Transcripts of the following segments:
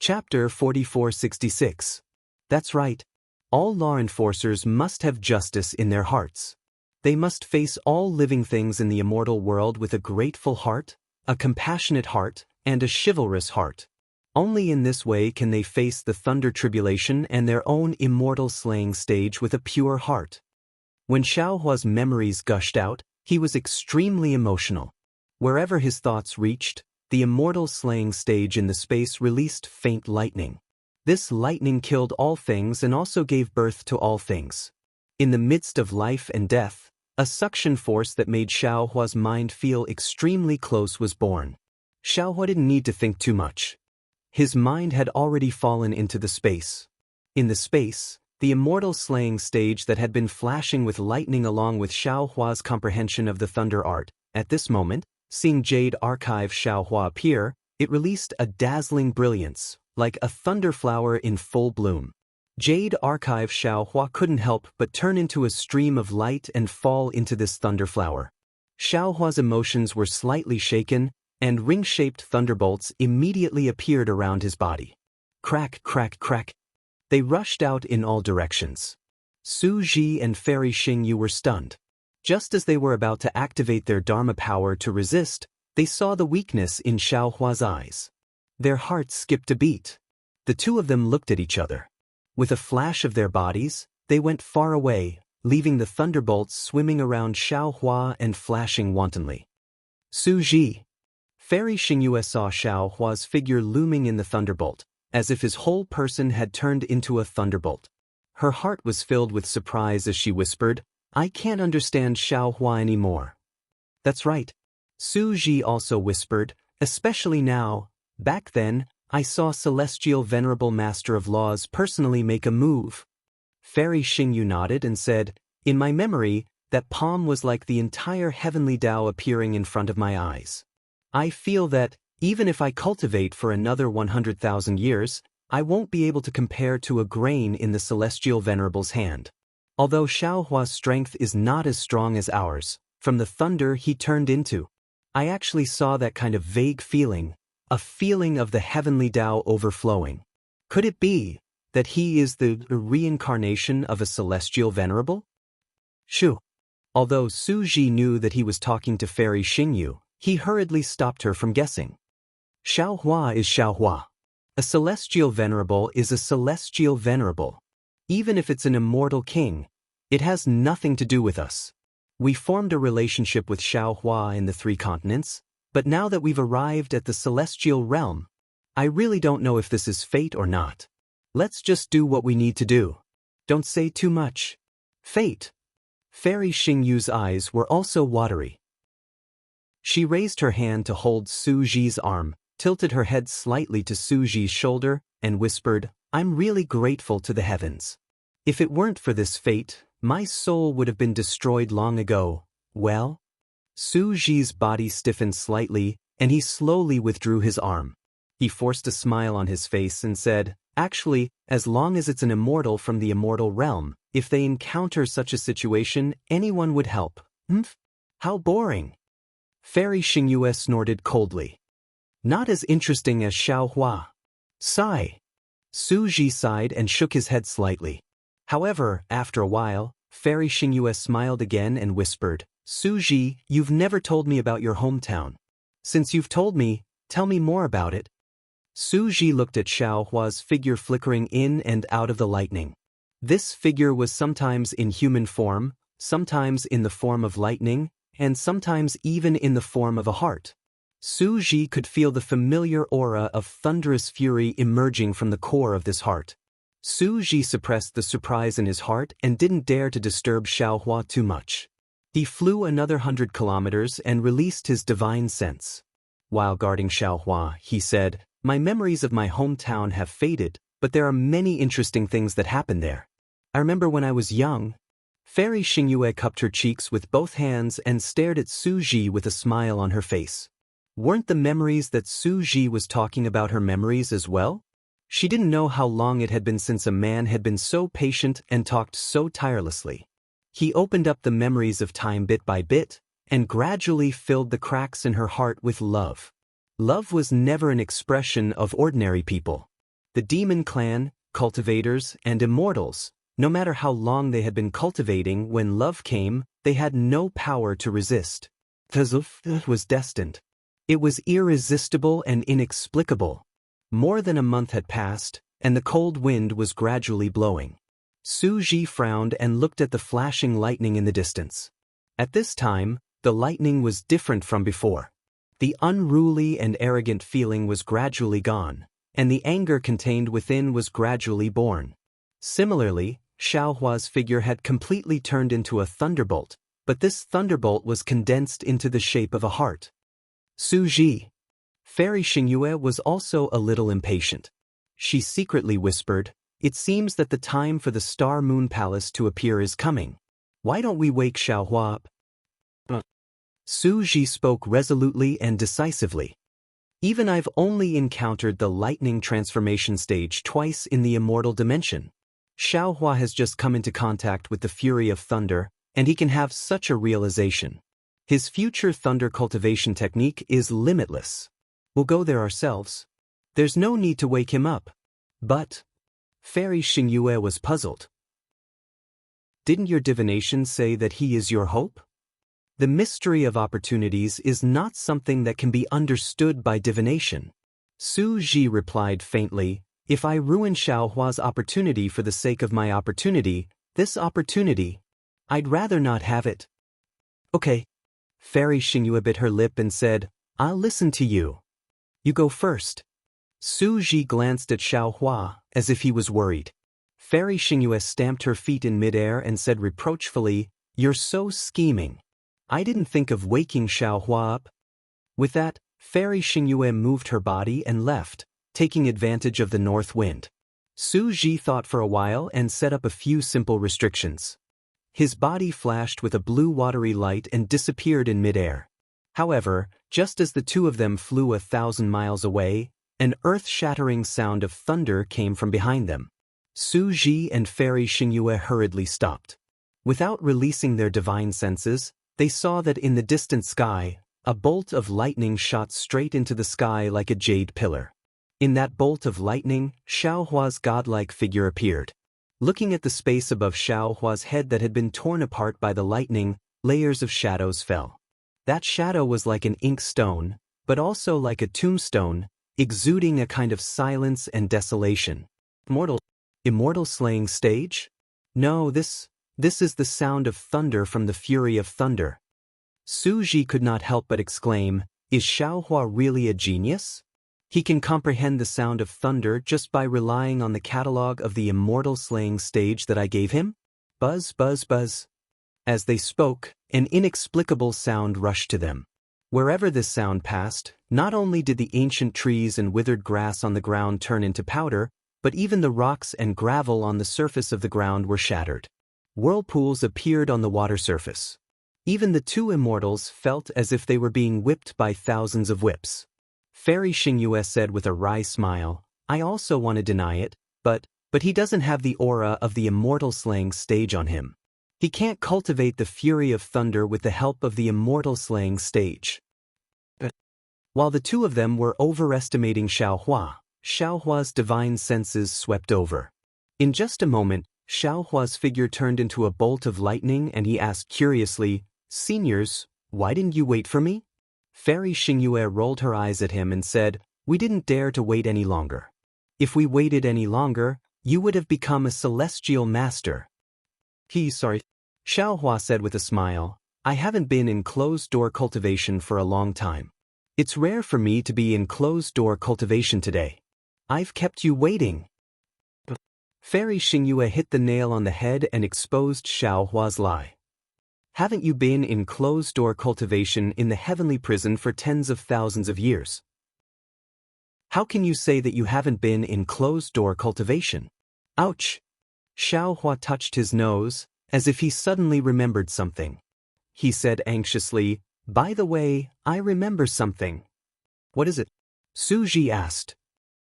Chapter 4466. That's right. All law enforcers must have justice in their hearts. They must face all living things in the immortal world with a grateful heart, a compassionate heart, and a chivalrous heart. Only in this way can they face the thunder tribulation and their own immortal slaying stage with a pure heart. When Xiaohua's memories gushed out, he was extremely emotional. Wherever his thoughts reached, the immortal slaying stage in the space released faint lightning. This lightning killed all things and also gave birth to all things. In the midst of life and death, a suction force that made Xiaohua's mind feel extremely close was born. Xiaohua didn't need to think too much. His mind had already fallen into the space. In the space, the immortal slaying stage that had been flashing with lightning along with Xiaohua's comprehension of the thunder art, at this moment, seeing Jade Archive Xiaohua appear, it released a dazzling brilliance, like a thunder flower in full bloom. Jade Archive Xiaohua couldn't help but turn into a stream of light and fall into this thunder flower. Xiaohua's emotions were slightly shaken, and ring-shaped thunderbolts immediately appeared around his body. Crack, crack, crack. They rushed out in all directions. Su Ji and Fairy Xingyu were stunned. Just as they were about to activate their Dharma power to resist, they saw the weakness in Xiaohua's eyes. Their hearts skipped a beat. The two of them looked at each other. With a flash of their bodies, they went far away, leaving the thunderbolts swimming around Xiaohua and flashing wantonly. Su Ji. Fairy Xingyu saw Xiaohua's figure looming in the thunderbolt, as if his whole person had turned into a thunderbolt. Her heart was filled with surprise as she whispered, "I can't understand Xiaohua anymore." That's right. Su Ji also whispered, "Especially now. Back then, I saw Celestial Venerable Master of Laws personally make a move." Fairy Xingyu nodded and said, "In my memory, that palm was like the entire heavenly Tao appearing in front of my eyes. I feel that, even if I cultivate for another 100,000 years, I won't be able to compare to a grain in the Celestial Venerable's hand. Although Xiaohua's strength is not as strong as ours, from the thunder he turned into, I actually saw that kind of vague feeling, a feeling of the heavenly Tao overflowing. Could it be that he is the reincarnation of a Celestial Venerable?" Shoo. Although Su Ji knew that he was talking to Fairy Xingyu, he hurriedly stopped her from guessing. Xiaohua is Xiaohua. A Celestial Venerable is a Celestial Venerable. Even if it's an immortal king, it has nothing to do with us. We formed a relationship with Xiaohua in the 3 continents, but now that we've arrived at the celestial realm, I really don't know if this is fate or not. Let's just do what we need to do. Don't say too much. Fate. Fairy Xingyu's eyes were also watery. She raised her hand to hold Su Ji's arm, tilted her head slightly to Su Ji's shoulder, and whispered, "I'm really grateful to the heavens. If it weren't for this fate, my soul would have been destroyed long ago." Well? Su Ji's body stiffened slightly, and he slowly withdrew his arm. He forced a smile on his face and said, "Actually, as long as it's an immortal from the immortal realm, if they encounter such a situation, anyone would help." "Humph? How boring." Fairy Xingyu snorted coldly. "Not as interesting as Xiaohua." Sigh. Su Ji sighed and shook his head slightly. However, after a while, Fairy Xingyu smiled again and whispered, "Su Ji, you've never told me about your hometown. Since you've told me, tell me more about it." Su Ji looked at Xiaohua's figure flickering in and out of the lightning. This figure was sometimes in human form, sometimes in the form of lightning, and sometimes even in the form of a heart. Su Ji could feel the familiar aura of thunderous fury emerging from the core of this heart. Su Ji suppressed the surprise in his heart and didn't dare to disturb Xiaohua too much. He flew another 100 kilometers and released his divine sense. While guarding Xiaohua, he said, "My memories of my hometown have faded, but there are many interesting things that happened there. I remember when I was young." Fairy Xingyu cupped her cheeks with both hands and stared at Su Ji with a smile on her face. Weren't the memories that Su Ji was talking about her memories as well? She didn't know how long it had been since a man had been so patient and talked so tirelessly. He opened up the memories of time bit by bit, and gradually filled the cracks in her heart with love. Love was never an expression of ordinary people. The demon clan, cultivators, and immortals, no matter how long they had been cultivating, when love came, they had no power to resist. It was destined. It was irresistible and inexplicable. More than a month had passed, and the cold wind was gradually blowing. Su Ji frowned and looked at the flashing lightning in the distance. At this time, the lightning was different from before. The unruly and arrogant feeling was gradually gone, and the anger contained within was gradually born. Similarly, Xiaohua's figure had completely turned into a thunderbolt, but this thunderbolt was condensed into the shape of a heart. Su Ji. Fairy Xingyue was also a little impatient. She secretly whispered, "It seems that the time for the Star Moon Palace to appear is coming. Why don't we wake Xiaohua up?" Su Ji spoke resolutely and decisively. "Even I've only encountered the lightning transformation stage twice in the immortal dimension. Xiaohua has just come into contact with the fury of thunder, and he can have such a realization. His future thunder cultivation technique is limitless. We'll go there ourselves. There's no need to wake him up." But Fairy Xingyue was puzzled. "Didn't your divination say that he is your hope? The mystery of opportunities is not something that can be understood by divination." Su Ji replied faintly, "If I ruin Xiaohua's opportunity for the sake of my opportunity, this opportunity, I'd rather not have it." "Okay." Fairy Xingyue bit her lip and said, "I'll listen to you. You go first." Su Ji glanced at Xiaohua, as if he was worried. Fairy Xingyue stamped her feet in midair and said reproachfully, "You're so scheming. I didn't think of waking Xiaohua up." With that, Fairy Xingyue moved her body and left, taking advantage of the north wind. Su Ji thought for a while and set up a few simple restrictions. His body flashed with a blue watery light and disappeared in midair. However, just as the two of them flew 1,000 miles away, an earth-shattering sound of thunder came from behind them. Su Ji and Fairy Xingyue hurriedly stopped. Without releasing their divine senses, they saw that in the distant sky, a bolt of lightning shot straight into the sky like a jade pillar. In that bolt of lightning, Xiaohua's godlike figure appeared. Looking at the space above Xiaohua's head that had been torn apart by the lightning, layers of shadows fell. That shadow was like an ink stone, but also like a tombstone, exuding a kind of silence and desolation. Immortal slaying stage? No, this is the sound of thunder from the fury of thunder. Su Ji could not help but exclaim, "Is Xiaohua really a genius? He can comprehend the sound of thunder just by relying on the catalog of the immortal slaying stage that I gave him?" Buzz, buzz, buzz. As they spoke, an inexplicable sound rushed to them. Wherever this sound passed, not only did the ancient trees and withered grass on the ground turn into powder, but even the rocks and gravel on the surface of the ground were shattered. Whirlpools appeared on the water surface. Even the two immortals felt as if they were being whipped by thousands of whips. Fairy Xingyue said with a wry smile, "I also want to deny it, but he doesn't have the aura of the immortal slaying stage on him. He can't cultivate the fury of thunder with the help of the immortal slaying stage." While the two of them were overestimating Xiaohua's divine senses swept over. In just a moment, Xiaohua's figure turned into a bolt of lightning and he asked curiously, "Seniors, why didn't you wait for me?" Fairy Xingyue rolled her eyes at him and said, "We didn't dare to wait any longer. If we waited any longer, you would have become a celestial master." Xiaohua said with a smile, "I haven't been in closed-door cultivation for a long time. It's rare for me to be in closed-door cultivation today. I've kept you waiting." Fairy Xingyue hit the nail on the head and exposed Xiaohua's lie. "Haven't you been in closed-door cultivation in the heavenly prison for tens of thousands of years? How can you say that you haven't been in closed-door cultivation?" Ouch! Xiaohua touched his nose, as if he suddenly remembered something. He said anxiously, "By the way, I remember something." "What is it?" Su Ji asked.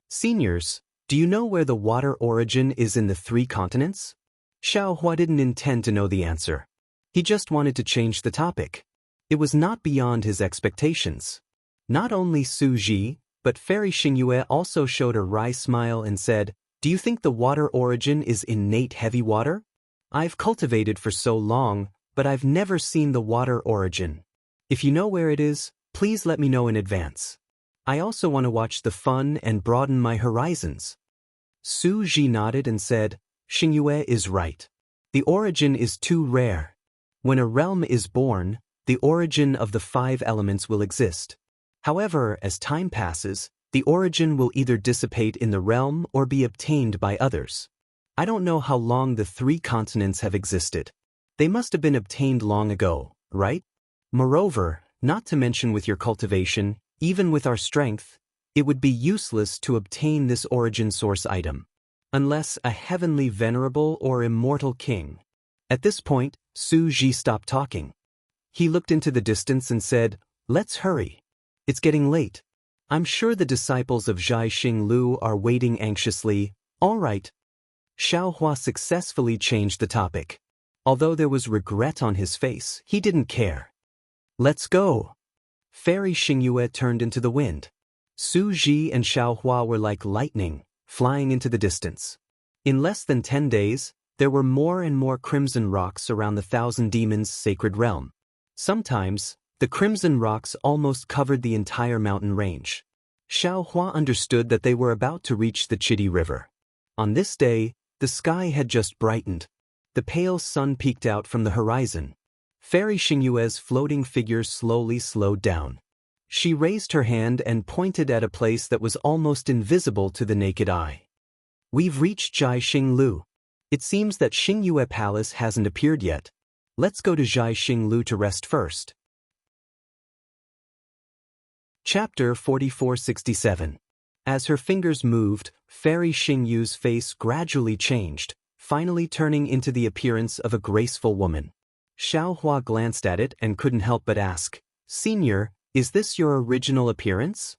"Seniors, do you know where the water origin is in the 3 continents?" Xiaohua didn't intend to know the answer. He just wanted to change the topic. It was not beyond his expectations. Not only Su Ji, But Fairy Xingyue also showed a wry smile and said, "Do you think the water origin is innate heavy water? I've cultivated for so long, but I've never seen the water origin. If you know where it is, please let me know in advance. I also want to watch the fun and broaden my horizons." Su Ji nodded and said, "Xingyue is right. The origin is too rare. When a realm is born, the origin of the 5 elements will exist. However, as time passes, the origin will either dissipate in the realm or be obtained by others. I don't know how long the 3 continents have existed. They must have been obtained long ago, right? Moreover, not to mention with your cultivation, even with our strength, it would be useless to obtain this origin source item, unless a heavenly venerable or immortal king." At this point, Su Ji stopped talking. He looked into the distance and said, "Let's hurry. It's getting late. I'm sure the disciples of Zhai Xing Lu are waiting anxiously." "All right." Xiaohua successfully changed the topic. Although there was regret on his face, he didn't care. "Let's go." Fairy Xingyue turned into the wind. Su Ji and Xiaohua were like lightning, flying into the distance. In less than 10 days, there were more and more crimson rocks around the 1,000 Demons' sacred realm. Sometimes, the crimson rocks almost covered the entire mountain range. Xiaohua understood that they were about to reach the Chidi River. On this day, the sky had just brightened. The pale sun peeked out from the horizon. Fairy Xingyue's floating figure slowly slowed down. She raised her hand and pointed at a place that was almost invisible to the naked eye. "We've reached Zhai Xing Lu. It seems that Xingyue Palace hasn't appeared yet. Let's go to Zhai Xing Lu to rest first." Chapter 4467. As her fingers moved, Fairy Xingyu's face gradually changed, finally turning into the appearance of a graceful woman. Xiaohua glanced at it and couldn't help but ask, "Senior, is this your original appearance?"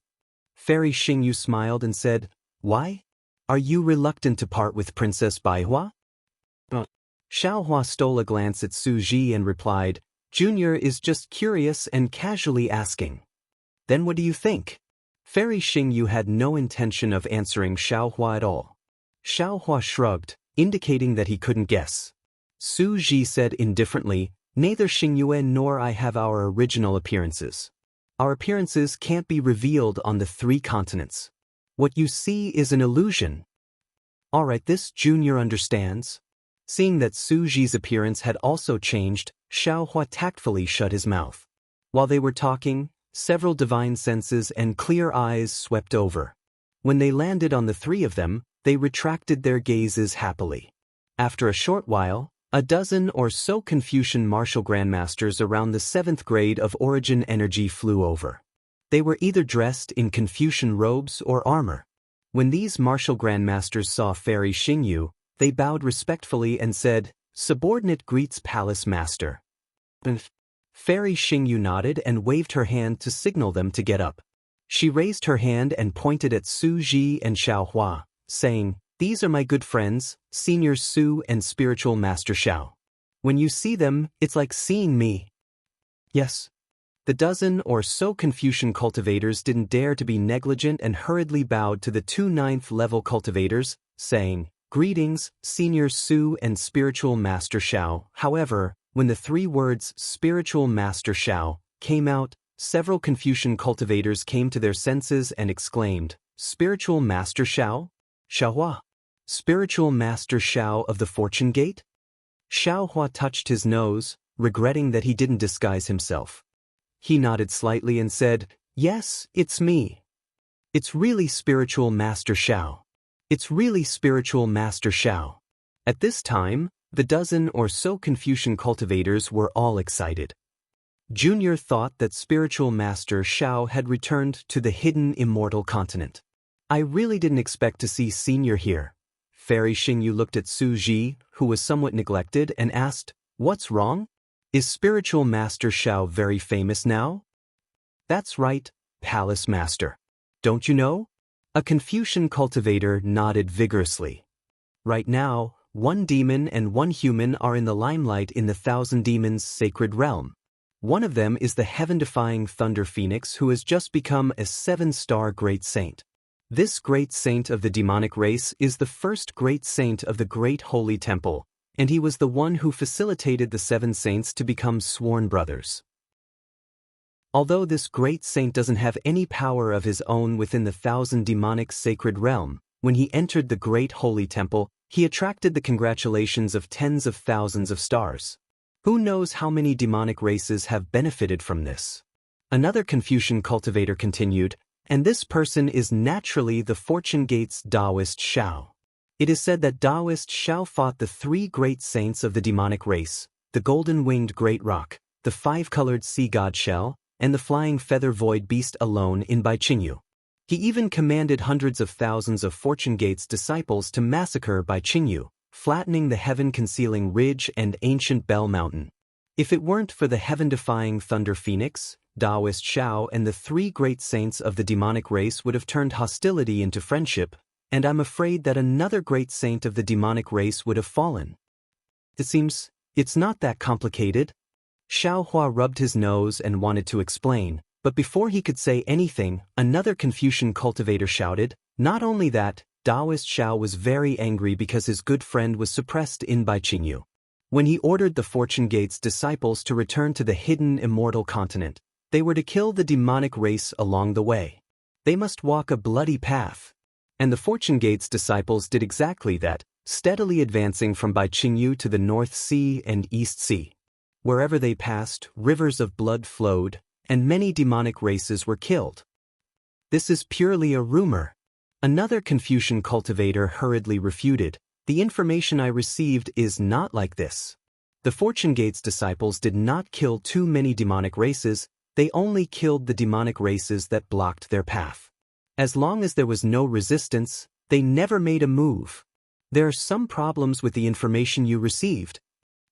Fairy Xingyu smiled and said, "Why? Are you reluctant to part with Princess Baihua?" Xiaohua stole a glance at Su Ji and replied, "Junior is just curious and casually asking." "Then what do you think?" Fairy Xingyu had no intention of answering Xiaohua at all. Xiaohua shrugged, indicating that he couldn't guess. Su Ji said indifferently, "Neither Xingyue nor I have our original appearances. Our appearances can't be revealed on the 3 continents. What you see is an illusion." "All right, this junior understands." Seeing that Su Ji's appearance had also changed, Xiaohua tactfully shut his mouth. While they were talking, several divine senses and clear eyes swept over. When they landed on the 3 of them, they retracted their gazes happily. After a short while, a dozen or so Confucian martial grandmasters around the 7th grade of origin energy flew over. They were either dressed in Confucian robes or armor. When these martial grandmasters saw Fairy Xingyu, they bowed respectfully and said, "Subordinate greets Palace Master." Fairy Xingyu nodded and waved her hand to signal them to get up. She raised her hand and pointed at Su Ji and Xiaohua, saying, "These are my good friends, Senior Su and Spiritual Master Xiao. When you see them, it's like seeing me." "Yes." The dozen or so Confucian cultivators didn't dare to be negligent and hurriedly bowed to the 2 9th-level cultivators, saying, "Greetings, Senior Su and Spiritual Master Xiao." However, when the 3 words "Spiritual Master Xiao" came out, several Confucian cultivators came to their senses and exclaimed, "Spiritual Master Xiao? Xiaohua? Spiritual Master Xiao of the Fortune Gate?" Xiaohua touched his nose, regretting that he didn't disguise himself. He nodded slightly and said, "Yes, it's me. It's really Spiritual Master Xiao. It's really Spiritual Master Xiao." At this time, the dozen or so Confucian cultivators were all excited. Junior thought that Spiritual Master Xiao had returned to the hidden Immortal continent. "I really didn't expect to see Senior here." Fairy Xingyu looked at Su Ji, who was somewhat neglected, and asked, "What's wrong? Is Spiritual Master Xiao very famous now?" "That's right, Palace Master. Don't you know?" A Confucian cultivator nodded vigorously. "Right now, 1 demon and 1 human are in the limelight in the 1,000 Demons' sacred realm. One of them is the heaven-defying Thunder Phoenix who has just become a 7-star great saint. This great saint of the demonic race is the first great saint of the Great Holy Temple, and he was the one who facilitated the 7 saints to become sworn brothers. Although this great saint doesn't have any power of his own within the 1,000 demonic sacred realm, when he entered the Great Holy Temple, he attracted the congratulations of tens of thousands of stars. Who knows how many demonic races have benefited from this? Another Confucian cultivator continued, and this person is naturally the Fortune Gate's Daoist Xiao. It is said that Daoist Xiao fought the 3 great saints of the demonic race, the golden-winged great roc, the 5-colored sea god shell, and the flying feather void beast alone in Baiqingyu. He even commanded hundreds of thousands of Fortune Gate's disciples to massacre Baiqingyu, flattening the heaven-concealing ridge and ancient Bell Mountain. If it weren't for the heaven-defying Thunder Phoenix, Daoist Xiao and the 3 great saints of the demonic race would have turned hostility into friendship, and I'm afraid that another great saint of the demonic race would have fallen. It seems, it's not that complicated. Xiao Hua rubbed his nose and wanted to explain, but before he could say anything, another Confucian cultivator shouted, not only that, Daoist Xiao was very angry because his good friend was suppressed in Baiqingyu. When he ordered the Fortune Gate's disciples to return to the hidden immortal continent, they were to kill the demonic race along the way. They must walk a bloody path. And the Fortune Gate's disciples did exactly that, steadily advancing from Baiqingyu to the North Sea and East Sea. Wherever they passed, rivers of blood flowed, and many demonic races were killed. This is purely a rumor. Another Confucian cultivator hurriedly refuted, the information I received is not like this. The Fortune Gate's disciples did not kill too many demonic races, they only killed the demonic races that blocked their path. As long as there was no resistance, they never made a move. There are some problems with the information you received.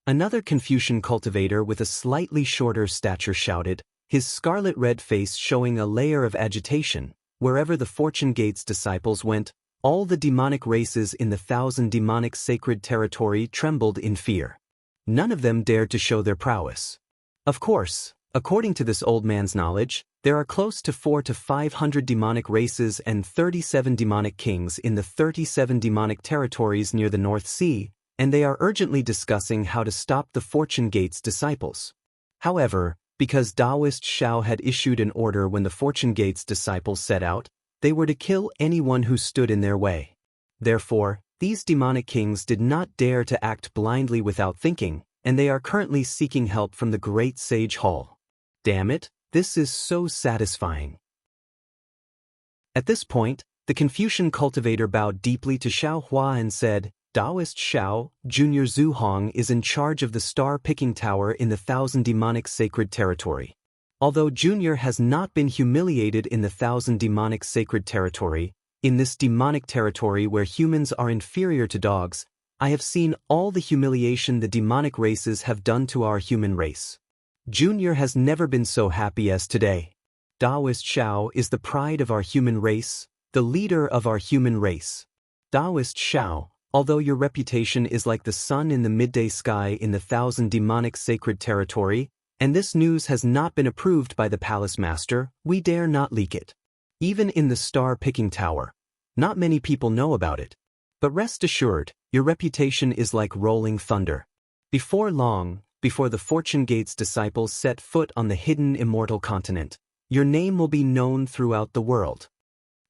Another Confucian cultivator with a slightly shorter stature shouted, his scarlet-red face showing a layer of agitation. Wherever the Fortune Gate's disciples went, all the demonic races in the 1,000 demonic sacred territory trembled in fear. None of them dared to show their prowess. Of course, according to this old man's knowledge, there are close to 400 to 500 demonic races and 37 demonic kings in the 37 demonic territories near the North Sea, and they are urgently discussing how to stop the Fortune Gate's disciples. However, because Daoist Xiao had issued an order when the Fortune Gate's disciples set out, they were to kill anyone who stood in their way. Therefore, these demonic kings did not dare to act blindly without thinking, and they are currently seeking help from the Great Sage Hall. Damn it, this is so satisfying. At this point, the Confucian cultivator bowed deeply to Xiao Hua and said, Daoist Xiao, Junior Zhu Hong is in charge of the star-picking tower in the 1,000 demonic sacred territory. Although Junior has not been humiliated in the 1,000 demonic sacred territory, in this demonic territory where humans are inferior to dogs, I have seen all the humiliation the demonic races have done to our human race. Junior has never been so happy as today. Daoist Xiao is the pride of our human race, the leader of our human race. Daoist Xiao, although your reputation is like the sun in the midday sky in the 1,000 demonic sacred territory, and this news has not been approved by the palace master, we dare not leak it. Even in the star-picking tower, not many people know about it. But rest assured, your reputation is like rolling thunder. Before long, before the Fortune Gate's disciples set foot on the hidden immortal continent, your name will be known throughout the world.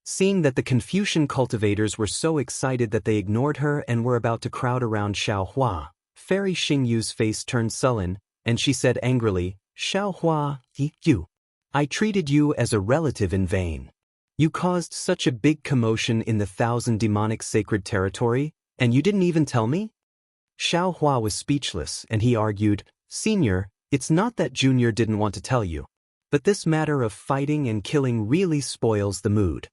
Seeing that the Confucian cultivators were so excited that they ignored her and were about to crowd around Xiao Hua, Fairy Xingyu's face turned sullen, and she said angrily, Xiao Hua, you. I treated you as a relative in vain. You caused such a big commotion in the 1,000 demonic sacred territory, and you didn't even tell me? Xiao Hua was speechless, and he argued, Senior, it's not that Junior didn't want to tell you, but this matter of fighting and killing really spoils the mood.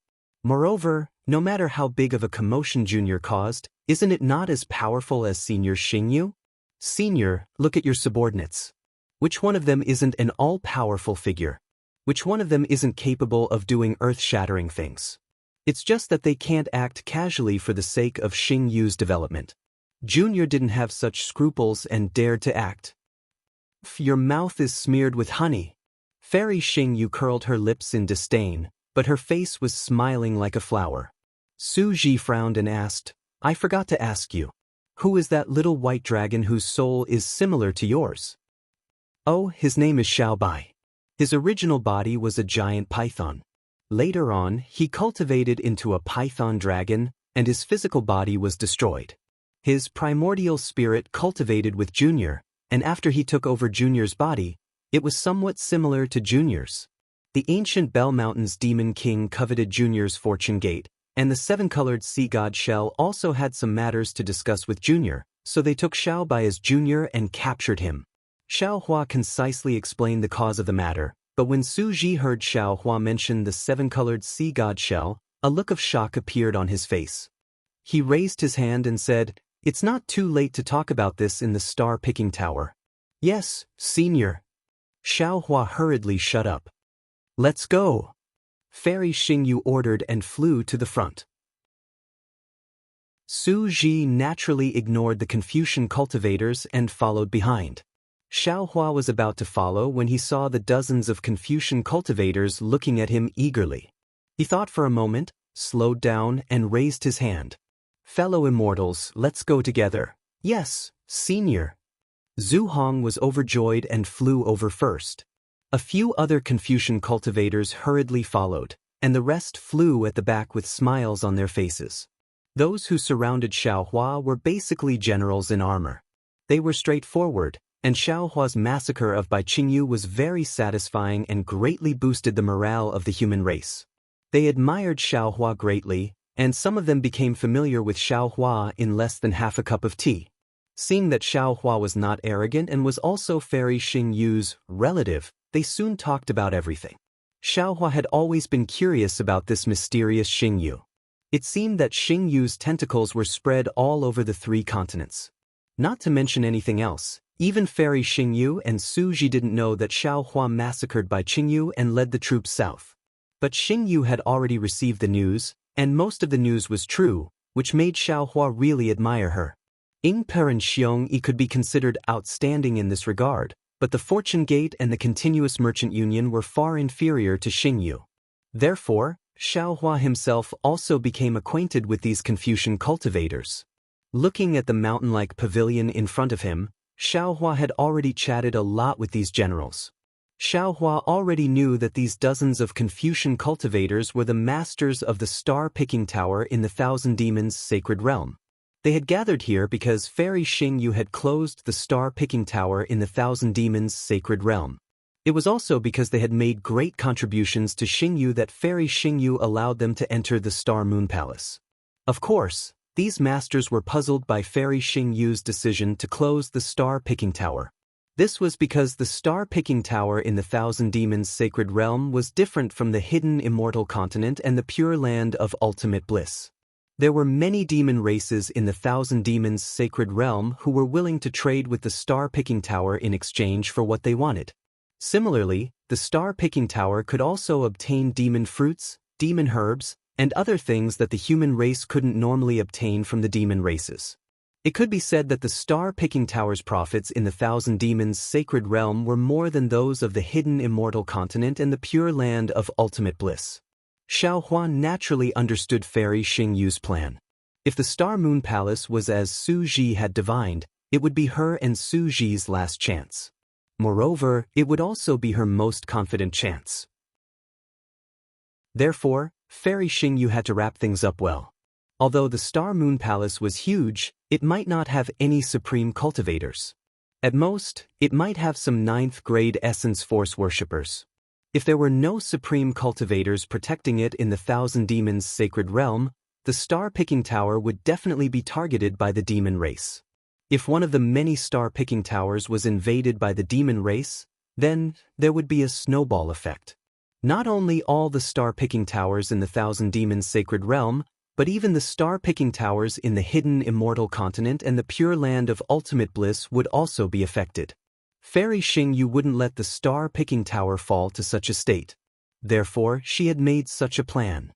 Moreover, no matter how big of a commotion Junior caused, isn't it not as powerful as Senior Xingyu? Senior, look at your subordinates. Which one of them isn't an all-powerful figure? Which one of them isn't capable of doing earth-shattering things? It's just that they can't act casually for the sake of Xingyu's development. Junior didn't have such scruples and dared to act. Your mouth is smeared with honey. Fairy Xingyu curled her lips in disdain, but her face was smiling like a flower. Su Ji frowned and asked, I forgot to ask you. Who is that little white dragon whose soul is similar to yours? Oh, his name is Xiao Bai. His original body was a giant python. Later on, he cultivated into a python dragon, and his physical body was destroyed. His primordial spirit cultivated with Junior, and after he took over Junior's body, it was somewhat similar to Junior's. The ancient Bell Mountain's demon king coveted Junior's fortune gate, and the seven-colored sea god Shell also had some matters to discuss with Junior, so they took Xiao Bai as Junior and captured him. Xiao Hua concisely explained the cause of the matter, but when Su Ji heard Xiao Hua mention the seven-colored sea god Shell, a look of shock appeared on his face. He raised his hand and said, It's not too late to talk about this in the star-picking tower. Yes, senior. Xiao Hua hurriedly shut up. Let's go. Fairy Xingyu ordered and flew to the front. Su Ji naturally ignored the Confucian cultivators and followed behind. Xiao Hua was about to follow when he saw the dozens of Confucian cultivators looking at him eagerly. He thought for a moment, slowed down, and raised his hand. Fellow immortals, let's go together. Yes, senior. Zhu Hong was overjoyed and flew over first. A few other Confucian cultivators hurriedly followed, and the rest flew at the back with smiles on their faces. Those who surrounded Xiao Hua were basically generals in armor. They were straightforward, and Xiao Hua's massacre of Bai Qingyu was very satisfying and greatly boosted the morale of the human race. They admired Xiao Hua greatly, and some of them became familiar with Xiao Hua in less than half a cup of tea. Seeing that Xiao Hua was not arrogant and was also Fairy Xingyu's relative, they soon talked about everything. Xiao Hua had always been curious about this mysterious Xingyu. It seemed that Xingyu's tentacles were spread all over the 3 continents. Not to mention anything else, even Fairy Xingyu and Su Ji didn't know that Xiao Hua massacred Bai Qingyu and led the troops south. But Xingyu had already received the news, and most of the news was true, which made Xiao Hua really admire her. Yingpe and Xiongyi could be considered outstanding in this regard, but the Fortune Gate and the Continuous Merchant Union were far inferior to Xingyu. Therefore, Xiao Hua himself also became acquainted with these Confucian cultivators. Looking at the mountain-like pavilion in front of him, Xiao Hua had already chatted a lot with these generals. Xiao Hua already knew that these dozens of Confucian cultivators were the masters of the star-picking tower in the Thousand Demons' sacred realm. They had gathered here because Fairy Xingyu had closed the star-picking tower in the Thousand Demons' sacred realm. It was also because they had made great contributions to Xingyu that Fairy Xingyu allowed them to enter the Star Moon Palace. Of course, these masters were puzzled by Fairy Xingyu's decision to close the star-picking tower. This was because the star-picking tower in the Thousand Demons' sacred realm was different from the hidden immortal continent and the pure land of ultimate bliss. There were many demon races in the Thousand Demons' sacred realm who were willing to trade with the star-picking tower in exchange for what they wanted. Similarly, the star-picking tower could also obtain demon fruits, demon herbs, and other things that the human race couldn't normally obtain from the demon races. It could be said that the star-picking tower's profits in the Thousand Demons' sacred realm were more than those of the hidden immortal continent and the pure land of ultimate bliss. Xiao Hua naturally understood Fairy Xingyu's plan. If the Star Moon Palace was as Su Ji had divined, it would be her and Su Ji's last chance. Moreover, it would also be her most confident chance. Therefore, Fairy Xingyu had to wrap things up well. Although the Star Moon Palace was huge, it might not have any supreme cultivators. At most, it might have some 9th-grade Essence Force worshippers. If there were no supreme cultivators protecting it in the Thousand Demons' sacred realm, the star-picking tower would definitely be targeted by the demon race. If one of the many star-picking towers was invaded by the demon race, then there would be a snowball effect. Not only all the star-picking towers in the Thousand Demons' sacred realm, but even the star-picking towers in the hidden immortal continent and the pure land of ultimate bliss would also be affected. Fairy Xingyu wouldn't let the star-picking tower fall to such a state. Therefore, she had made such a plan.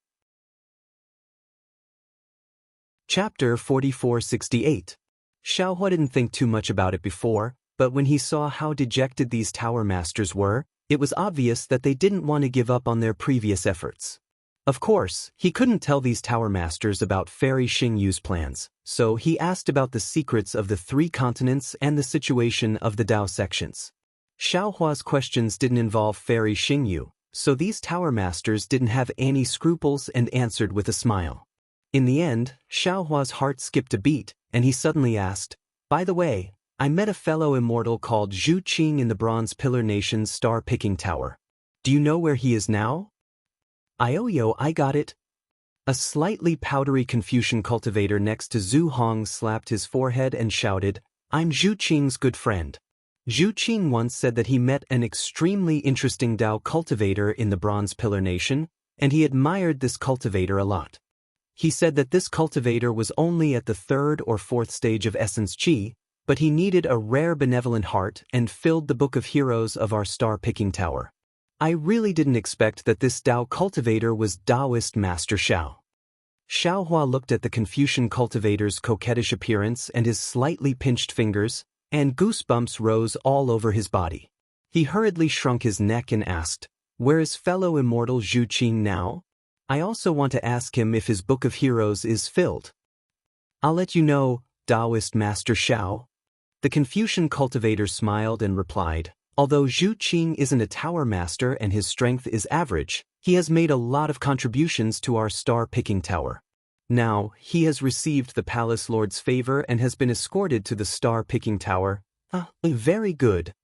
Chapter 4468. Xiao Hua didn't think too much about it before, But when he saw how dejected these tower masters were, it was obvious that they didn't want to give up on their previous efforts. Of course, he couldn't tell these tower masters about Fairy Xingyu's plans, so he asked about the secrets of the 3 continents and the situation of the Dao sections. Xiaohua's questions didn't involve Fairy Xingyu, so these tower masters didn't have any scruples and answered with a smile. In the end, Xiaohua's heart skipped a beat, and he suddenly asked, "By the way, I met a fellow immortal called Zhu Qing in the Bronze Pillar Nation's star-picking tower. Do you know where he is now?" "Ioyo, I got it." A slightly powdery Confucian cultivator next to Zhu Hong slapped his forehead and shouted, "I'm Zhu Qing's good friend." Zhu Qing once said that he met an extremely interesting Dao cultivator in the Bronze Pillar Nation, and he admired this cultivator a lot. He said that this cultivator was only at the 3rd or 4th stage of Essence Qi, but he needed a rare benevolent heart and filled the Book of Heroes of our star-picking tower. I really didn't expect that this Dao cultivator was Daoist Master Xiao. Xiaohua looked at the Confucian cultivator's coquettish appearance and his slightly pinched fingers, and goosebumps rose all over his body. He hurriedly shrunk his neck and asked, "Where is fellow immortal Zhu Qing now? I also want to ask him if his Book of Heroes is filled." "I'll let you know, Daoist Master Xiao." The Confucian cultivator smiled and replied, "Although Zhu Qing isn't a tower master and his strength is average, he has made a lot of contributions to our star-picking tower. Now, he has received the Palace Lord's favor and has been escorted to the star-picking tower." Very good."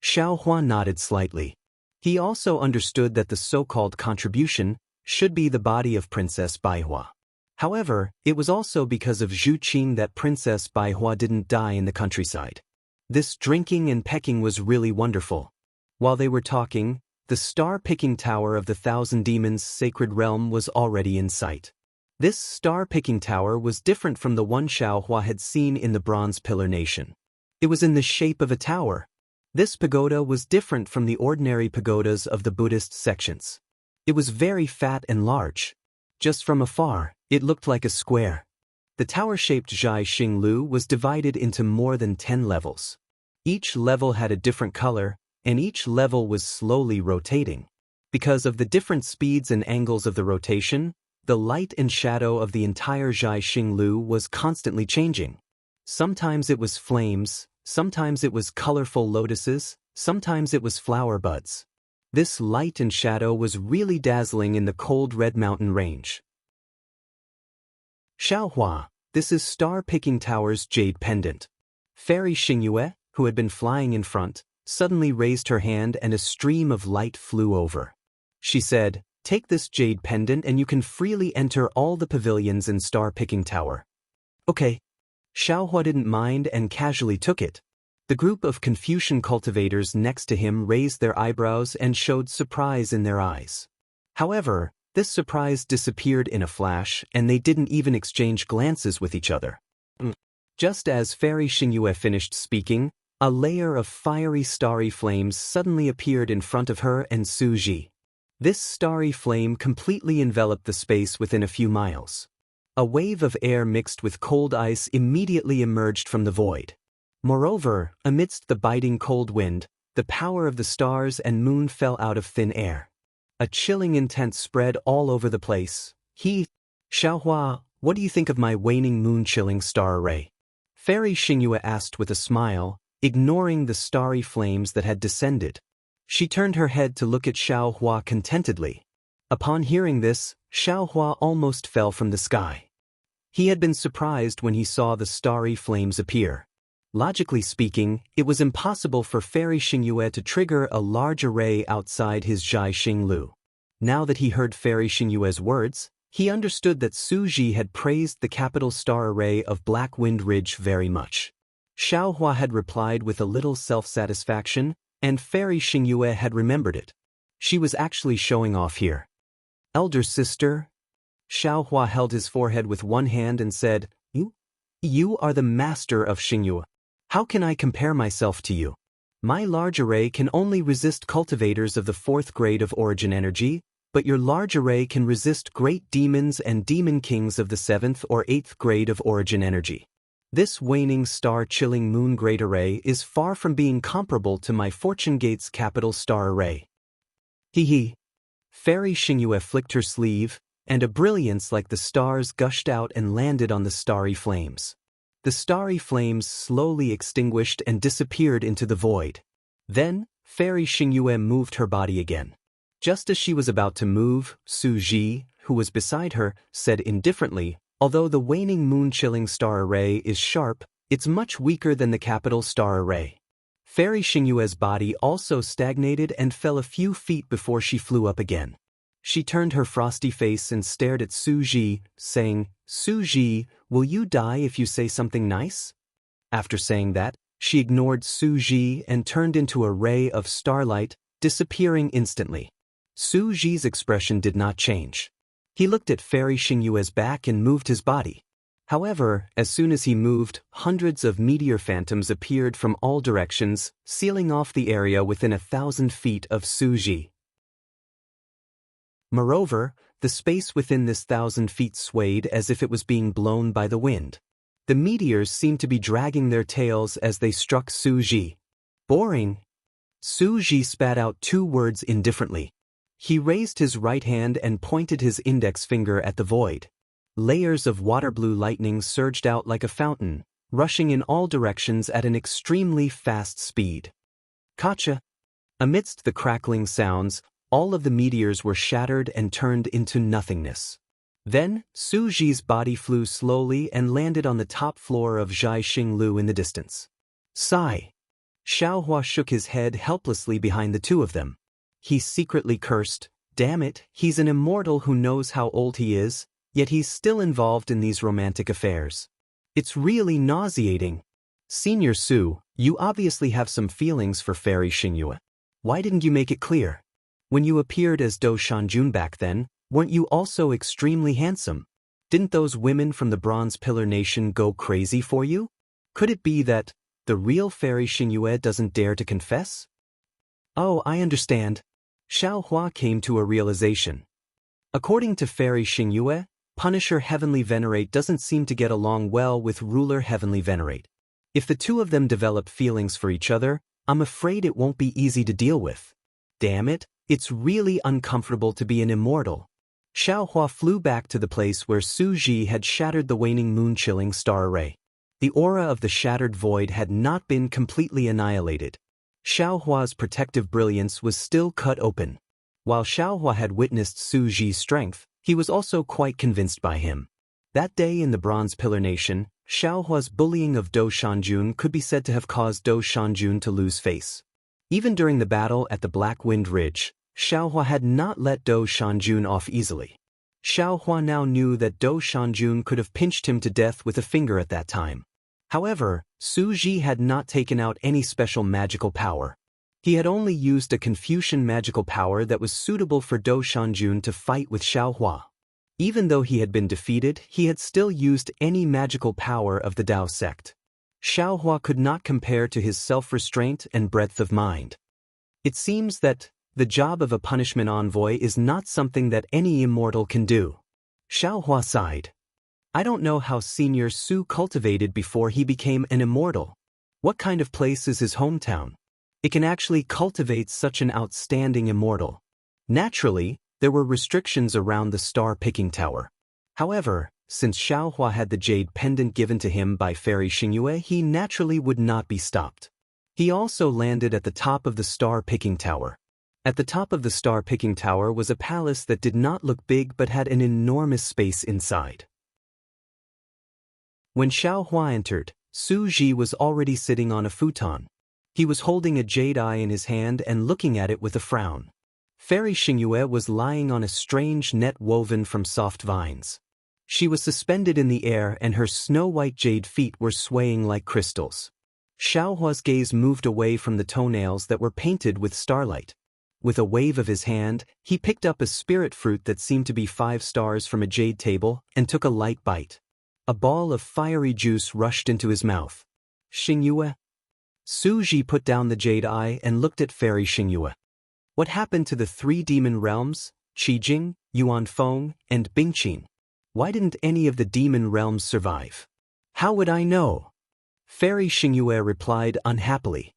Xiaohua nodded slightly. He also understood that the so-called contribution should be the body of Princess Baihua. However, it was also because of Zhu Qing that Princess Baihua didn't die in the countryside. This drinking and pecking was really wonderful. While they were talking, the star-picking tower of the 1,000 Demons' sacred realm was already in sight. This star-picking tower was different from the one Xiaohua had seen in the Bronze Pillar Nation. It was in the shape of a tower. This pagoda was different from the ordinary pagodas of the Buddhist sections. It was very fat and large. Just from afar, it looked like a square. The tower-shaped Zhai Xinglu was divided into more than 10 levels. Each level had a different color, and each level was slowly rotating. Because of the different speeds and angles of the rotation, the light and shadow of the entire Zhai Xinglu was constantly changing. Sometimes it was flames, sometimes it was colorful lotuses, sometimes it was flower buds. This light and shadow was really dazzling in the cold red mountain range. "Xiaohua, this is Star-Picking Tower's jade pendant." Fairy Xingyue, who had been flying in front, suddenly raised her hand and a stream of light flew over. She said, "Take this jade pendant and you can freely enter all the pavilions in Star-Picking Tower." "Okay." Xiaohua didn't mind and casually took it. The group of Confucian cultivators next to him raised their eyebrows and showed surprise in their eyes. However, this surprise disappeared in a flash and they didn't even exchange glances with each other. Just as Fairy Xingyue finished speaking, a layer of fiery starry flames suddenly appeared in front of her and Su Ji. This starry flame completely enveloped the space within a few miles. A wave of air mixed with cold ice immediately emerged from the void. Moreover, amidst the biting cold wind, the power of the stars and moon fell out of thin air. A chilling intent spread all over the place. "Xiaohua, what do you think of my waning moon-chilling star array?" Fairy Xingyue asked with a smile, ignoring the starry flames that had descended. She turned her head to look at Xiaohua contentedly. Upon hearing this, Xiaohua almost fell from the sky. He had been surprised when he saw the starry flames appear. Logically speaking, it was impossible for Fairy Xingyue to trigger a large array outside his Zhai Xinglu. Now that he heard Fairy Xingyue's words, he understood that Su Ji had praised the capital star array of Black Wind Ridge very much. Xiaohua had replied with a little self-satisfaction, and Fairy Xingyue had remembered it. She was actually showing off here. "Elder sister?" Xiaohua held his forehead with one hand and said, You are the master of Xingyue. How can I compare myself to you? My large array can only resist cultivators of the 4th grade of origin energy, but your large array can resist great demons and demon kings of the 7th or 8th grade of origin energy. This waning star-chilling moon great array is far from being comparable to my fortune gate's capital star array. Hee hee. Fairy Xianxia flicked her sleeve, and a brilliance like the stars gushed out and landed on the starry flames. The starry flames slowly extinguished and disappeared into the void. Then, Fairy Xianxia moved her body again. Just as she was about to move, Su Ji, who was beside her, said indifferently, "Although the waning moon-chilling star array is sharp, it's much weaker than the capital star array." Fairy Xianxia's body also stagnated and fell a few feet before she flew up again. She turned her frosty face and stared at Su Ji, saying, "Su Ji, will you die if you say something nice?" After saying that, she ignored Su Ji and turned into a ray of starlight, disappearing instantly. Su Ji's expression did not change. He looked at Fairy Xianxua's back and moved his body. However, as soon as he moved, hundreds of meteor phantoms appeared from all directions, sealing off the area within 1,000 feet of Su Ji. Moreover, the space within this 1,000 feet swayed as if it was being blown by the wind. The meteors seemed to be dragging their tails as they struck Su Ji. Boring. Su Ji spat out 2 words indifferently. He raised his right hand and pointed his index finger at the void. Layers of water-blue lightning surged out like a fountain, rushing in all directions at an extremely fast speed. Gotcha! Amidst the crackling sounds, all of the meteors were shattered and turned into nothingness. Then, Su Ji's body flew slowly and landed on the top floor of Zhai Xinglu in the distance. Sigh. Xiaohua shook his head helplessly behind the two of them. He secretly cursed, "Damn it, he's an immortal who knows how old he is, yet he's still involved in these romantic affairs. It's really nauseating." "Senior Su, you obviously have some feelings for Fairy Xianxia. Why didn't you make it clear? When you appeared as Do Shanjun back then, weren't you also extremely handsome? Didn't those women from the Bronze Pillar Nation go crazy for you? Could it be that the real Fairy Xianxia doesn't dare to confess?" "Oh, I understand." Xiaohua came to a realization. According to Fairy Xianxia, Punisher Heavenly Venerate doesn't seem to get along well with Ruler Heavenly Venerate. If the two of them develop feelings for each other, I'm afraid it won't be easy to deal with. Damn it, it's really uncomfortable to be an immortal. Xiaohua flew back to the place where Su Ji had shattered the waning moon-chilling star array. The aura of the shattered void had not been completely annihilated. Xiaohua's protective brilliance was still cut open. While Xiaohua had witnessed Su Ji's strength, he was also quite convinced by him. That day in the Bronze Pillar Nation, Xiaohua's bullying of Do Shanjun could be said to have caused Do Shanjun to lose face. Even during the battle at the Black Wind Ridge, Xiaohua had not let Do Shanjun off easily. Xiaohua now knew that Do Shanjun could have pinched him to death with a finger at that time. However, Su Ji had not taken out any special magical power. He had only used a Confucian magical power that was suitable for Do Shanjun to fight with Xiaohua. Even though he had been defeated, he had still used any magical power of the Dao sect. Xiaohua could not compare to his self-restraint and breadth of mind. It seems that the job of a punishment envoy is not something that any immortal can do. Xiaohua sighed. I don't know how Senior Su cultivated before he became an immortal. What kind of place is his hometown? It can actually cultivate such an outstanding immortal. Naturally, there were restrictions around the star-picking tower. However, since Xiaohua had the jade pendant given to him by Fairy Xianxia, he naturally would not be stopped. He also landed at the top of the star-picking tower. At the top of the star-picking tower was a palace that did not look big but had an enormous space inside. When Xiaohua entered, Su Ji was already sitting on a futon. He was holding a jade eye in his hand and looking at it with a frown. Fairy Xianxia was lying on a strange net woven from soft vines. She was suspended in the air and her snow-white jade feet were swaying like crystals. Xiaohua's gaze moved away from the toenails that were painted with starlight. With a wave of his hand, he picked up a spirit fruit that seemed to be 5 stars from a jade table and took a light bite. A ball of fiery juice rushed into his mouth. "Xingyue?" Su Ji put down the jade eye and looked at Fairy Xianxia. "What happened to the 3 demon realms, Qijing, Yuanfeng, and Bingqin? Why didn't any of the demon realms survive?" How would I know? Fairy Xingyue replied unhappily.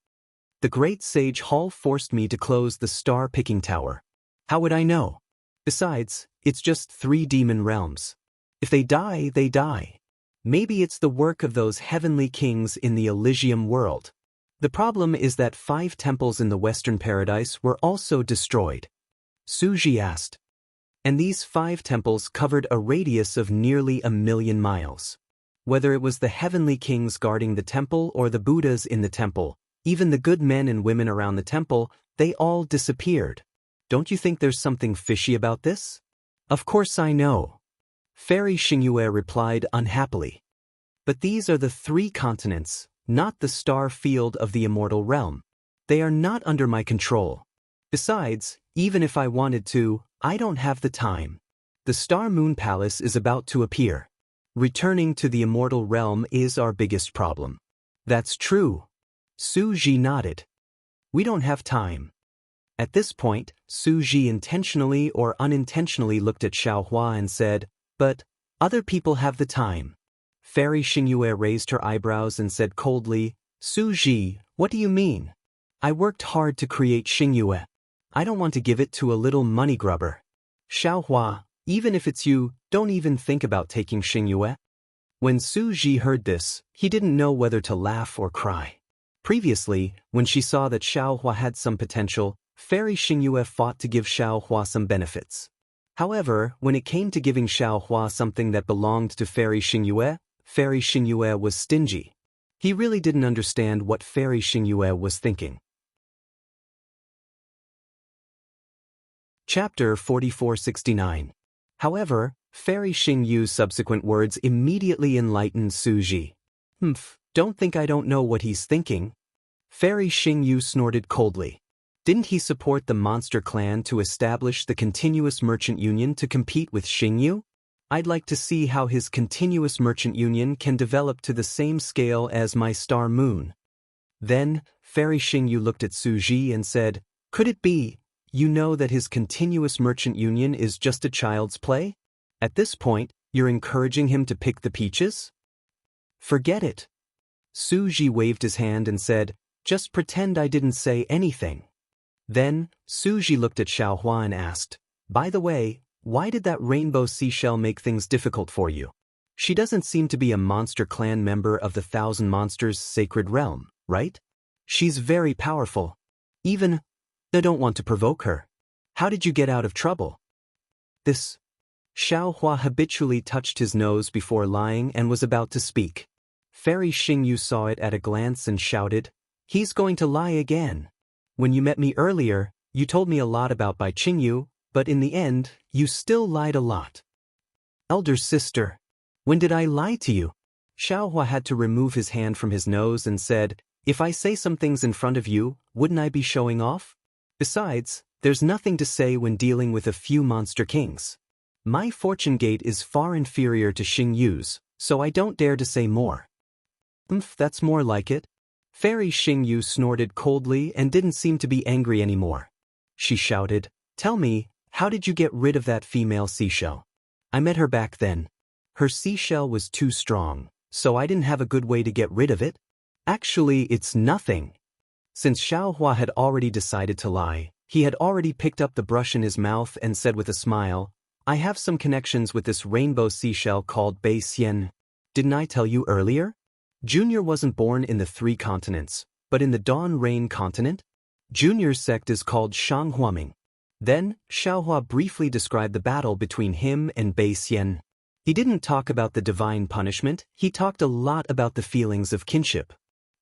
The great sage Hall forced me to close the star-picking tower. How would I know? Besides, it's just 3 demon realms. If they die, they die. Maybe it's the work of those heavenly kings in the Elysium world. The problem is that 5 temples in the Western Paradise were also destroyed. Su Ji asked. And these 5 temples covered a radius of nearly 1,000,000 miles. Whether it was the heavenly kings guarding the temple or the Buddhas in the temple, even the good men and women around the temple, they all disappeared. Don't you think there's something fishy about this? Of course I know. Fairy Xingyue replied unhappily. But these are the 3 continents, not the star field of the immortal realm. They are not under my control. Besides, even if I wanted to, I don't have the time. The Star Moon Palace is about to appear. Returning to the immortal realm is our biggest problem. That's true. Su Ji nodded. We don't have time. At this point, Su Ji intentionally or unintentionally looked at Xiaohua and said, but other people have the time. Fairy Xingyue raised her eyebrows and said coldly, Su Ji, what do you mean? I worked hard to create Xingyue. I don't want to give it to a little money grubber. Xiaohua, even if it's you, don't even think about taking Xingyue. When Su Ji heard this, he didn't know whether to laugh or cry. Previously, when she saw that Xiaohua had some potential, Fairy Xingyue fought to give Xiaohua some benefits. However, when it came to giving Xiaohua something that belonged to Fairy Xingyue was stingy. He really didn't understand what Fairy Xingyue was thinking. Chapter 4469. However, Fairy Xingyue's subsequent words immediately enlightened Su Ji. Don't think I don't know what he's thinking. Fairy Xingyu snorted coldly. Didn't he support the monster clan to establish the continuous merchant union to compete with Xingyu? I'd like to see how his continuous merchant union can develop to the same scale as my star moon. Then, Fairy Xingyu looked at Su Ji and said, could it be, you know that his continuous merchant union is just a child's play? At this point, you're encouraging him to pick the peaches? Forget it. Su Ji waved his hand and said, just pretend I didn't say anything. Then, Su Ji looked at Xiaohua and asked, by the way, why did that rainbow seashell make things difficult for you? She doesn't seem to be a monster clan member of the Thousand Monsters Sacred Realm, right? She's very powerful. Even, I don't want to provoke her. How did you get out of trouble? This. Xiaohua habitually touched his nose before lying and was about to speak. Fairy Xingyu saw it at a glance and shouted, he's going to lie again. When you met me earlier, you told me a lot about Bai Qingyu, but in the end, you still lied a lot. Elder sister, when did I lie to you? Xiaohua had to remove his hand from his nose and said, if I say some things in front of you, wouldn't I be showing off? Besides, there's nothing to say when dealing with a few monster kings. My fortune gate is far inferior to Xingyu's, so I don't dare to say more. That's more like it. Fairy Xingyu snorted coldly and didn't seem to be angry anymore. She shouted, tell me, how did you get rid of that female seashell? I met her back then. Her seashell was too strong, so I didn't have a good way to get rid of it. Actually, it's nothing. Since Xiaohua had already decided to lie, he had already picked up the brush in his mouth and said with a smile, I have some connections with this rainbow seashell called Bai Xian. Didn't I tell you earlier? Junior wasn't born in the 3 continents, but in the Dawn Rain continent. Junior's sect is called Shanghuaming. Then, Xiaohua briefly described the battle between him and Bai Xian. He didn't talk about the divine punishment, he talked a lot about the feelings of kinship.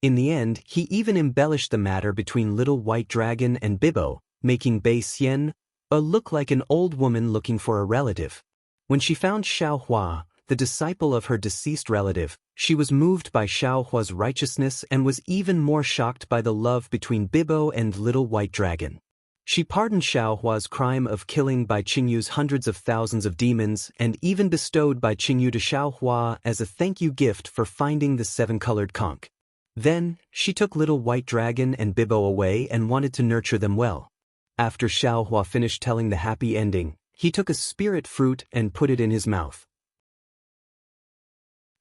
In the end, he even embellished the matter between Little White Dragon and Bibo, making Bai Xian look like an old woman looking for a relative. When she found Xiaohua, the disciple of her deceased relative, she was moved by Xiaohua's righteousness and was even more shocked by the love between Bibo and Little White Dragon. She pardoned Xiaohua's crime of killing Bai Qingyu's hundreds of thousands of demons and even bestowed Bai Qingyu to Xiaohua as a thank you gift for finding the 7-colored conch. Then, she took Little White Dragon and Bibo away and wanted to nurture them well. After Xiaohua finished telling the happy ending, he took a spirit fruit and put it in his mouth.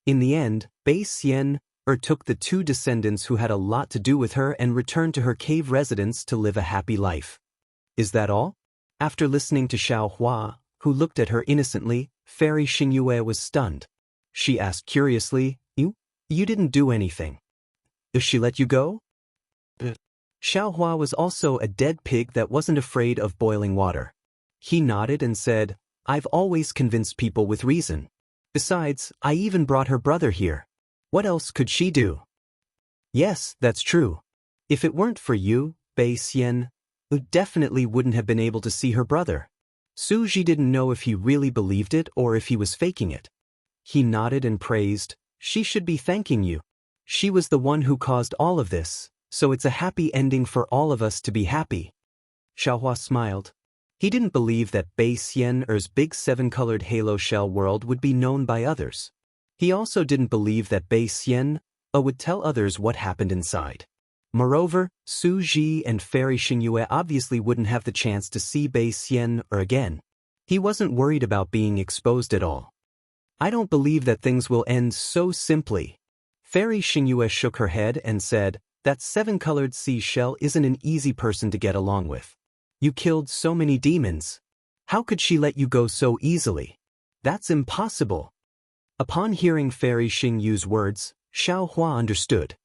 In the end, Bei Xian took the two descendants who had a lot to do with her and returned to her cave residence to live a happy life. Is that all? After listening to Xiao Hua, who looked at her innocently, Fairy Xingyue was stunned. She asked curiously, You didn't do anything. Did she let you go? Xiao Hua was also a dead pig that wasn't afraid of boiling water. He nodded and said, I've always convinced people with reason. Besides, I even brought her brother here. What else could she do? Yes, that's true. If it weren't for you, Bei Xian, definitely wouldn't have been able to see her brother. Su Ji didn't know if he really believed it or if he was faking it. He nodded and praised, She should be thanking you. She was the one who caused all of this, so it's a happy ending for all of us to be happy. Xiaohua smiled. He didn't believe that Bei Xian's big seven-colored halo shell world would be known by others. He also didn't believe that Bei Xian would tell others what happened inside. Moreover, Su Ji and Fairy Xingyue obviously wouldn't have the chance to see Bei Xian again. He wasn't worried about being exposed at all. I don't believe that things will end so simply. Fairy Xingyue shook her head and said, That seven-colored seashell isn't an easy person to get along with. You killed so many demons. How could she let you go so easily? That's impossible. Upon hearing Fairy Xingyu's words, Xiao Hua understood.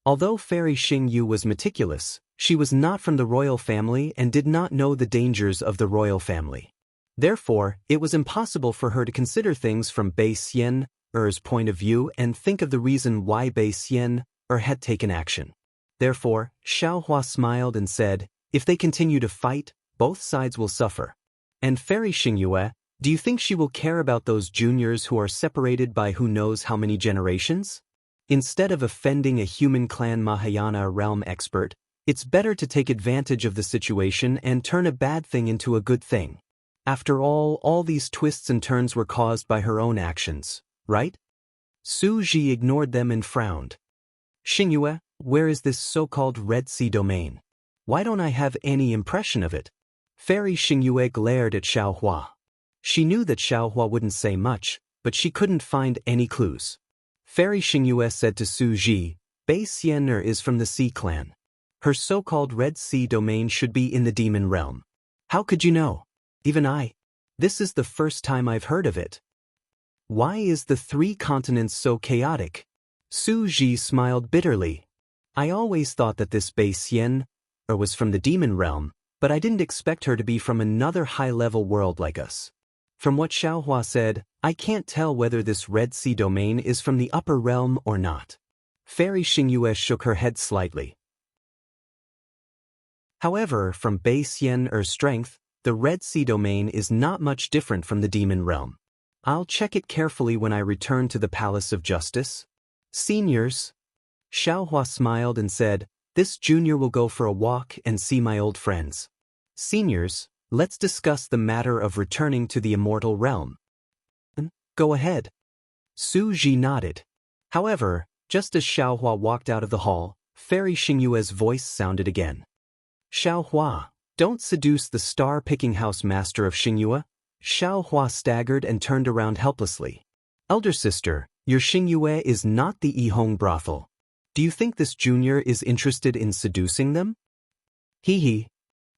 Although Fairy Xingyu was meticulous, she was not from the royal family and did not know the dangers of the royal family. Therefore, it was impossible for her to consider things from Bei Xian's point of view and think of the reason why Bei Xian had taken action. Therefore, Xiao Hua smiled and said, If they continue to fight, both sides will suffer. And Fairy Xingyue, do you think she will care about those juniors who are separated by who knows how many generations? Instead of offending a human clan Mahayana realm expert, it's better to take advantage of the situation and turn a bad thing into a good thing. After all these twists and turns were caused by her own actions, right? Su Ji ignored them and frowned. Xingyue, where is this so-called Red Sea domain? Why don't I have any impression of it? Fairy Xingyue glared at Xiao Hua. She knew that Xiao Hua wouldn't say much, but she couldn't find any clues. Fairy Xingyue said to Su Ji, Bei Xian is from the Sea Clan. Her so-called Red Sea domain should be in the demon realm. How could you know? Even I. This is the first time I've heard of it. Why is the three continents so chaotic? Su Ji smiled bitterly. I always thought that this Bei Xian was from the demon realm, but I didn't expect her to be from another high-level world like us. From what Xiao Hua said, I can't tell whether this Red Sea domain is from the upper realm or not. Fairy Xingyue shook her head slightly. However, from Bei Xian's strength, the Red Sea domain is not much different from the demon realm. I'll check it carefully when I return to the Palace of Justice. Seniors. Xiao Hua smiled and said, This junior will go for a walk and see my old friends. Seniors, let's discuss the matter of returning to the immortal realm. Go ahead. Su Ji nodded. However, just as Xiao Hua walked out of the hall, Fairy Xingyue's voice sounded again. Xiao Hua, don't seduce the star-picking house master of Xingyue. Xiao Hua staggered and turned around helplessly. Elder sister, your Xingyue is not the Yihong brothel. Do you think this junior is interested in seducing them? Hee.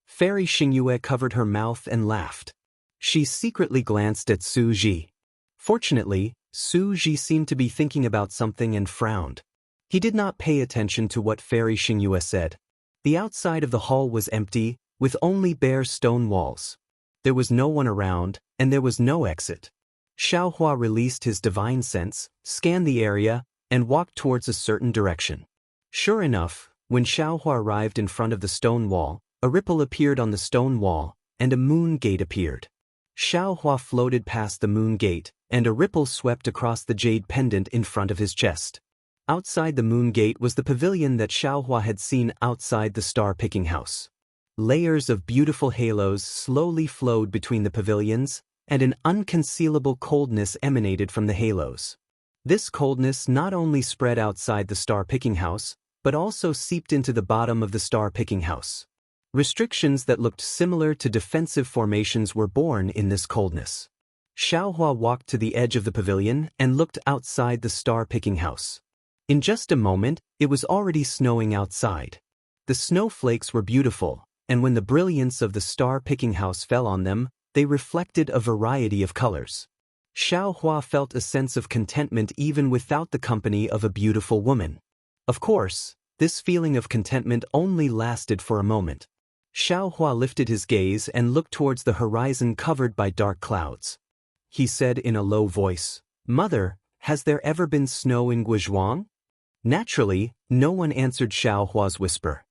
Fairy Xingyue covered her mouth and laughed. She secretly glanced at Su Ji. Fortunately, Su Ji seemed to be thinking about something and frowned. He did not pay attention to what Fairy Xingyue said. The outside of the hall was empty, with only bare stone walls. There was no one around, and there was no exit. Xiao Hua released his divine sense, scanned the area, and walked towards a certain direction. Sure enough, when Xiao Hua arrived in front of the stone wall, a ripple appeared on the stone wall, and a moon gate appeared. Xiao Hua floated past the moon gate, and a ripple swept across the jade pendant in front of his chest. Outside the moon gate was the pavilion that Xiao Hua had seen outside the star-picking house. Layers of beautiful halos slowly flowed between the pavilions, and an unconcealable coldness emanated from the halos. This coldness not only spread outside the star-picking house, but also seeped into the bottom of the star-picking house. Restrictions that looked similar to defensive formations were born in this coldness. Xiaohua walked to the edge of the pavilion and looked outside the star-picking house. In just a moment, it was already snowing outside. The snowflakes were beautiful, and when the brilliance of the star-picking house fell on them, they reflected a variety of colors. Xiaohua felt a sense of contentment even without the company of a beautiful woman. Of course, this feeling of contentment only lasted for a moment. Xiaohua lifted his gaze and looked towards the horizon covered by dark clouds. He said in a low voice, "Mother, has there ever been snow in Guizhuang?" Naturally, no one answered Xiaohua's whisper.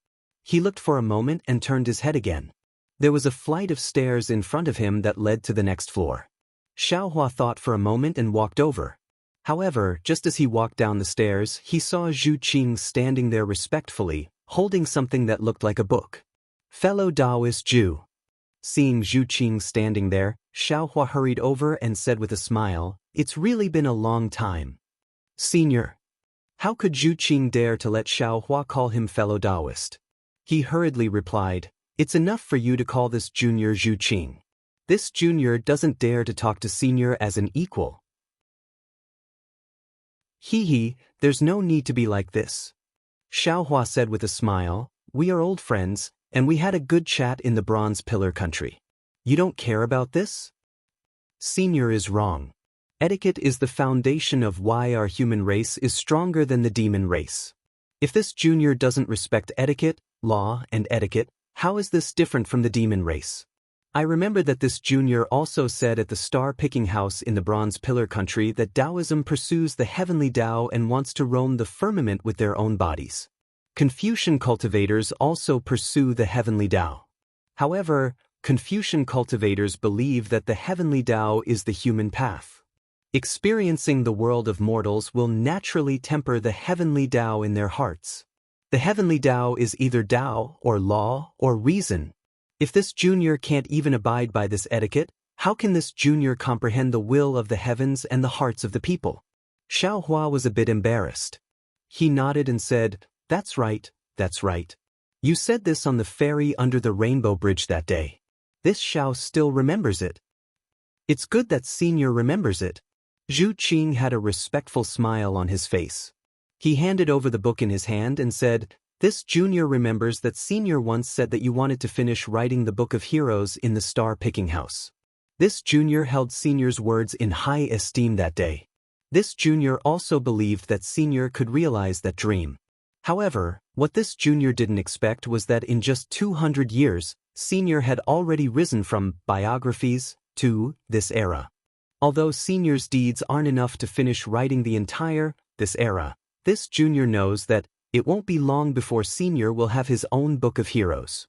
He looked for a moment and turned his head again. There was a flight of stairs in front of him that led to the next floor. Xiaohua thought for a moment and walked over. However, just as he walked down the stairs, he saw Zhu Qing standing there respectfully, holding something that looked like a book. "Fellow Daoist Jew." Seeing Zhu Qing standing there, Xiaohua hurried over and said with a smile, "It's really been a long time." "Senior." How could Zhu Qing dare to let Xiaohua call him fellow Daoist? He hurriedly replied, "It's enough for you to call this junior Zhu Qing. This junior doesn't dare to talk to senior as an equal." "Hee, there's no need to be like this." Xiaohua said with a smile, "We are old friends, and we had a good chat in the Bronze Pillar country. You don't care about this?" Senior is wrong. Etiquette is the foundation of why our human race is stronger than the demon race. If this junior doesn't respect etiquette, law, and etiquette, how is this different from the demon race? I remember that this junior also said at the star-picking house in the Bronze Pillar country that Taoism pursues the heavenly Tao and wants to roam the firmament with their own bodies. Confucian cultivators also pursue the heavenly Tao. However, Confucian cultivators believe that the heavenly Tao is the human path. Experiencing the world of mortals will naturally temper the heavenly Tao in their hearts. The heavenly Tao is either Tao or law or reason. If this junior can't even abide by this etiquette, how can this junior comprehend the will of the heavens and the hearts of the people? Xiaohua was a bit embarrassed. He nodded and said, that's right. You said this on the ferry under the Rainbow Bridge that day. This Xiao still remembers it." "It's good that senior remembers it." Zhu Qing had a respectful smile on his face. He handed over the book in his hand and said, "This junior remembers that senior once said that you wanted to finish writing the Book of Heroes in the star-picking house. This junior held senior's words in high esteem that day. This junior also believed that senior could realize that dream. However, what this junior didn't expect was that in just 200 years, senior had already risen from biographies to this era. Although senior's deeds aren't enough to finish writing this era, this junior knows that it won't be long before senior will have his own Book of Heroes."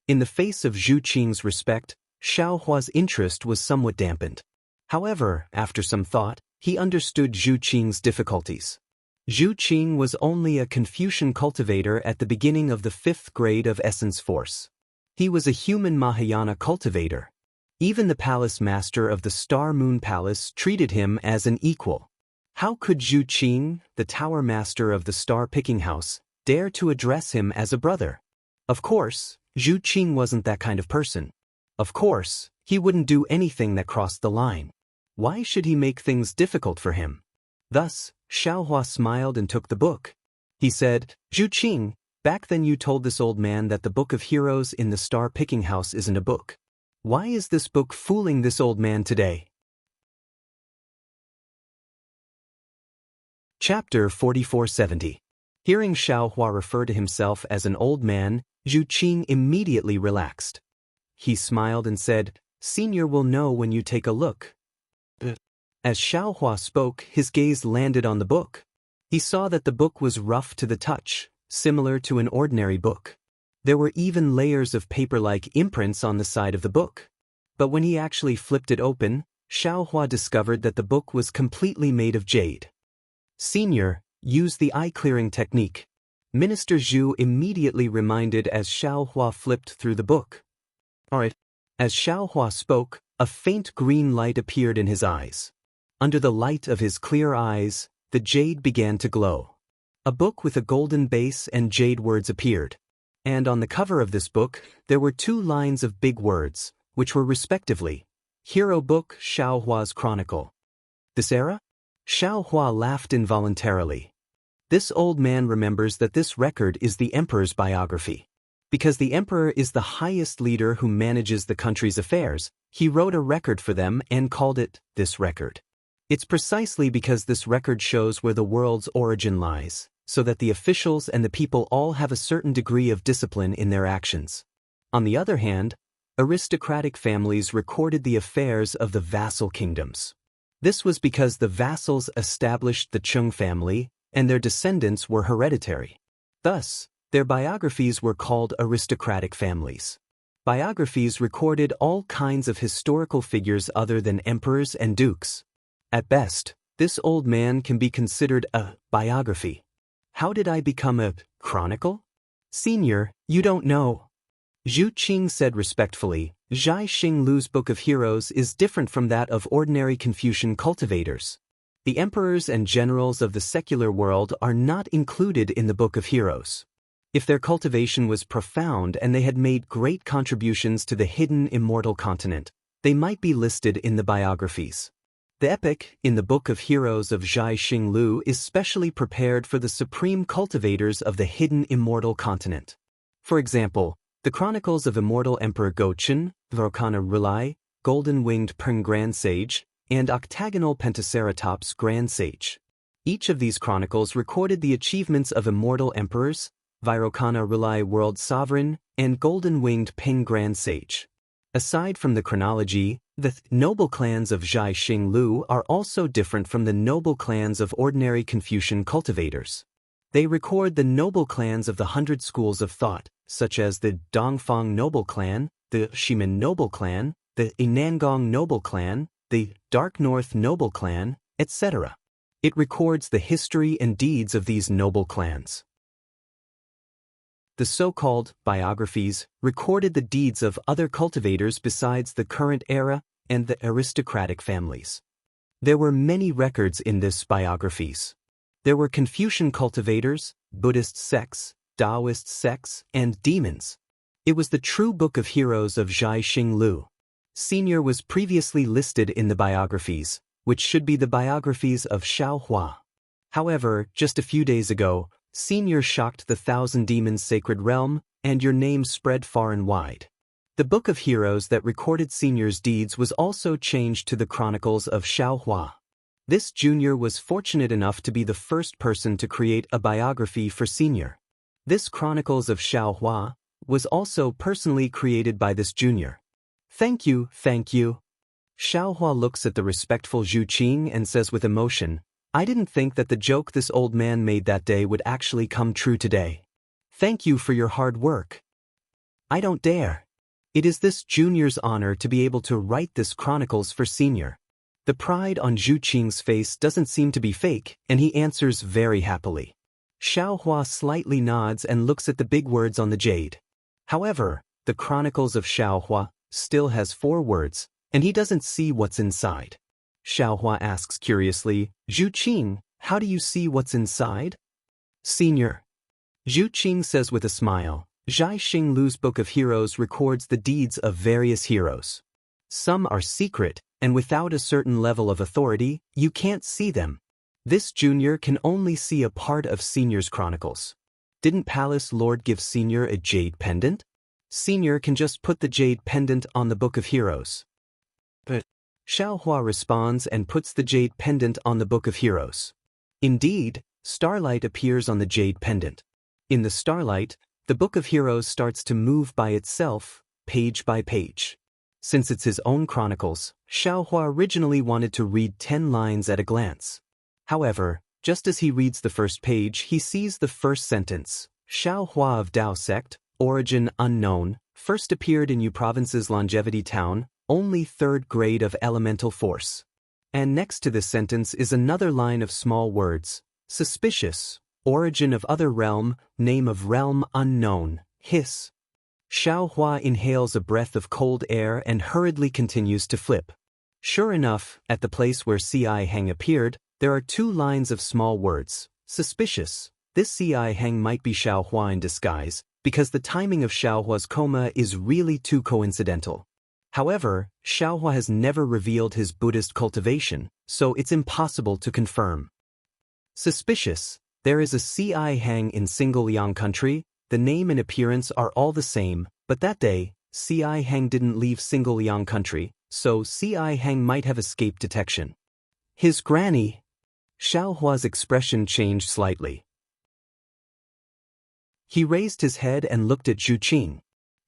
In the face of Zhu Qing's respect, Xiaohua's interest was somewhat dampened. However, after some thought, he understood Zhu Qing's difficulties. Zhu Qing was only a Confucian cultivator at the beginning of the 5th grade of Essence Force. He was a human Mahayana cultivator. Even the palace master of the Star Moon Palace treated him as an equal. How could Zhu Qing, the tower master of the star-picking house, dare to address him as a brother? Of course, Zhu Qing wasn't that kind of person. Of course, he wouldn't do anything that crossed the line. Why should he make things difficult for him? Thus, Xiaohua smiled and took the book. He said, "Zhu Qing, back then you told this old man that the Book of Heroes in the star-picking house isn't a book. Why is this book fooling this old man today?" Chapter 4470. Hearing Xiaohua refer to himself as an old man, Zhu Qing immediately relaxed. He smiled and said, "Senior will know when you take a look." As Xiaohua spoke, his gaze landed on the book. He saw that the book was rough to the touch, similar to an ordinary book. There were even layers of paper-like imprints on the side of the book. But when he actually flipped it open, Xiaohua discovered that the book was completely made of jade. "Senior, use the eye-clearing technique," Minister Zhu immediately reminded as Xiaohua flipped through the book. "Alright." As Xiaohua spoke, a faint green light appeared in his eyes. Under the light of his clear eyes, the jade began to glow. A book with a golden base and jade words appeared. And on the cover of this book, there were 2 lines of big words, which were respectively, Hero Book Xiao Hua's Chronicle. This era? Xiao Hua laughed involuntarily. This old man remembers that this record is the emperor's biography. Because the emperor is the highest leader who manages the country's affairs, he wrote a record for them and called it this record. It's precisely because this record shows where the world's origin lies, so that the officials and the people all have a certain degree of discipline in their actions. On the other hand, aristocratic families recorded the affairs of the vassal kingdoms. This was because the vassals established the Chung family, and their descendants were hereditary. Thus, their biographies were called aristocratic families. Biographies recorded all kinds of historical figures other than emperors and dukes. At best, this old man can be considered a biography. How did I become a chronicle? Senior, you don't know. Zhu Qing said respectfully, Zhai Xinglu's Book of Heroes is different from that of ordinary Confucian cultivators. The emperors and generals of the secular world are not included in the Book of Heroes. If their cultivation was profound and they had made great contributions to the hidden immortal continent, they might be listed in the biographies. The epic in the Book of Heroes of Zhai Xinglu is specially prepared for the supreme cultivators of the hidden immortal continent. For example, the chronicles of immortal Emperor Gochen, Varokana Rilai, golden-winged Peng Grand Sage, and octagonal Pentaceratops Grand Sage. Each of these chronicles recorded the achievements of immortal emperors, Vairocana Rilai World Sovereign, and golden-winged Peng Grand Sage. Aside from the chronology, the noble clans of Zhai Xinglu are also different from the noble clans of ordinary Confucian cultivators. They record the noble clans of the 100 schools of thought, such as the Dongfang noble clan, the Shimen noble clan, the Inangong noble clan, the Dark North noble clan, etc. It records the history and deeds of these noble clans. The so-called biographies recorded the deeds of other cultivators besides the current era and the aristocratic families. There were many records in this biographies. There were Confucian cultivators, Buddhist sects, Daoist sects, and demons. It was the true Book of Heroes of Zhai Xinglu. Senior was previously listed in the biographies, which should be the biographies of Xiao Hua. However, just a few days ago, Senior shocked the Thousand Demons Sacred Realm, and your name spread far and wide. The Book of Heroes that recorded Senior's deeds was also changed to the Chronicles of Xiao Hua. This junior was fortunate enough to be the first person to create a biography for Senior. This Chronicles of Xiao Hua was also personally created by this junior. Thank you, thank you. Xiao Hua looks at the respectful Zhu Qing and says with emotion, I didn't think that the joke this old man made that day would actually come true today. Thank you for your hard work. I don't dare. It is this junior's honor to be able to write this Chronicles for Senior. The pride on Zhu Qing's face doesn't seem to be fake, and he answers very happily. Xiao Hua slightly nods and looks at the big words on the jade. However, the Chronicles of Xiao Hua still has 4 words, and he doesn't see what's inside. Xiao Hua asks curiously, Zhu Qing, how do you see what's inside? Senior. Zhu Qing says with a smile, Zhai Xinglu's Book of Heroes records the deeds of various heroes. Some are secret, and without a certain level of authority, you can't see them. This junior can only see a part of Senior's chronicles. Didn't Palace Lord give Senior a jade pendant? Senior can just put the jade pendant on the Book of Heroes. But Xiao Hua responds and puts the jade pendant on the Book of Heroes. Indeed, starlight appears on the jade pendant. In the starlight, the Book of Heroes starts to move by itself, page by page. Since it's his own chronicles, Xiao Hua originally wanted to read 10 lines at a glance. However, just as he reads the first page, he sees the first sentence. Xiao Hua of Dao sect, origin unknown, first appeared in Yu Province's Longevity Town, only 3rd grade of elemental force. And next to this sentence is another line of small words. Suspicious, origin of other realm, name of realm unknown, hiss. Xiao Hua inhales a breath of cold air and hurriedly continues to flip. Sure enough, at the place where Ci Hang appeared, there are 2 lines of small words. Suspicious. This Ci Hang might be Xiao Hua in disguise, because the timing of Xiao Hua's coma is really too coincidental. However, Xiaohua has never revealed his Buddhist cultivation, so it's impossible to confirm. Suspicious. There is a Ci Hang in Single-Yang country. The name and appearance are all the same, but that day, Ci Hang didn't leave Single-Yang country, so Ci Hang might have escaped detection. His granny. Xiaohua's expression changed slightly. He raised his head and looked at Zhu Qing.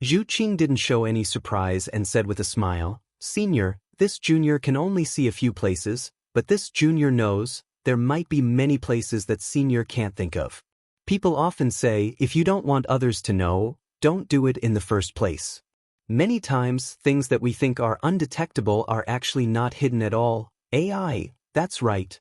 Zhu Qing didn't show any surprise and said with a smile, "Senior, this junior can only see a few places, but this junior knows there might be many places that senior can't think of. People often say if you don't want others to know, don't do it in the first place. Many times, things that we think are undetectable are actually not hidden at all. AI, that's right."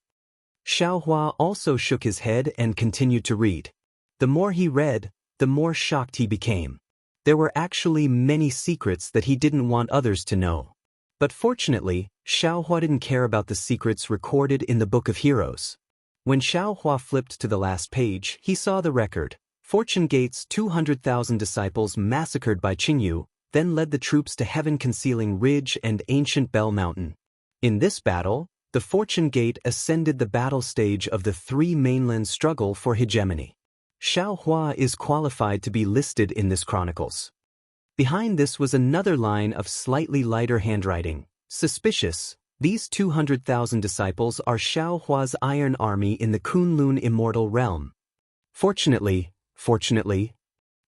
Xiaohua also shook his head and continued to read. The more he read, the more shocked he became. There were actually many secrets that he didn't want others to know. But fortunately, Xiaohua didn't care about the secrets recorded in the Book of Heroes. When Xiaohua flipped to the last page, he saw the record. Fortune Gate's 200,000 disciples massacred by Qingyu, then led the troops to heaven-concealing ridge and ancient Bell Mountain. In this battle, the Fortune Gate ascended the battle stage of the three mainland struggle for hegemony. Xiaohua is qualified to be listed in this chronicles. Behind this was another line of slightly lighter handwriting. Suspicious. These 200,000 disciples are Xiaohua's iron army in the Kunlun immortal realm. Fortunately,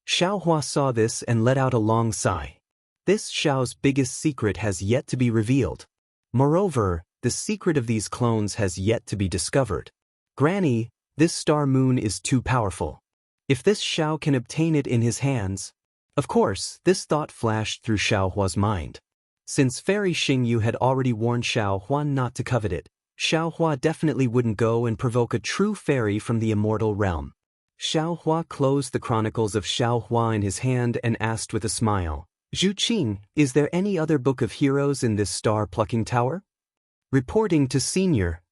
Xiaohua saw this and let out a long sigh. This Xiao's biggest secret has yet to be revealed. Moreover, the secret of these clones has yet to be discovered. Granny, this star moon is too powerful. If this Xiao can obtain it in his hands... Of course, this thought flashed through Xiaohua's mind. Since Fairy Xingyu had already warned Xiaohua not to covet it, Xiaohua definitely wouldn't go and provoke a true fairy from the immortal realm. Xiaohua closed the chronicles of Xiaohua in his hand and asked with a smile, "Zhu Qing, is there any other book of heroes in this star-plucking tower?" Reporting to Senior.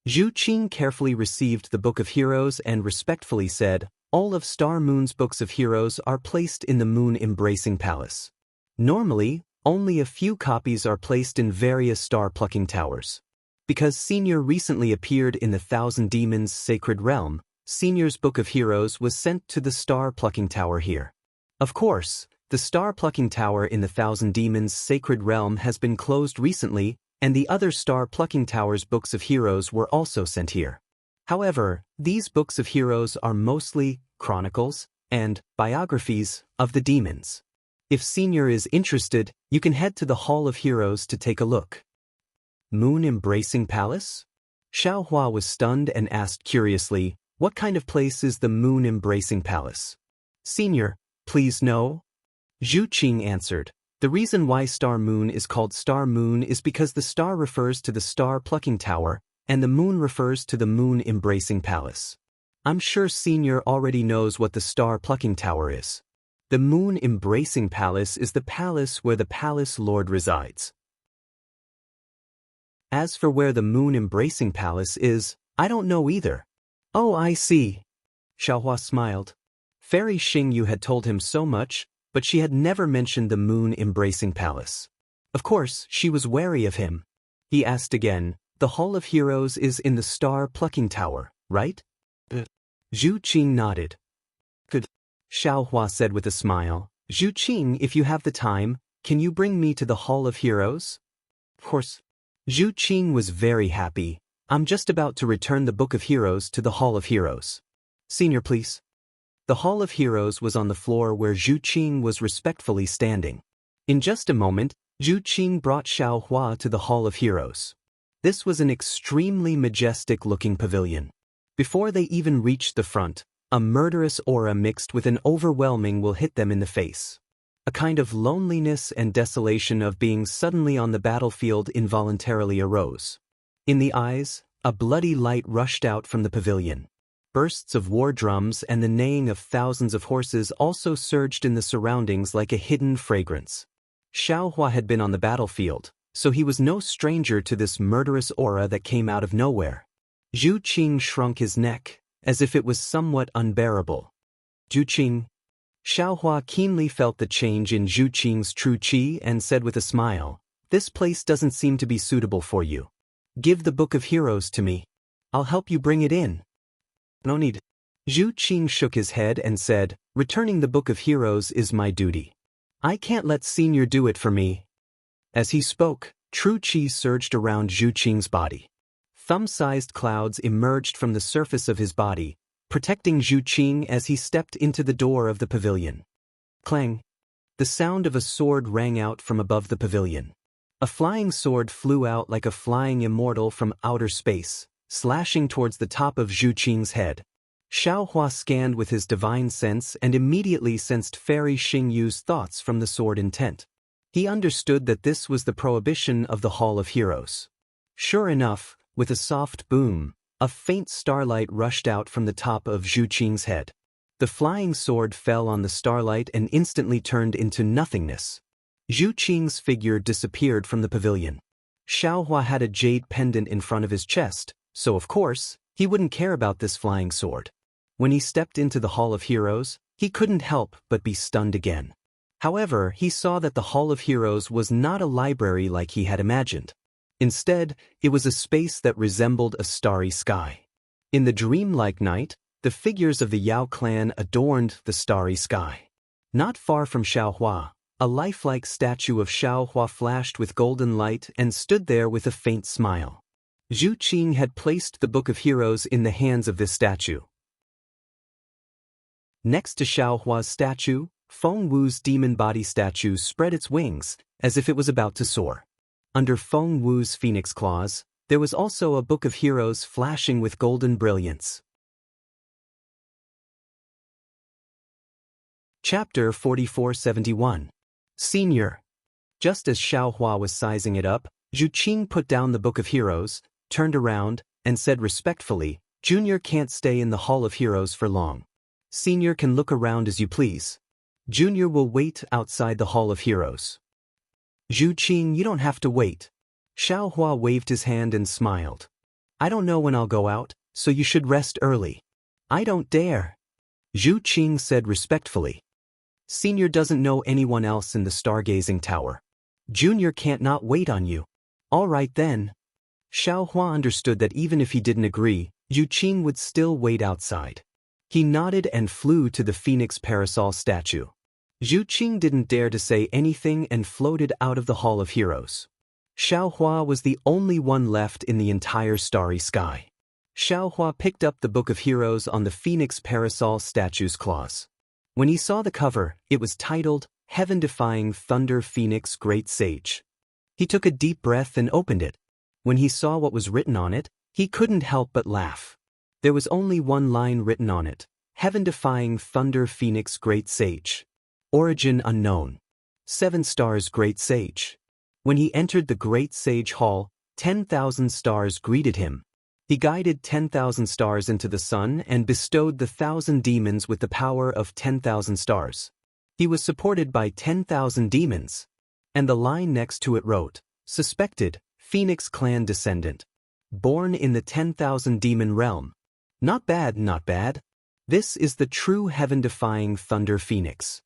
Zhu Qing carefully received the Book of Heroes and respectfully said, "All of Star Moon's books of heroes are placed in the Moon-Embracing Palace. Normally, only a few copies are placed in various star-plucking towers. Because Senior recently appeared in the Thousand Demons' sacred realm, Senior's Book of Heroes was sent to the star-plucking tower here. Of course, the star-plucking tower in the Thousand Demons' sacred realm has been closed recently, and the other star-plucking tower's books of heroes were also sent here. However, these books of heroes are mostly chronicles and biographies of the demons. If Senior is interested, you can head to the Hall of Heroes to take a look." Moon-Embracing Palace? Xiaohua was stunned and asked curiously, "What kind of place is the Moon-Embracing Palace?" "Senior, please no." Zhu Qing answered, "The reason why Star Moon is called Star Moon is because the star refers to the star-plucking tower, and the moon refers to the Moon-Embracing Palace. I'm sure Senior already knows what the star-plucking tower is. The Moon-Embracing Palace is the palace where the Palace Lord resides. As for where the Moon-Embracing Palace is, I don't know either." "Oh, I see." Xiaohua smiled. Fairy Xingyu had told him so much, but she had never mentioned the Moon-Embracing Palace. Of course, she was wary of him. He asked again, "The Hall of Heroes is in the Star-Plucking Tower, right?" Zhu Qing nodded. "Good." Xiaohua said with a smile, "Zhu Qing, if you have the time, can you bring me to the Hall of Heroes?" "Of course." Zhu Qing was very happy. "I'm just about to return the Book of Heroes to the Hall of Heroes. Senior, please." The Hall of Heroes was on the floor where Zhu Qing was respectfully standing. In just a moment, Zhu Qing brought Xiaohua to the Hall of Heroes. This was an extremely majestic-looking pavilion. Before they even reached the front, a murderous aura mixed with an overwhelming will hit them in the face. A kind of loneliness and desolation of being suddenly on the battlefield involuntarily arose. In the eyes, a bloody light rushed out from the pavilion. Bursts of war drums and the neighing of thousands of horses also surged in the surroundings like a hidden fragrance. Xiaohua had been on the battlefield, so he was no stranger to this murderous aura that came out of nowhere. Zhu Qing shrunk his neck, as if it was somewhat unbearable. "Zhu Qing." Xiaohua keenly felt the change in Zhu Qing's true qi and said with a smile, "This place doesn't seem to be suitable for you. Give the Book of Heroes to me. I'll help you bring it in." "No need." Zhu Qing shook his head and said, "Returning the Book of Heroes is my duty. I can't let Senior do it for me." As he spoke, true qi surged around Zhu Qing's body. Thumb-sized clouds emerged from the surface of his body, protecting Zhu Qing as he stepped into the door of the pavilion. Clang! The sound of a sword rang out from above the pavilion. A flying sword flew out like a flying immortal from outer space, slashing towards the top of Zhu Qing's head. Xiaohua scanned with his divine sense and immediately sensed Fairy Xingyu's thoughts from the sword intent. He understood that this was the prohibition of the Hall of Heroes. Sure enough, with a soft boom, a faint starlight rushed out from the top of Zhu Qing's head. The flying sword fell on the starlight and instantly turned into nothingness. Zhu Qing's figure disappeared from the pavilion. Xiaohua had a jade pendant in front of his chest, so of course, he wouldn't care about this flying sword. When he stepped into the Hall of Heroes, he couldn't help but be stunned again. However, he saw that the Hall of Heroes was not a library like he had imagined. Instead, it was a space that resembled a starry sky. In the dreamlike night, the figures of the Yao clan adorned the starry sky. Not far from Xiaohua, a lifelike statue of Xiaohua flashed with golden light and stood there with a faint smile. Zhu Qing had placed the Book of Heroes in the hands of this statue. Next to Xiaohua's statue, Feng Wu's demon body statue spread its wings, as if it was about to soar. Under Feng Wu's phoenix claws, there was also a Book of Heroes flashing with golden brilliance. Chapter 4471. Senior. Just as Xiaohua was sizing it up, Zhu Qing put down the Book of Heroes, turned around, and said respectfully, "Junior can't stay in the Hall of Heroes for long. Senior can look around as you please. Junior will wait outside the Hall of Heroes." "Zhu Qing, you don't have to wait." Xiaohua waved his hand and smiled. "I don't know when I'll go out, so you should rest early." "I don't dare," Zhu Qing said respectfully. "Senior doesn't know anyone else in the stargazing tower. Junior can't not wait on you." "All right then." Xiaohua understood that even if he didn't agree, Zhu Qing would still wait outside. He nodded and flew to the phoenix parasol statue. Zhu Qing didn't dare to say anything and floated out of the Hall of Heroes. Xiaohua was the only one left in the entire starry sky. Xiaohua picked up the Book of Heroes on the phoenix parasol statue's claws. When he saw the cover, it was titled, "Heaven-Defying Thunder Phoenix Great Sage." He took a deep breath and opened it. When he saw what was written on it, he couldn't help but laugh. There was only one line written on it: "Heaven-Defying Thunder Phoenix Great Sage. Origin unknown. 7 stars Great Sage." When he entered the Great Sage Hall, 10,000 stars greeted him. He guided 10,000 stars into the sun and bestowed the 1,000 demons with the power of 10,000 stars. He was supported by 10,000 demons. And the line next to it wrote, "Suspected, Phoenix clan descendant. Born in the 10,000 demon realm." Not bad, not bad. This is the true heaven-defying Thunder Phoenix.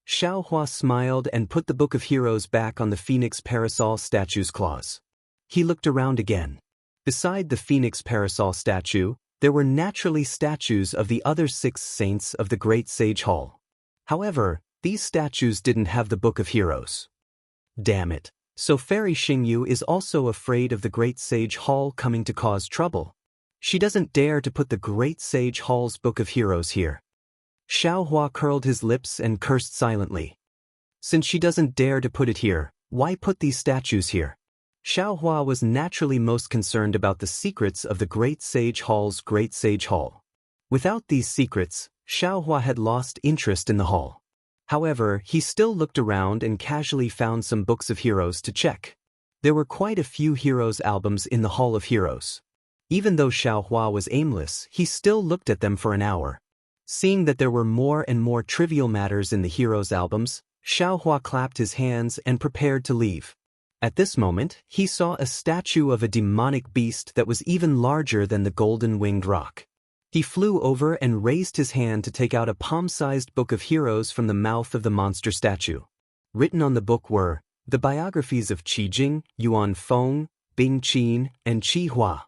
Xiaohua smiled and put the Book of Heroes back on the phoenix parasol statue's claws. He looked around again. Beside the phoenix parasol statue, there were naturally statues of the other 6 saints of the Great Sage Hall. However, these statues didn't have the Book of Heroes. Damn it. So Fairy Xingyu is also afraid of the Great Sage Hall coming to cause trouble. She doesn't dare to put the Great Sage Hall's Book of Heroes here. Xiaohua curled his lips and cursed silently. Since she doesn't dare to put it here, why put these statues here? Xiaohua was naturally most concerned about the secrets of the Great Sage Hall's Great Sage Hall. Without these secrets, Xiaohua had lost interest in the hall. However, he still looked around and casually found some books of heroes to check. There were quite a few heroes' albums in the Hall of Heroes. Even though Xiaohua was aimless, he still looked at them for an hour. Seeing that there were more and more trivial matters in the heroes' albums, Xiaohua clapped his hands and prepared to leave. At this moment, he saw a statue of a demonic beast that was even larger than the golden-winged rock. He flew over and raised his hand to take out a palm-sized book of heroes from the mouth of the monster statue. Written on the book were the biographies of Qi Jing, Yuan Feng, Bing Qin, and Qi Hua.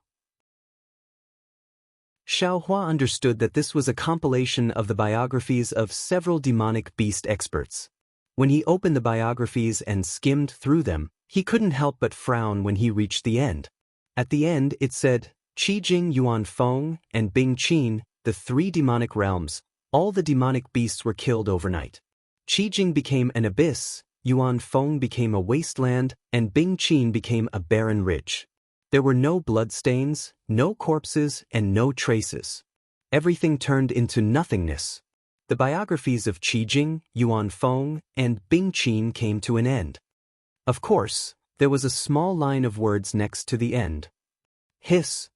Xiao Hua understood that this was a compilation of the biographies of several demonic beast experts. When he opened the biographies and skimmed through them, he couldn't help but frown when he reached the end. At the end it said, Qi Jing, Yuan Feng, and Bing Qin, the 3 demonic realms, all the demonic beasts were killed overnight. Qi Jing became an abyss, Yuan Feng became a wasteland, and Bing Qin became a barren ridge. There were no bloodstains, no corpses, and no traces. Everything turned into nothingness. The biographies of Qi Jing, Yuan Feng, and Bing Qin came to an end. Of course, there was a small line of words next to the end. Hiss.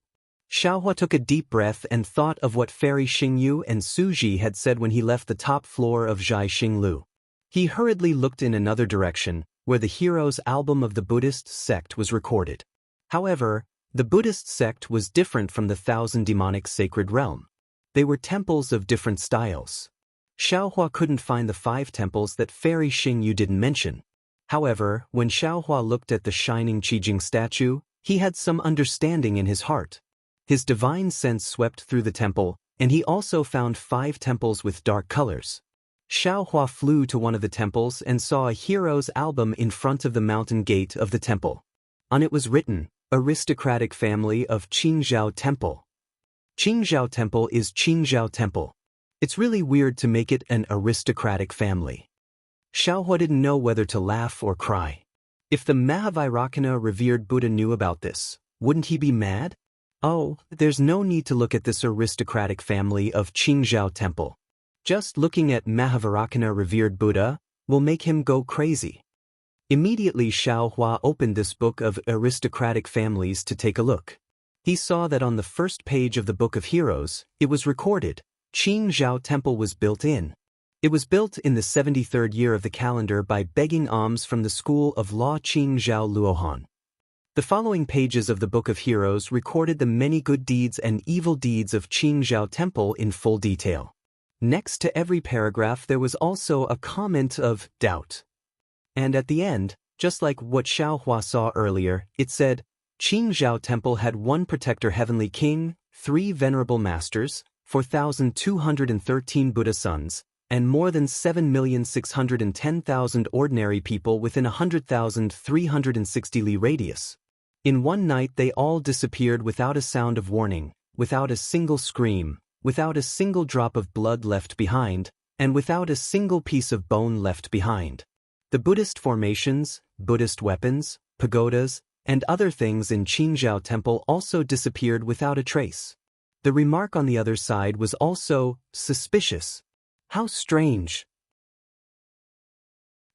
Xiaohua took a deep breath and thought of what Fairy Xingyu and Suji had said when he left the top floor of Zhai Xinglu. He hurriedly looked in another direction, where the hero's album of the Buddhist sect was recorded. However, the Buddhist sect was different from the 1,000 demonic sacred realm. They were temples of different styles. Xiaohua couldn't find the 5 temples that Fairy Xingyu didn't mention. However, when Xiaohua looked at the shining Qi Jing statue, he had some understanding in his heart. His divine sense swept through the temple, and he also found 5 temples with dark colors. Xiaohua flew to one of the temples and saw a hero's album in front of the mountain gate of the temple. On it was written, Aristocratic Family of Qingzhou Temple. Qingzhou Temple is Qingzhou Temple. It's really weird to make it an aristocratic family. Xiaohua didn't know whether to laugh or cry. If the Mahavairakana revered Buddha knew about this, wouldn't he be mad? Oh, there's no need to look at this aristocratic family of Qingzhou Temple. Just looking at Mahavairakana revered Buddha will make him go crazy. Immediately Xiaohua opened this book of aristocratic families to take a look. He saw that on the first page of the Book of Heroes, it was recorded, Qingzhou Temple was built in. It was built in the 73rd year of the calendar by begging alms from the school of law Qingzhou Luohan. The following pages of the Book of Heroes recorded the many good deeds and evil deeds of Qingzhou Temple in full detail. Next to every paragraph there was also a comment of doubt. And at the end, just like what Xiaohua saw earlier, it said, Qingzhou Temple had 1 protector heavenly king, 3 venerable masters, 4,213 Buddha sons, and more than 7,610,000 ordinary people within 100,360 li radius. In one night they all disappeared without a sound of warning, without a single scream, without a single drop of blood left behind, and without a single piece of bone left behind. The Buddhist formations, Buddhist weapons, pagodas, and other things in Qingzhou Temple also disappeared without a trace. The remark on the other side was also suspicious. How strange.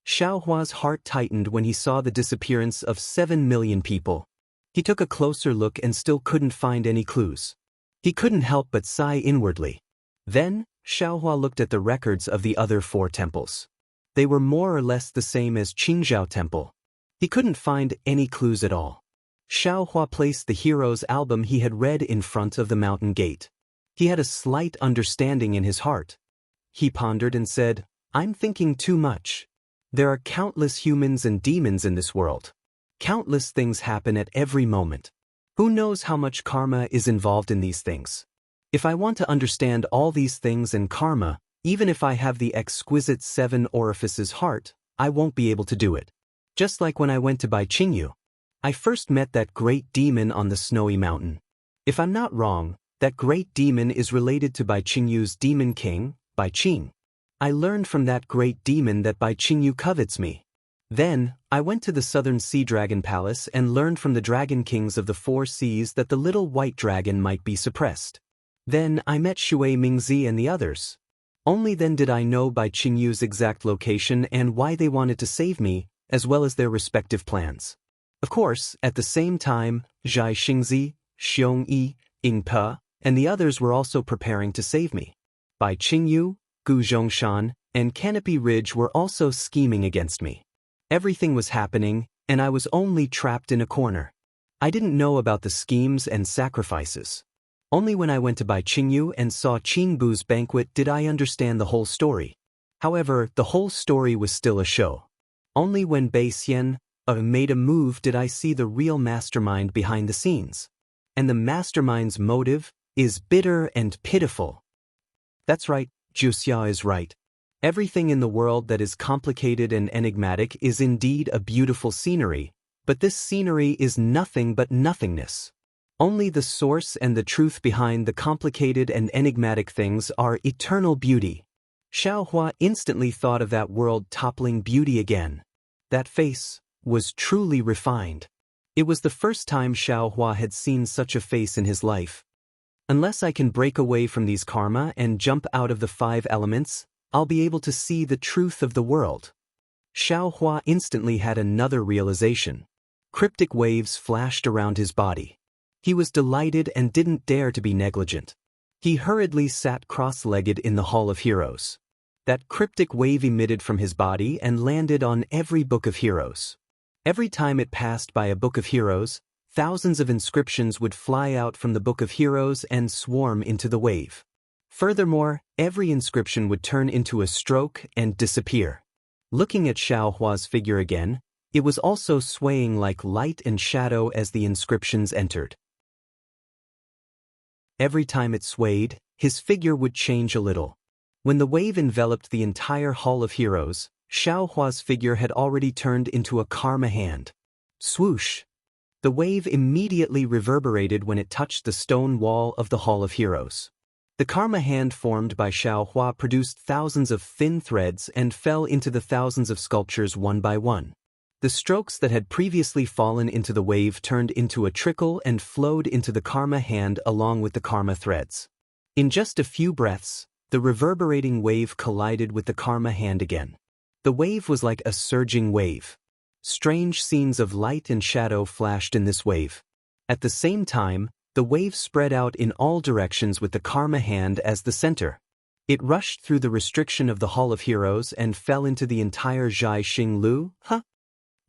Xiaohua's heart tightened when he saw the disappearance of 7 million people. He took a closer look and still couldn't find any clues. He couldn't help but sigh inwardly. Then, Xiaohua looked at the records of the other 4 temples. They were more or less the same as Qingzhou Temple. He couldn't find any clues at all. Xiaohua placed the hero's album he had read in front of the mountain gate. He had a slight understanding in his heart. He pondered and said, I'm thinking too much. There are countless humans and demons in this world. Countless things happen at every moment. Who knows how much karma is involved in these things? If I want to understand all these things and karma, even if I have the exquisite 7 orifices heart, I won't be able to do it. Just like when I went to Bai Qingyu. I first met that great demon on the snowy mountain. If I'm not wrong, that great demon is related to Bai Qingyu's demon king, Bai Qing. I learned from that great demon that Bai Qingyu covets me. Then, I went to the southern sea dragon palace and learned from the dragon kings of the 4 seas that the little white dragon might be suppressed. Then I met Shui Mingzi and the others. Only then did I know Bai Qingyu's exact location and why they wanted to save me, as well as their respective plans. Of course, at the same time, Zhai Xingzi, Xiong Yi, Ying Pe, and the others were also preparing to save me. Bai Qingyu, Gu Zhongshan, and Canopy Ridge were also scheming against me. Everything was happening, and I was only trapped in a corner. I didn't know about the schemes and sacrifices. Only when I went to Bai Qingyu and saw Qingbu's banquet did I understand the whole story. However, the whole story was still a show. Only when Bai Xian made a move did I see the real mastermind behind the scenes. And the mastermind's motive is bitter and pitiful. That's right, Wuxia is right. Everything in the world that is complicated and enigmatic is indeed a beautiful scenery, but this scenery is nothing but nothingness. Only the source and the truth behind the complicated and enigmatic things are eternal beauty. Xiaohua instantly thought of that world-toppling beauty again. That face was truly refined. It was the first time Xiaohua had seen such a face in his life. Unless I can break away from these karma and jump out of the 5 elements, I'll be able to see the truth of the world. Xiaohua instantly had another realization. Cryptic waves flashed around his body. He was delighted and didn't dare to be negligent. He hurriedly sat cross-legged in the Hall of Heroes. That cryptic wave emitted from his body and landed on every book of heroes. Every time it passed by a book of heroes, thousands of inscriptions would fly out from the book of heroes and swarm into the wave. Furthermore, every inscription would turn into a stroke and disappear. Looking at Xiaohua's figure again, it was also swaying like light and shadow as the inscriptions entered. Every time it swayed, his figure would change a little. When the wave enveloped the entire Hall of Heroes, Xiaohua's figure had already turned into a karma hand. Swoosh! The wave immediately reverberated when it touched the stone wall of the Hall of Heroes. The karma hand formed by Xiaohua produced thousands of thin threads and fell into the thousands of sculptures one by one. The strokes that had previously fallen into the wave turned into a trickle and flowed into the karma hand along with the karma threads. In just a few breaths, the reverberating wave collided with the karma hand again. The wave was like a surging wave. Strange scenes of light and shadow flashed in this wave. At the same time, the wave spread out in all directions with the karma hand as the center. It rushed through the restriction of the Hall of Heroes and fell into the entire Zhai Xinglu.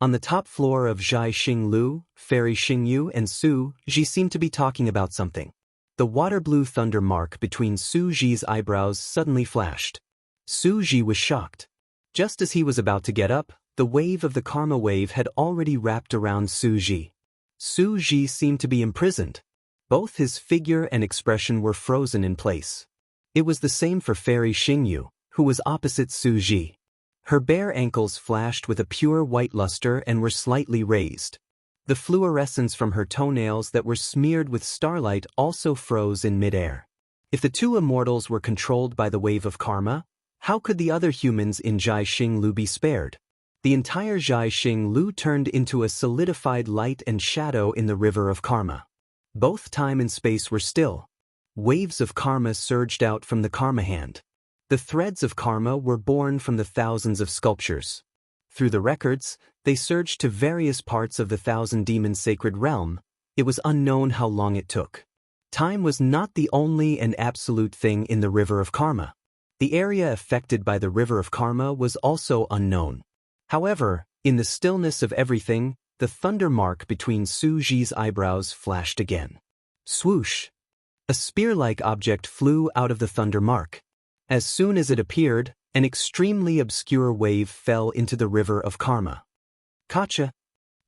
On the top floor of Zhai Xinglu, Fairy Xingyu and Su Ji seemed to be talking about something. The water-blue thunder mark between Su Ji's eyebrows suddenly flashed. Su Ji was shocked. Just as he was about to get up, the wave of the karma wave had already wrapped around Su Ji. Su Ji seemed to be imprisoned. Both his figure and expression were frozen in place. It was the same for Fairy Xingyu, who was opposite Su Ji. Her bare ankles flashed with a pure white luster and were slightly raised. The fluorescence from her toenails that were smeared with starlight also froze in midair. If the 2 immortals were controlled by the wave of karma, how could the other humans in Zhai Xinglu be spared? The entire Zhai Xinglu turned into a solidified light and shadow in the river of karma. Both time and space were still. Waves of karma surged out from the karma hand. The threads of karma were born from the thousands of sculptures. Through the records, they surged to various parts of the Thousand Demons' sacred realm. It was unknown how long it took. Time was not the only and absolute thing in the river of karma. The area affected by the river of karma was also unknown. However, in the stillness of everything, the thunder mark between Su Ji's eyebrows flashed again. Swoosh! A spear-like object flew out of the thunder mark. As soon as it appeared, an extremely obscure wave fell into the river of karma. Kacha!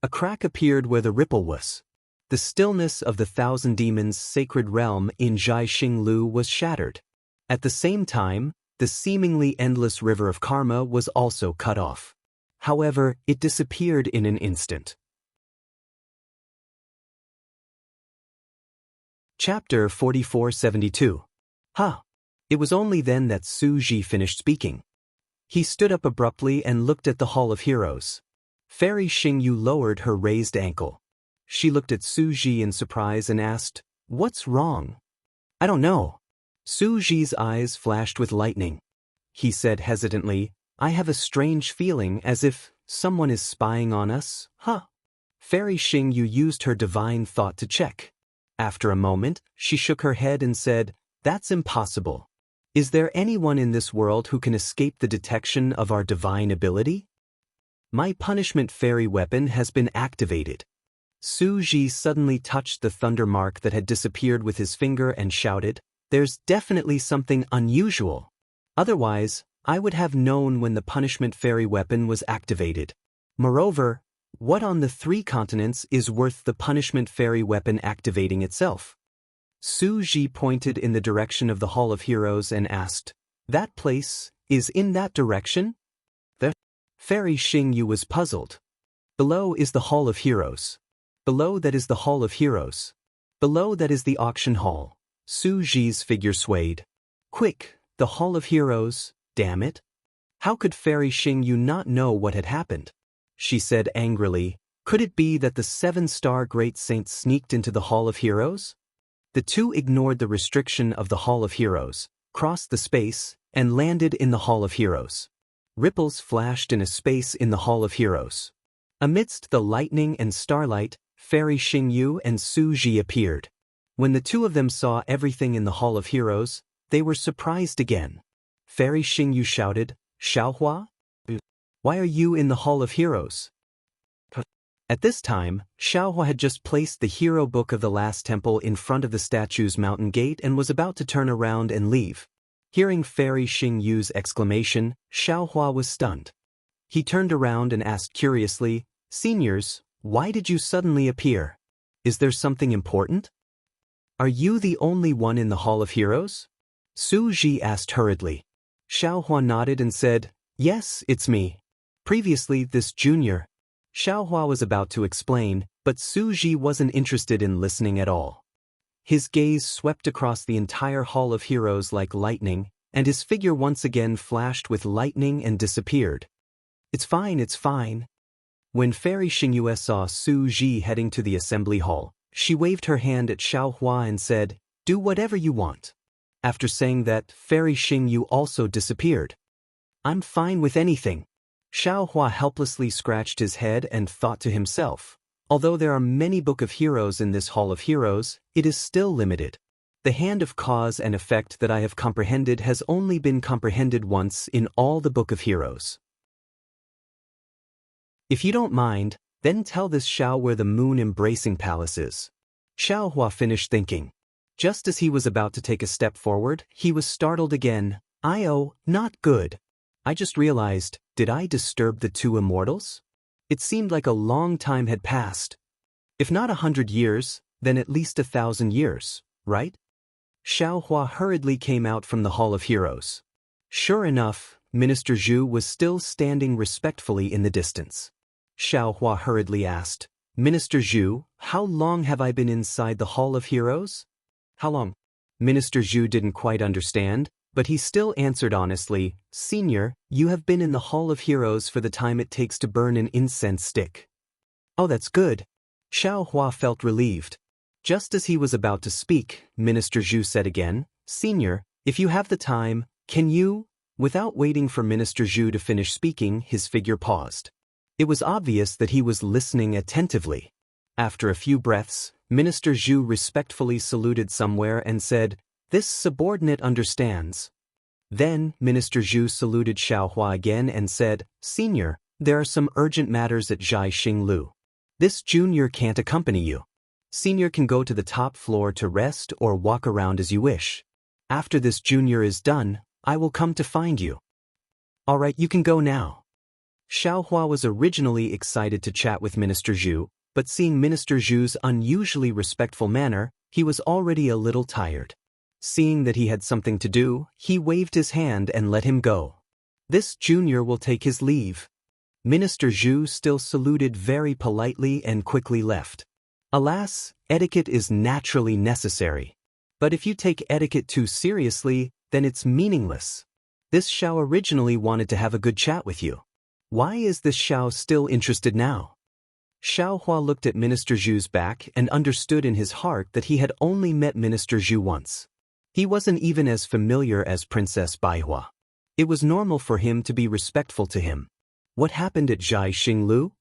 A crack appeared where the ripple was. The stillness of the Thousand Demons' sacred realm in Zhai Xinglu was shattered. At the same time, the seemingly endless river of karma was also cut off. However, it disappeared in an instant. Chapter 4472. It was only then that Su Ji finished speaking. He stood up abruptly and looked at the Hall of Heroes. Fairy Xingyu lowered her raised ankle. She looked at Su Ji in surprise and asked, "What's wrong?" "I don't know." Su Ji's eyes flashed with lightning. He said hesitantly, "I have a strange feeling as if someone is spying on us." Fairy Xingyu used her divine thought to check. After a moment, she shook her head and said, "That's impossible. Is there anyone in this world who can escape the detection of our divine ability? My punishment fairy weapon has been activated." Su Ji suddenly touched the thunder mark that had disappeared with his finger and shouted, "There's definitely something unusual. Otherwise, I would have known when the punishment fairy weapon was activated. Moreover, what on the 3 continents is worth the punishment fairy weapon activating itself?" Su Ji pointed in the direction of the Hall of Heroes and asked, "That place is in that direction?" The fairy Xingyu was puzzled. "Below is the Hall of Heroes. Below that is the Hall of Heroes. Below that is the auction hall." Su Ji's figure swayed. "Quick, the Hall of Heroes, damn it. How could Fairy Xingyu not know what had happened?" She said angrily, "Could it be that the 7-star great saints sneaked into the Hall of Heroes?" The two ignored the restriction of the Hall of Heroes, crossed the space, and landed in the Hall of Heroes. Ripples flashed in a space in the Hall of Heroes. Amidst the lightning and starlight, Fairy Xingyu and Su Ji appeared. When the two of them saw everything in the Hall of Heroes, they were surprised again. Fairy Xingyu shouted, "Xiaohua? Why are you in the Hall of Heroes?" At this time, Xiaohua had just placed the hero book of the last temple in front of the statue's mountain gate and was about to turn around and leave. Hearing Fairy Xingyu's exclamation, Xiaohua was stunned. He turned around and asked curiously, "Seniors, why did you suddenly appear? Is there something important? Are you the only one in the Hall of Heroes?" Su Ji asked hurriedly. Xiaohua nodded and said, "Yes, it's me. Previously, this junior." Xiaohua was about to explain, but Su Ji wasn't interested in listening at all. His gaze swept across the entire Hall of Heroes like lightning, and his figure once again flashed with lightning and disappeared. "It's fine, it's fine." When Fairy Xingyu saw Su Ji heading to the assembly hall, she waved her hand at Xiaohua and said, "Do whatever you want." After saying that, Fairy Xingyu also disappeared. "I'm fine with anything." Xiaohua helplessly scratched his head and thought to himself, "Although there are many Book of Heroes in this Hall of Heroes, it is still limited. The hand of cause and effect that I have comprehended has only been comprehended once in all the Book of Heroes. If you don't mind, then tell this Xiao where the moon embracing palace is." Xiaohua finished thinking. Just as he was about to take a step forward, he was startled again. "Oh, not good. I just realized, did I disturb the 2 immortals? It seemed like a long time had passed. If not 100 years, then at least 1,000 years, right?" Xiaohua hurriedly came out from the Hall of Heroes. Sure enough, Minister Zhu was still standing respectfully in the distance. Xiaohua hurriedly asked, "Minister Zhu, how long have I been inside the Hall of Heroes?" "How long?" Minister Zhu didn't quite understand, but he still answered honestly, "Senior, you have been in the Hall of Heroes for the time it takes to burn an incense stick." "Oh, that's good." Xiaohua felt relieved. Just as he was about to speak, Minister Zhu said again, "Senior, if you have the time, can you?" Without waiting for Minister Zhu to finish speaking, his figure paused. It was obvious that he was listening attentively. After a few breaths, Minister Zhu respectfully saluted somewhere and said, "This subordinate understands." Then, Minister Zhu saluted Xiaohua again and said, "Senior, there are some urgent matters at Zhai Xinglu. This junior can't accompany you. Senior can go to the top floor to rest or walk around as you wish. After this junior is done, I will come to find you." "All right, you can go now." Xiaohua was originally excited to chat with Minister Zhu, but seeing Minister Zhu's unusually respectful manner, he was already a little tired. Seeing that he had something to do, he waved his hand and let him go. "This junior will take his leave." Minister Zhu still saluted very politely and quickly left. Alas, etiquette is naturally necessary. But if you take etiquette too seriously, then it's meaningless. This Xiao originally wanted to have a good chat with you. Why is this Xiao still interested now? Xiaohua looked at Minister Zhu's back and understood in his heart that he had only met Minister Zhu once. He wasn't even as familiar as Princess Baihua. It was normal for him to be respectful to him. What happened at Zhai Xinglu?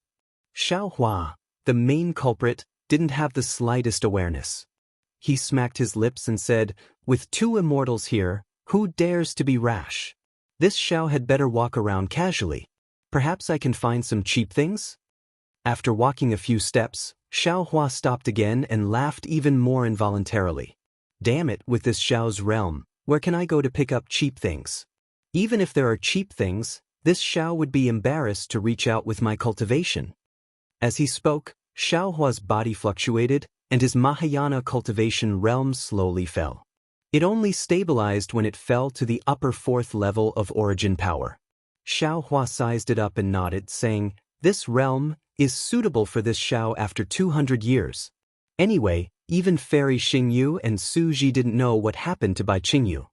Xiaohua, the main culprit, didn't have the slightest awareness. He smacked his lips and said, "With 2 immortals here, who dares to be rash? This Xiao had better walk around casually. Perhaps I can find some cheap things?" After walking a few steps, Xiao Hua stopped again and laughed even more involuntarily. Damn it, with this Xiao's realm, where can I go to pick up cheap things? Even if there are cheap things, this Xiao would be embarrassed to reach out with my cultivation. As he spoke, Xiao Hua's body fluctuated, and his Mahayana cultivation realm slowly fell. It only stabilized when it fell to the upper fourth level of origin power. Xiao Hua sized it up and nodded, saying, "This realm is suitable for this Xiao after 200 years. Anyway, even Fairy Xingyu and Su Ji didn't know what happened to Bai Qingyu.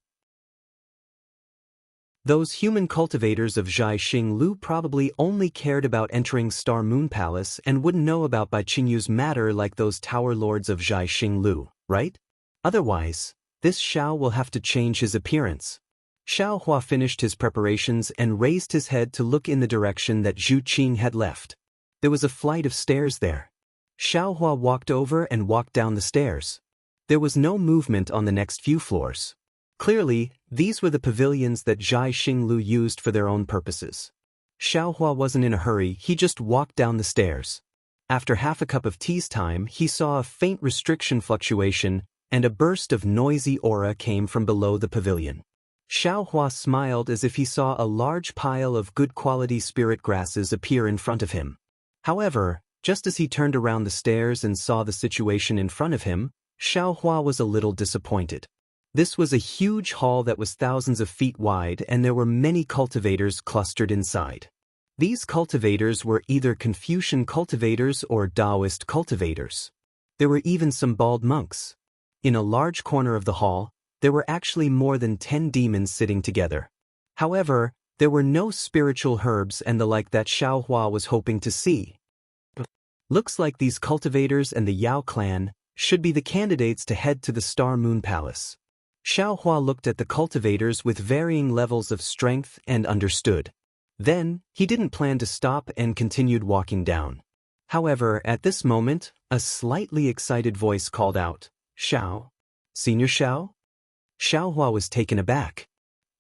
Those human cultivators of Zhai Xinglu probably only cared about entering Star Moon Palace and wouldn't know about Bai Qingyu's matter like those tower lords of Zhai Xinglu, right? Otherwise, this Xiao will have to change his appearance." Xiao Hua finished his preparations and raised his head to look in the direction that Zhu Qing had left. There was a flight of stairs there. Xiao Hua walked over and walked down the stairs. There was no movement on the next few floors. Clearly, these were the pavilions that Zhai Xinglu used for their own purposes. Xiao Hua wasn't in a hurry, he just walked down the stairs. After half a cup of tea's time, he saw a faint restriction fluctuation, and a burst of noisy aura came from below the pavilion. Xiao Hua smiled as if he saw a large pile of good-quality spirit grasses appear in front of him. However, just as he turned around the stairs and saw the situation in front of him, Xiao Hua was a little disappointed. This was a huge hall that was thousands of feet wide, and there were many cultivators clustered inside. These cultivators were either Confucian cultivators or Daoist cultivators. There were even some bald monks. In a large corner of the hall, there were actually more than 10 demons sitting together. However, there were no spiritual herbs and the like that Xiao Hua was hoping to see. Looks like these cultivators and the Yao clan should be the candidates to head to the Star Moon Palace. Xiao Hua looked at the cultivators with varying levels of strength and understood. Then, he didn't plan to stop and continued walking down. However, at this moment, a slightly excited voice called out, "Xiao? Senior Xiao?" Xiao Hua was taken aback.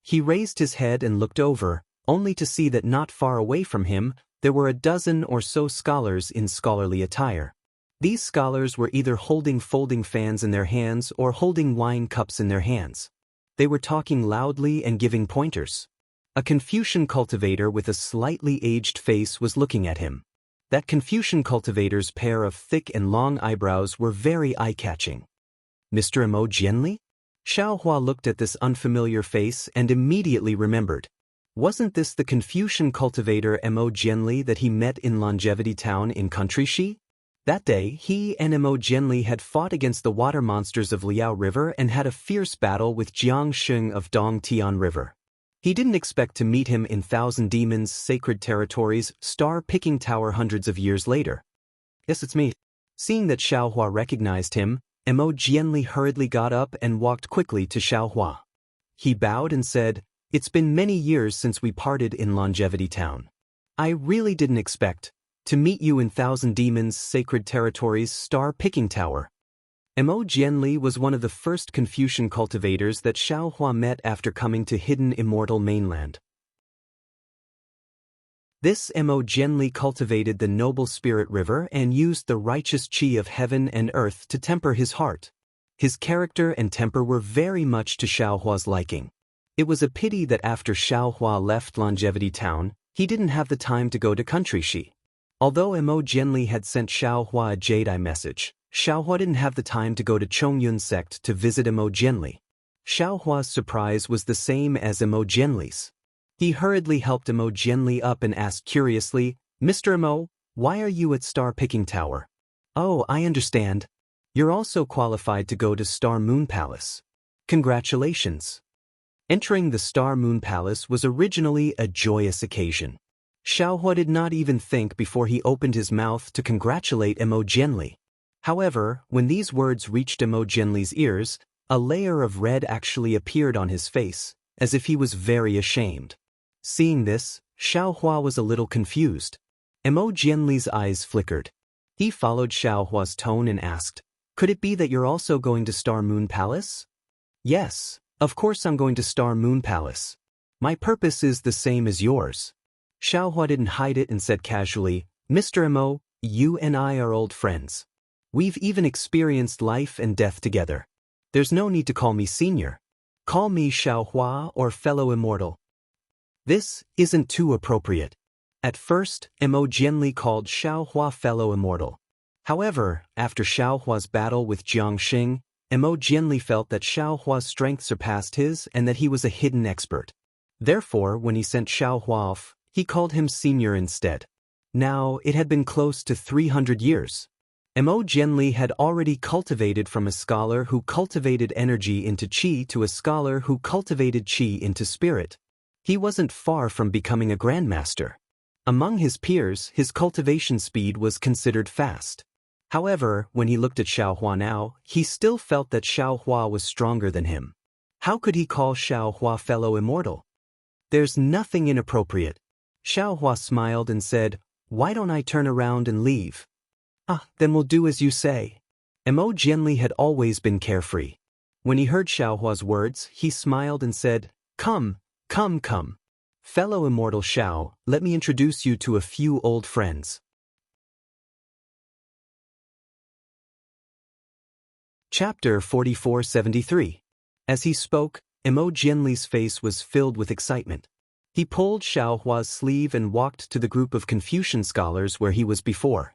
He raised his head and looked over, only to see that not far away from him, there were a dozen or so scholars in scholarly attire. These scholars were either holding folding fans in their hands or holding wine cups in their hands. They were talking loudly and giving pointers. A Confucian cultivator with a slightly aged face was looking at him. That Confucian cultivator's pair of thick and long eyebrows were very eye-catching. "Mr. Mo Jianli?" Xiao Hua looked at this unfamiliar face and immediately remembered. Wasn't this the Confucian cultivator Mo Jianli that he met in Longevity Town in Country Shi? That day, he and Mo Jianli had fought against the water monsters of Liao River and had a fierce battle with Jiang Sheng of Dong Tian River. He didn't expect to meet him in Thousand Demons' sacred territories, star-picking tower hundreds of years later. "Yes, it's me." Seeing that Xiao Hua recognized him, Mo Jianli hurriedly got up and walked quickly to Xiao Hua. He bowed and said, "It's been many years since we parted in Longevity Town. I really didn't expect to meet you in Thousand Demons' sacred territories, star-picking tower." Mo Jianli was one of the first Confucian cultivators that Xiao Hua met after coming to hidden Immortal mainland. This Mo Jianli cultivated the noble spirit river and used the righteous qi of heaven and earth to temper his heart. His character and temper were very much to Xiao Hua's liking. It was a pity that after Xiao Hua left Longevity Town, he didn't have the time to go to Country Shi. Although Mo Jianli had sent Xiao Hua a Jedi message, Xiao Hua didn't have the time to go to Chongyun sect to visit Mo Jianli. Xiao Hua's surprise was the same as Mo Jianli's. He hurriedly helped Mo Jianli up and asked curiously, "Mr. Mo, why are you at Star Picking Tower?" "Oh, I understand. You're also qualified to go to Star Moon Palace. Congratulations." Entering the Star Moon Palace was originally a joyous occasion. Xiao Hua did not even think before he opened his mouth to congratulate Mo Jianli. However, when these words reached Mo Jianli's ears, a layer of red actually appeared on his face, as if he was very ashamed. Seeing this, Xiao Hua was a little confused. Mo Jianli's eyes flickered. He followed Xiao Hua's tone and asked, "Could it be that you're also going to Star Moon Palace?" "Yes, of course I'm going to Star Moon Palace. My purpose is the same as yours." Xiao Hua didn't hide it and said casually, "Mr. Mo, you and I are old friends. We've even experienced life and death together. There's no need to call me senior. Call me Xiaohua or fellow immortal. This isn't too appropriate. At first, Mo Jianli called Xiaohua fellow immortal. However, after Xiaohua's battle with Jiangxing, Mo Jianli felt that Xiaohua's strength surpassed his and that he was a hidden expert. Therefore, when he sent Xiaohua off, he called him senior instead. Now, it had been close to 300 years. Mo Jianli had already cultivated from a scholar who cultivated energy into qi to a scholar who cultivated qi into spirit. He wasn't far from becoming a grandmaster. Among his peers, his cultivation speed was considered fast. However, when he looked at Xiaohua now, he still felt that Xiaohua was stronger than him. How could he call Xiaohua fellow immortal? There's nothing inappropriate. Xiaohua smiled and said, "Why don't I turn around and leave?" "Ah, then we'll do as you say." Mo Jianli had always been carefree. When he heard Xiaohua's words, he smiled and said, Come. Fellow immortal Xiao, let me introduce you to a few old friends." Chapter 4473. As he spoke, Mo Jianli's face was filled with excitement. He pulled Xiaohua's sleeve and walked to the group of Confucian scholars where he was before.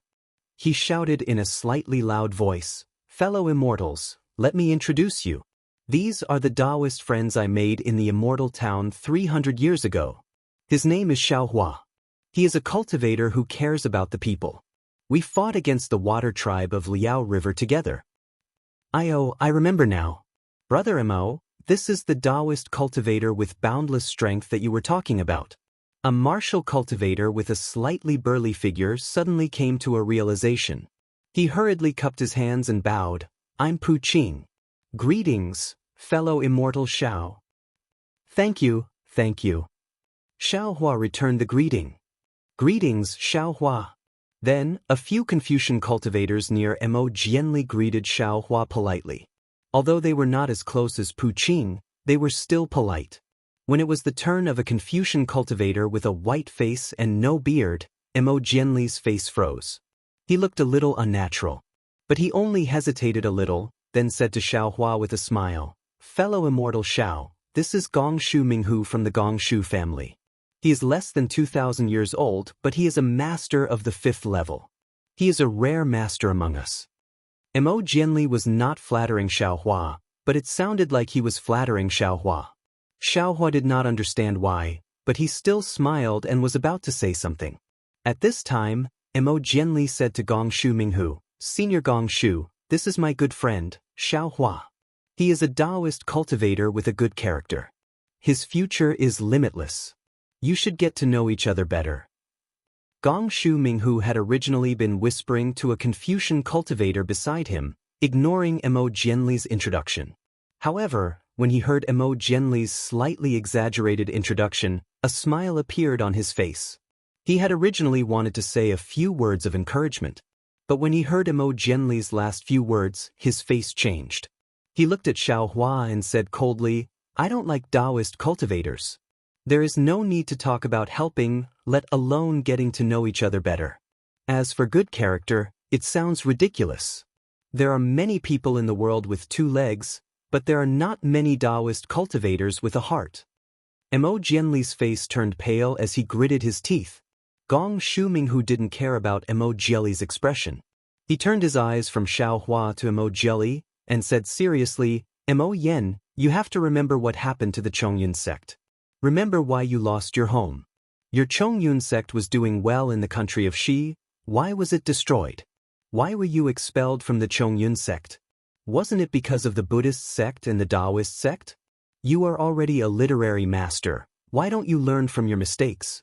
He shouted in a slightly loud voice, "Fellow immortals, let me introduce you. These are the Daoist friends I made in the immortal town 300 years ago. His name is Xiaohua. He is a cultivator who cares about the people. We fought against the water tribe of Liao River together." I remember now. Brother Mo, this is the Daoist cultivator with boundless strength that you were talking about. A martial cultivator with a slightly burly figure suddenly came to a realization. He hurriedly cupped his hands and bowed. "I'm Pu Qing. Greetings, fellow immortal Xiao." Thank you. Xiaohua returned the greeting. "Greetings, Xiaohua." Then, a few Confucian cultivators near Mo Jianli greeted Xiaohua politely. Although they were not as close as Pu Qing, they were still polite. When it was the turn of a Confucian cultivator with a white face and no beard, Mo Jianli's face froze. He looked a little unnatural. But he only hesitated a little, then said to Xiaohua with a smile, "Fellow immortal Xiao, this is Gongshu Minghu from the Gongshu family. He is less than 2,000 years old, but he is a master of the 5th level. He is a rare master among us." Mo Jianli was not flattering Xiaohua, but it sounded like he was flattering Xiaohua. Xiaohua did not understand why, but he still smiled and was about to say something. At this time, Mo Jianli said to Gongshu Minghu, "Senior Gongshu, this is my good friend, Xiaohua. He is a Daoist cultivator with a good character. His future is limitless. You should get to know each other better." Gongshu Minghu had originally been whispering to a Confucian cultivator beside him, ignoring Mo Jianli's introduction. However, when he heard Mo Jianli's slightly exaggerated introduction, a smile appeared on his face. He had originally wanted to say a few words of encouragement, but when he heard Mo Jianli's last few words, his face changed. He looked at Xiaohua and said coldly, "I don't like Daoist cultivators. There is no need to talk about helping, let alone getting to know each other better. As for good character, it sounds ridiculous. There are many people in the world with 2 legs, but there are not many Daoist cultivators with a heart." Mo Jianli's face turned pale as he gritted his teeth. Gongshu Minghu didn't care about Mo Jianli's expression. He turned his eyes from Xiaohua to Mo Jianli and said seriously, "Mo Yen, you have to remember what happened to the Chongyun sect. Remember why you lost your home. Your Chongyun sect was doing well in the country of Shi. Why was it destroyed? Why were you expelled from the Chongyun sect? Wasn't it because of the Buddhist sect and the Daoist sect? You are already a literary master. Why don't you learn from your mistakes?"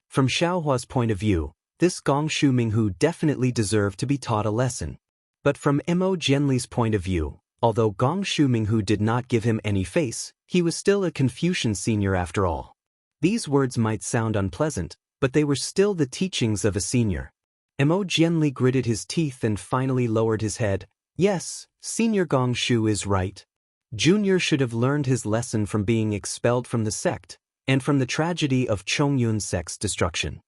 From Xiaohua's point of view, this Gongshu Minghu definitely deserved to be taught a lesson. But from Mo Jianli's point of view, although Gongshu Minghu did not give him any face, he was still a Confucian senior after all. These words might sound unpleasant, but they were still the teachings of a senior. Mo Jianli gritted his teeth and finally lowered his head. "Yes, Senior Gongshu is right. Junior should have learned his lesson from being expelled from the sect, and from the tragedy of Chongyun sect's destruction."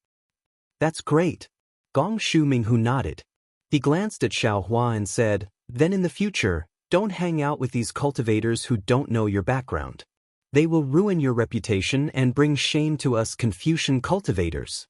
"That's great. Gong Shu Minghu nodded. He glanced at Xiao Hua and said, "Then in the future, don't hang out with these cultivators who don't know your background. They will ruin your reputation and bring shame to us Confucian cultivators."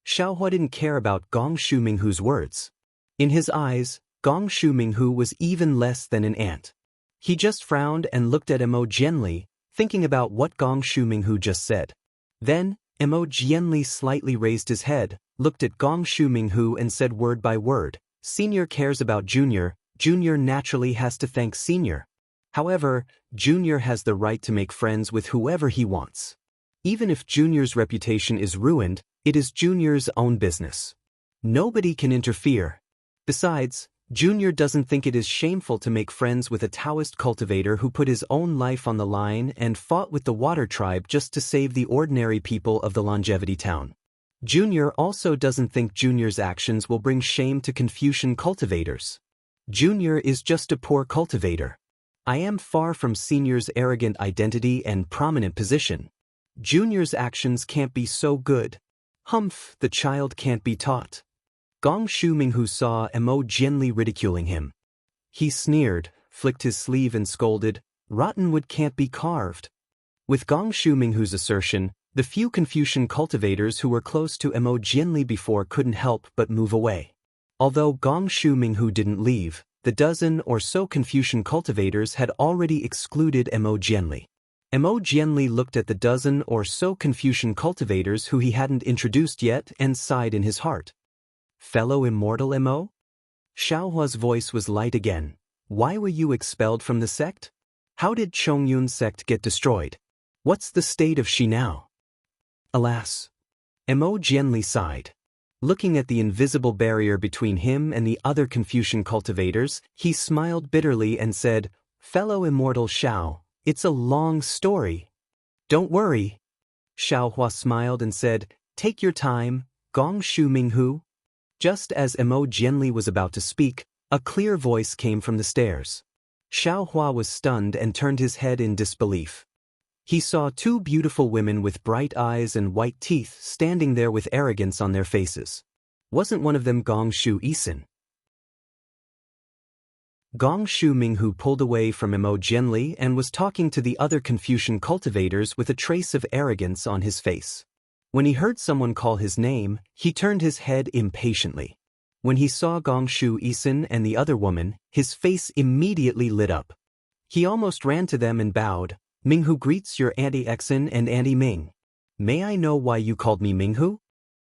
Xiao Hua didn't care about Gong Shu Minghu's words. In his eyes, Gong Shu Minghu was even less than an ant. He just frowned and looked at Mo Jianli, thinking about what Gong Shu Minghu just said. Then, Mo Jianli slightly raised his head, looked at Gong Shu Minghu and said word by word, "Senior cares about Junior, Junior naturally has to thank Senior. However, Junior has the right to make friends with whoever he wants. Even if Junior's reputation is ruined, it is Junior's own business. Nobody can interfere. Besides, Junior doesn't think it is shameful to make friends with a Daoist cultivator who put his own life on the line and fought with the Water Tribe just to save the ordinary people of the Longevity Town. Junior also doesn't think Junior's actions will bring shame to Confucian cultivators. Junior is just a poor cultivator. I am far from Senior's arrogant identity and prominent position. Junior's actions can't be so good. Humph, the child can't be taught." Gong Shu Minghu saw Mo Jianli ridiculing him. He sneered, flicked his sleeve and scolded, "Rotten wood can't be carved." With Gong Shu Minghu's assertion, the few Confucian cultivators who were close to Mo Jianli before couldn't help but move away. Although Gong Shu Minghu didn't leave, the dozen or so Confucian cultivators had already excluded Mo Jianli. Mo Jianli looked at the dozen or so Confucian cultivators who he hadn't introduced yet and sighed in his heart. "Fellow Immortal Mo?" Xiao Hua's voice was light again. "Why were you expelled from the sect? How did Chongyun's sect get destroyed? What's the state of she now?" "Alas." Mo Jianli sighed. Looking at the invisible barrier between him and the other Confucian cultivators, he smiled bitterly and said, "Fellow Immortal Xiao, it's a long story." "Don't worry." Xiao Hua smiled and said, "Take your time, Gong Shu Minghu." Just as Mo Jianli was about to speak, a clear voice came from the stairs. Xiao Hua was stunned and turned his head in disbelief. He saw two beautiful women with bright eyes and white teeth standing there with arrogance on their faces. Wasn't one of them Gong Shu Isin? Gong Shu Minghu pulled away from Mo Jianli and was talking to the other Confucian cultivators with a trace of arrogance on his face. When he heard someone call his name, he turned his head impatiently. When he saw Gong Shu Isin and the other woman, his face immediately lit up. He almost ran to them and bowed. "Minghu greets your Auntie Exin and Auntie Ming. May I know why you called me Minghu?"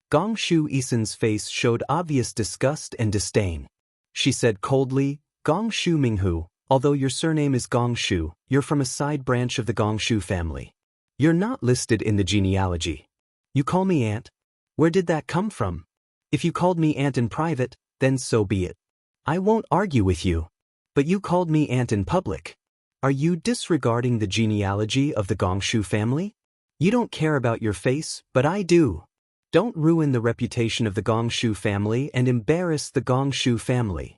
Gong Shu Isin's face showed obvious disgust and disdain. She said coldly, "Gong Shu Minghu, although your surname is Gong Shu, you're from a side branch of the Gong Shu family. You're not listed in the genealogy. You call me Aunt? Where did that come from? If you called me Aunt in private, then so be it. I won't argue with you. But you called me Aunt in public. Are you disregarding the genealogy of the Gong Shu family? You don't care about your face, but I do. Don't ruin the reputation of the Gong Shu family and embarrass the Gong Shu family."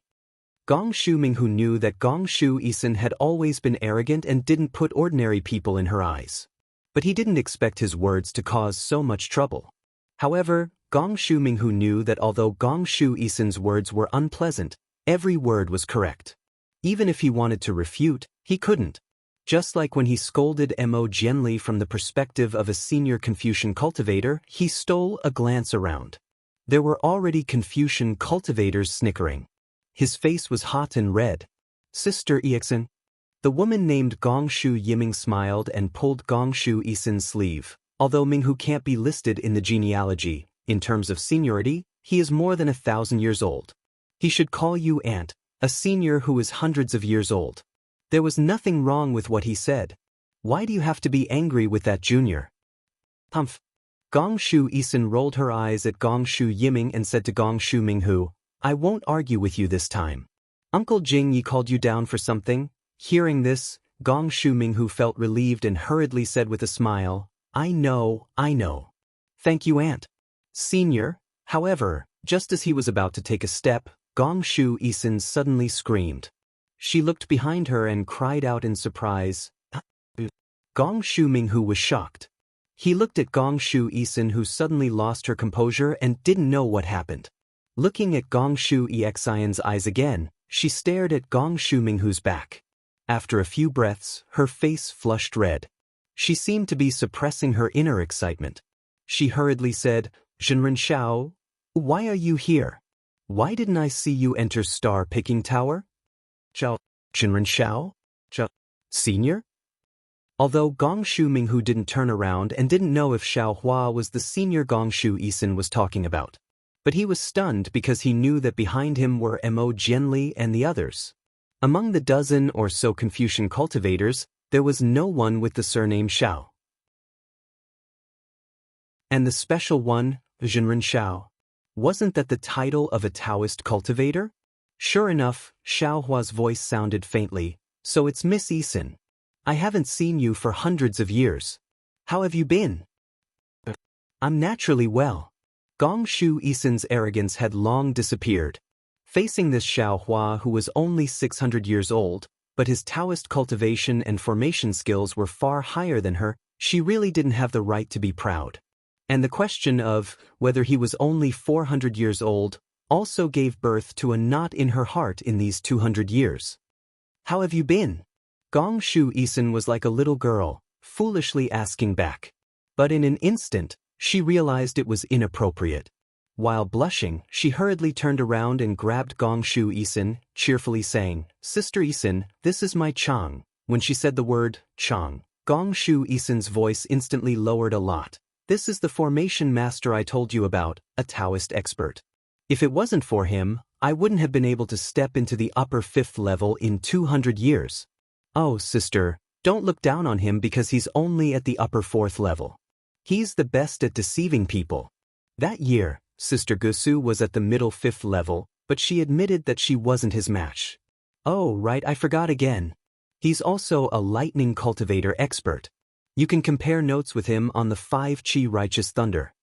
Gong Shu Minghu knew that Gong Shu Isin had always been arrogant and didn't put ordinary people in her eyes. But he didn't expect his words to cause so much trouble. However, Gong Shu Minghu knew that although Gong Shu Isin's words were unpleasant, every word was correct. Even if he wanted to refute, he couldn't. Just like when he scolded Mo Jianli from the perspective of a senior Confucian cultivator, he stole a glance around. There were already Confucian cultivators snickering. His face was hot and red. "Sister Ixin." The woman named Gong Shu Yiming smiled and pulled Gong Shu Isin's sleeve. Although Minghu can't be listed in the genealogy, in terms of seniority, he is more than 1,000 years old. He should call you Aunt, a senior who is hundreds of years old. There was nothing wrong with what he said. Why do you have to be angry with that junior? Humph. Gong Shu Isin rolled her eyes at Gong Shu Yiming and said to Gong Shu Minghu, "I won't argue with you this time. Uncle Jing Yi called you down for something?" Hearing this, Gong Shu Minghu felt relieved and hurriedly said with a smile, I know. Thank you, Aunt." Senior, however, just as he was about to take a step, Gong Shu Isin suddenly screamed. She looked behind her and cried out in surprise. Gong Shu Minghu was shocked. He looked at Gong Shu Isin, who suddenly lost her composure and didn't know what happened. Looking at Gongshu Xian's eyes again, she stared at Gongshu Minghu's back. After a few breaths, her face flushed red. She seemed to be suppressing her inner excitement. She hurriedly said, "Zhenren Xiao, why are you here? Why didn't I see you enter Star-Picking Tower?" "Zhao, Zhenren Xiao? Zhao, Senior?" Although Gongshu Minghu didn't turn around and didn't know if Xiao Hua was the senior Gongshu Yisin was talking about. But he was stunned because he knew that behind him were Mo Jianli and the others. Among the dozen or so Confucian cultivators, there was no one with the surname Xiao. And the special one, Zhenren Xiao, wasn't that the title of a Daoist cultivator? Sure enough, Xiao Hua's voice sounded faintly, "So it's Miss Yisin. I haven't seen you for hundreds of years. How have you been?" "I'm naturally well." Gongshu Yisin's arrogance had long disappeared. Facing this Xiao Hua who was only 600 years old, but his Taoist cultivation and formation skills were far higher than her, she really didn't have the right to be proud. And the question of whether he was only 400 years old also gave birth to a knot in her heart in these 200 years. "How have you been?" Gongshu Yisin was like a little girl, foolishly asking back. But in an instant, she realized it was inappropriate. While blushing, she hurriedly turned around and grabbed Gongshu Yisin, cheerfully saying, "Sister Yisin, this is my Chang." When she said the word, Chang, Gongshu Yisin's voice instantly lowered a lot. "This is the formation master I told you about, a Taoist expert. If it wasn't for him, I wouldn't have been able to step into the upper 5th level in 200 years. Oh, sister, don't look down on him because he's only at the upper 4th level. He's the best at deceiving people." That year, Sister Gusu was at the middle 5th level, but she admitted that she wasn't his match. "Oh, right, I forgot again. He's also a lightning cultivator expert. You can compare notes with him on the 5 Qi Righteous Thunder."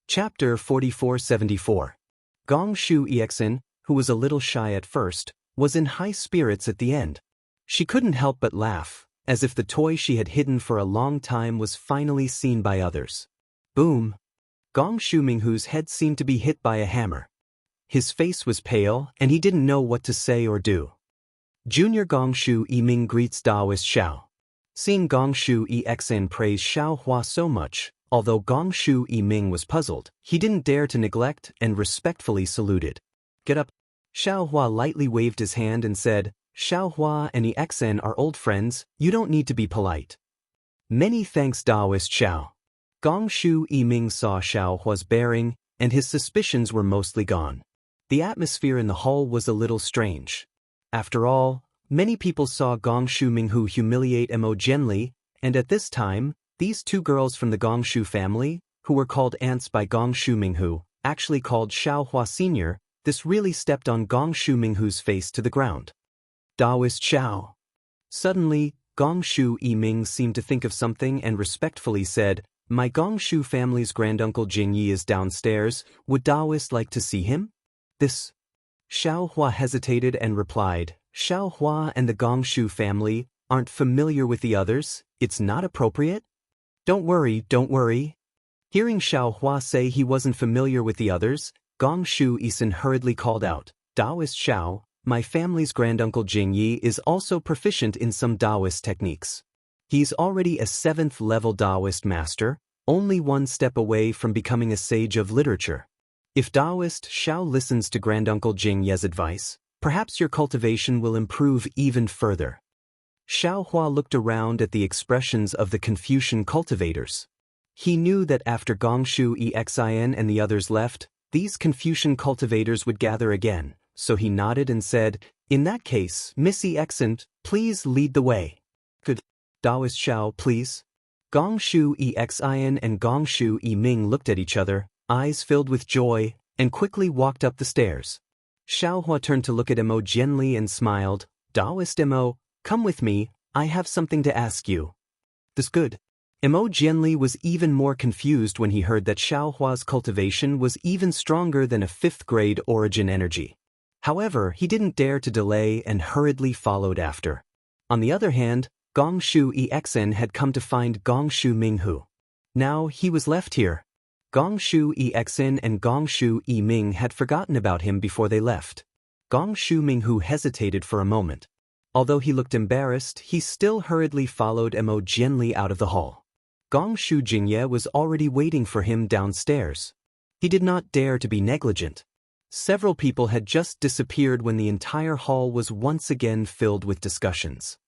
Chapter 4474. Gongshu Yisin, who was a little shy at first, was in high spirits at the end. She couldn't help but laugh, as if the toy she had hidden for a long time was finally seen by others. Boom! Gongshu Minghu's head seemed to be hit by a hammer. His face was pale, and he didn't know what to say or do. Junior Gongshu Yiming greets Daoist Xiao. Seeing Gongshu Yisin praise Xiao Hua so much, although Gongshu Yiming was puzzled, he didn't dare to neglect and respectfully saluted. "Get up." Xiao Hua lightly waved his hand and said, "Xiao Hua and Yisin are old friends, you don't need to be polite." "Many thanks, Daoist Xiao." Gongshu Yiming saw Xiao Hua's bearing, and his suspicions were mostly gone. The atmosphere in the hall was a little strange. After all, many people saw Gongshu Minghu humiliate Mo Jianli, and at this time, these 2 girls from the Gongshu family, who were called aunts by Gongshu Minghu, actually called Xiao Hua Senior, this really stepped on Gongshu Minghu's face to the ground. "Daoist Xiao." Suddenly, Gongshu Yiming seemed to think of something and respectfully said, "My Gongshu family's granduncle Jingyi is downstairs, would Daoist like to see him?" This. Xiao Hua hesitated and replied, "Xiao Hua and the Gongshu family aren't familiar with the others, it's not appropriate." Don't worry, don't worry." Hearing Xiao Hua say he wasn't familiar with the others, Gongshu Yisin hurriedly called out, "Daoist Xiao, my family's granduncle Jingyi is also proficient in some Daoist techniques. He's already a 7th level Daoist master, only 1 step away from becoming a sage of literature. If Daoist Xiao listens to granduncle Jingye's advice, perhaps your cultivation will improve even further." Xiao Hua looked around at the expressions of the Confucian cultivators. He knew that after Gongshu Yisin and the others left, these Confucian cultivators would gather again, so he nodded and said, "In that case, Miss Yisin, please lead the way." "Could Daoist Xiao please?" Gongshu Yisin and Gongshu Yiming looked at each other, eyes filled with joy, and quickly walked up the stairs. Xiao Hua turned to look at Mo Jianli and smiled, "Daoist Mo, come with me, I have something to ask you." "This good." Mo Jianli was even more confused when he heard that Xiao Hua's cultivation was even stronger than a 5th-grade origin energy. However, he didn't dare to delay and hurriedly followed after. On the other hand, Gongshu Yisin had come to find Gongshu Minghu. Now he was left here. Gongshu Exin and Gongshu Ming had forgotten about him before they left. Gongshu Minghu hesitated for a moment. Although he looked embarrassed, he still hurriedly followed Mo Jianli out of the hall. Gongshu Jingye was already waiting for him downstairs. He did not dare to be negligent. Several people had just disappeared when the entire hall was once again filled with discussions.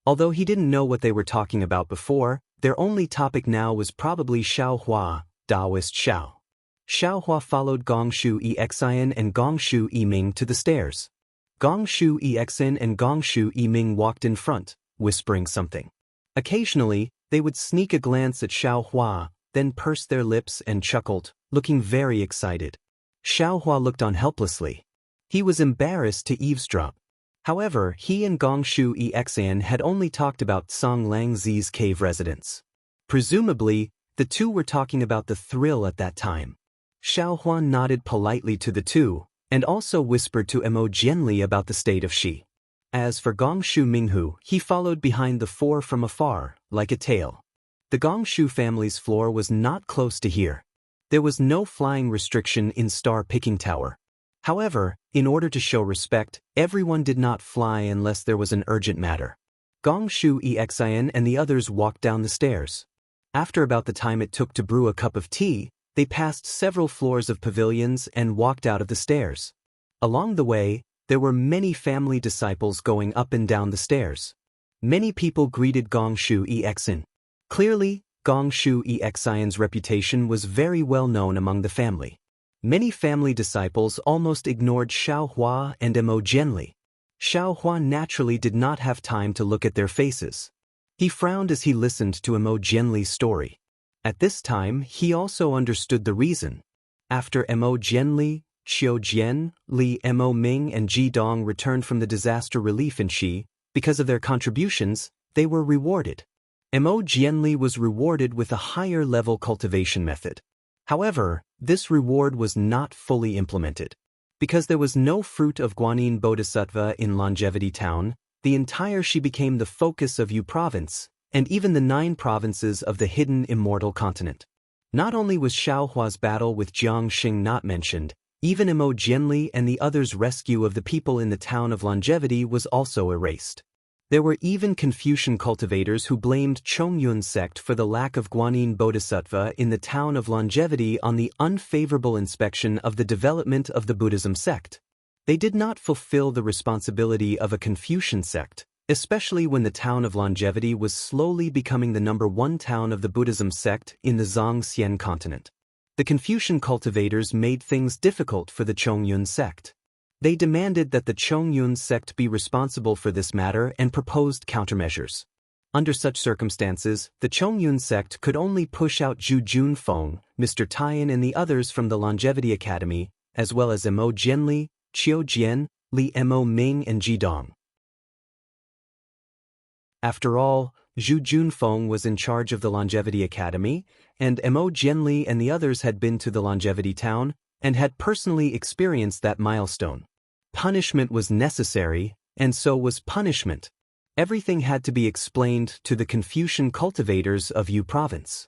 Although he didn't know what they were talking about before, their only topic now was probably Xiaohua, Daoist Xiao. Xiaohua followed Gongshu Exin and Gongshu Ming to the stairs. Gongshu Exin and Gongshu Ming walked in front, whispering something. Occasionally, they would sneak a glance at Xiaohua, then purse their lips and chuckled, looking very excited. Xiaohua looked on helplessly. He was embarrassed to eavesdrop. However, he and Gongshu Exin had only talked about Song Langzi's cave residence. Presumably, the two were talking about the thrill at that time. Xiaohua nodded politely to the two, and also whispered to Mo Jianli about the state of Xi. As for Gongshu Minghu, he followed behind the four from afar, like a tail. The Gongshu family's floor was not close to here. There was no flying restriction in Star Picking Tower. However, in order to show respect, everyone did not fly unless there was an urgent matter. Gongshu Exin and the others walked down the stairs. After about the time it took to brew a cup of tea, they passed several floors of pavilions and walked out of the stairs. Along the way, there were many family disciples going up and down the stairs. Many people greeted Gongshu Exin. Clearly, Gongshu Exin's reputation was very well known among the family. Many family disciples almost ignored Xiaohua and Mo Jianli. Xiaohua naturally did not have time to look at their faces. He frowned as he listened to Mo Jianli's story. At this time, he also understood the reason. After Mo Jianli, Qiu Jian, Li Mo Ming and Ji Dong returned from the disaster relief in Xi, because of their contributions, they were rewarded. Mo Jianli was rewarded with a higher-level cultivation method. However, this reward was not fully implemented. Because there was no fruit of Guanyin Bodhisattva in Longevity Town, the entire Xi became the focus of Yu Province, and even the 9 provinces of the hidden Immortal continent. Not only was Xiaohua's battle with Jiang Xing not mentioned, even Mo Jianli and the others' rescue of the people in the town of Longevity was also erased. There were even Confucian cultivators who blamed Chongyun sect for the lack of Guanyin Bodhisattva in the town of Longevity on the unfavorable inspection of the development of the Buddhism sect. They did not fulfill the responsibility of a Confucian sect, especially when the town of Longevity was slowly becoming the #1 town of the Buddhism sect in the Zhongxian continent. The Confucian cultivators made things difficult for the Chongyun sect. They demanded that the Chongyun sect be responsible for this matter and proposed countermeasures. Under such circumstances, the Chongyun sect could only push out Zhu Junfeng, Mr. Taiyan and the others from the Longevity Academy, as well as Mo Jianli, Qiu Jian, Li Mo Ming and Ji Dong. After all, Zhu Junfeng was in charge of the Longevity Academy, and Mo Jianli and the others had been to the Longevity Town and had personally experienced that milestone. Punishment was necessary, and so was punishment. Everything had to be explained to the Confucian cultivators of Yu Province.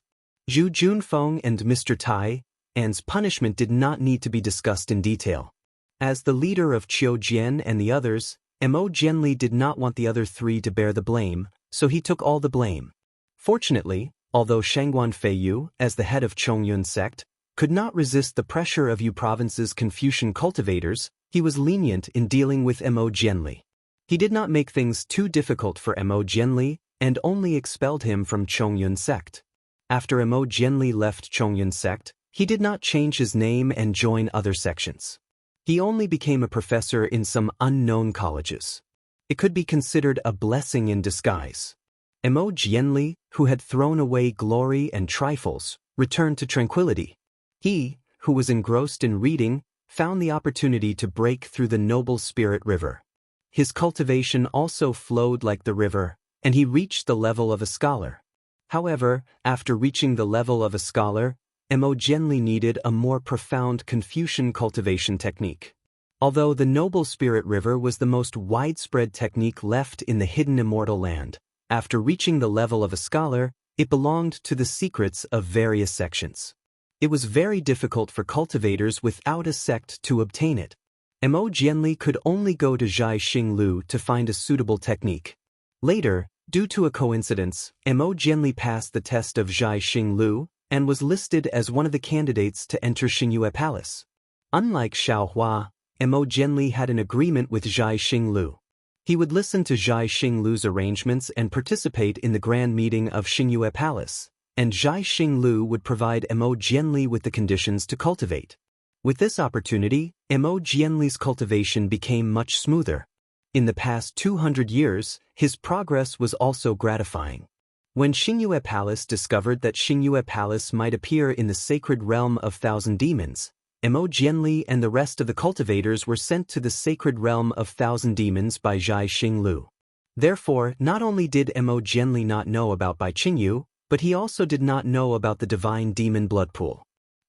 Zhu Junfeng and Mr. Taiyan's punishment did not need to be discussed in detail. As the leader of Qiu Jian and the others, Mo Jianli did not want the other 3 to bear the blame, so he took all the blame. Fortunately, although Shangguan Feiyu, as the head of Chongyun sect, could not resist the pressure of Yu Province's Confucian cultivators, he was lenient in dealing with Mo Jianli. He did not make things too difficult for Mo Jianli and only expelled him from Chongyun sect. After Mo Jianli left Chongyun sect, he did not change his name and join other sections. He only became a professor in some unknown colleges. It could be considered a blessing in disguise. Mo Jianli, who had thrown away glory and trifles, returned to tranquility. He, who was engrossed in reading, found the opportunity to break through the noble spirit river. His cultivation also flowed like the river, and he reached the level of a scholar. However, after reaching the level of a scholar, Mo Jianli needed a more profound Confucian cultivation technique. Although the noble spirit river was the most widespread technique left in the hidden immortal land, after reaching the level of a scholar, It belonged to the secrets of various sections. It was very difficult for cultivators without a sect to obtain it. Mo Jianli could only go to Zhai Xinglu to find a suitable technique. Later, due to a coincidence, Mo Jianli passed the test of Zhai Xinglu and was listed as one of the candidates to enter Xingyue Palace. Unlike Xiaohua, Mo Jianli had an agreement with Zhai Xinglu. He would listen to Zhai Xinglu's arrangements and participate in the grand meeting of Xingyue Palace, and Zhai Xinglu would provide Mo Jianli with the conditions to cultivate. With this opportunity, Mo Jianli's cultivation became much smoother. In the past 200 years, his progress was also gratifying. When Xingyue Palace discovered that Xingyue Palace might appear in the sacred realm of Thousand Demons, Mo Jianli and the rest of the cultivators were sent to the sacred realm of Thousand Demons by Zhai Xinglu. Therefore, not only did Mo Jianli not know about Bai Qingyu, but he also did not know about the divine demon blood pool.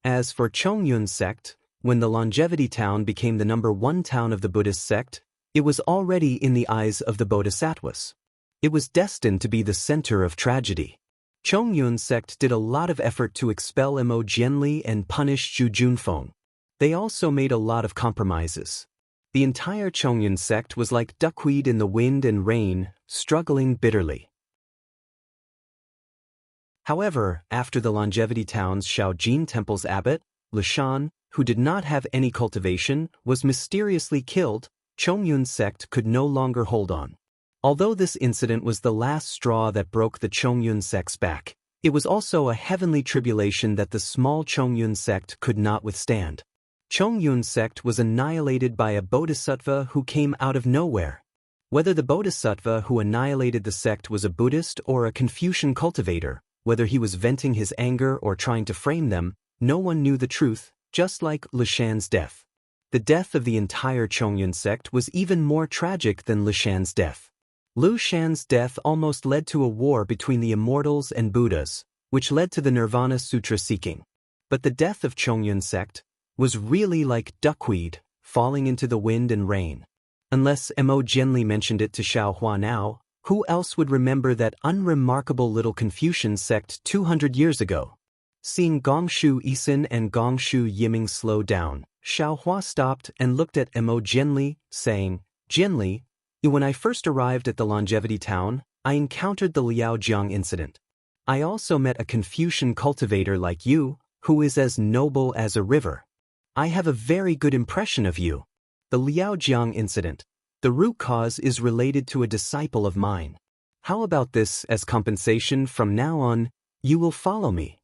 As for Chongyun's sect, when the Longevity Town became the #1 town of the Buddhist sect, it was already in the eyes of the Bodhisattvas. It was destined to be the center of tragedy. Chongyun's sect did a lot of effort to expel Mo Jianli and punish Zhu Junfeng. They also made a lot of compromises. The entire Chongyun sect was like duckweed in the wind and rain, struggling bitterly. However, after the Longevity Town's Shaojin Temple's abbot, Lishan, who did not have any cultivation, was mysteriously killed, Chongyun's sect could no longer hold on. Although this incident was the last straw that broke the Chongyun sect's back, it was also a heavenly tribulation that the small Chongyun sect could not withstand. Chongyun's sect was annihilated by a bodhisattva who came out of nowhere. Whether the bodhisattva who annihilated the sect was a Buddhist or a Confucian cultivator, whether he was venting his anger or trying to frame them, no one knew the truth, just like Lishan's death. The death of the entire Chongyun sect was even more tragic than Lishan's death. Lishan's death almost led to a war between the Immortals and Buddhas, which led to the Nirvana Sutra seeking. But the death of Chongyun sect was really like duckweed, falling into the wind and rain. Unless Mo Jianli mentioned it to Xiaohua now, who else would remember that unremarkable little Confucian sect 200 years ago? Seeing Gongshu Yisin and Gongshu Yiming slow down, Xiaohua stopped and looked at Mo Jianli, saying, "Jianli, when I first arrived at the Longevity Town, I encountered the Liaojiang incident. I also met a Confucian cultivator like you, who is as noble as a river. I have a very good impression of you. The Liaojiang incident, the root cause is related to a disciple of mine. How about this as compensation? From now on, you will follow me."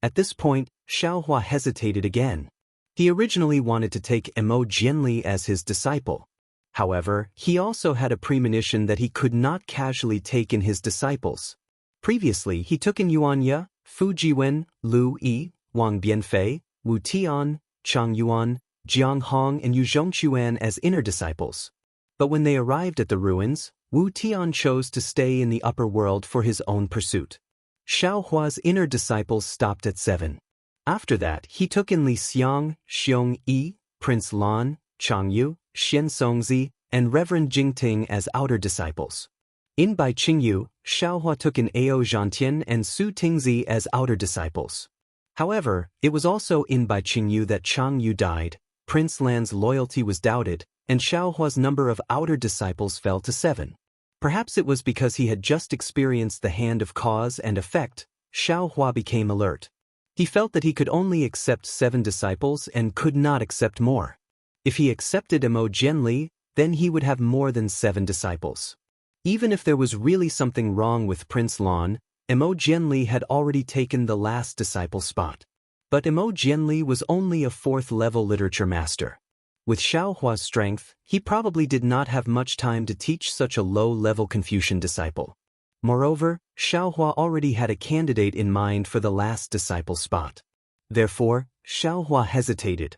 At this point, Xiaohua hesitated again. He originally wanted to take Mo Jianli as his disciple. However, he also had a premonition that he could not casually take in his disciples. Previously, he took in Yuan Ye, Fu Jiwen, Lu Yi, Wang Bianfei, Wu Tian, Chang Yuan, Jiang Hong and Yu Zhongquan as inner disciples. But when they arrived at the ruins, Wu Tian chose to stay in the upper world for his own pursuit. Xiaohua's inner disciples stopped at 7. After that, he took in Li Xiang, Xiong Yi, Prince Lan, Chang Yu, Xian Songzi, and Reverend Jingting as outer disciples. In Bai Qingyu, Xiaohua took in Ao Zhantian and Su Tingzi as outer disciples. However, it was also in Bai Qingyu that Chang Yu died, Prince Lan's loyalty was doubted, and Xiaohua's number of outer disciples fell to 7. Perhaps it was because he had just experienced the hand of cause and effect, Xiaohua became alert. He felt that he could only accept 7 disciples and could not accept more. If he accepted Mo Jianli, then he would have more than 7 disciples. Even if there was really something wrong with Prince Lan, Mo Jianli had already taken the last disciple spot. But Mo Jianli was only a 4th-level literature master. With Xiaohua's strength, he probably did not have much time to teach such a low-level Confucian disciple. Moreover, Xiaohua already had a candidate in mind for the last disciple spot. Therefore, Xiaohua hesitated.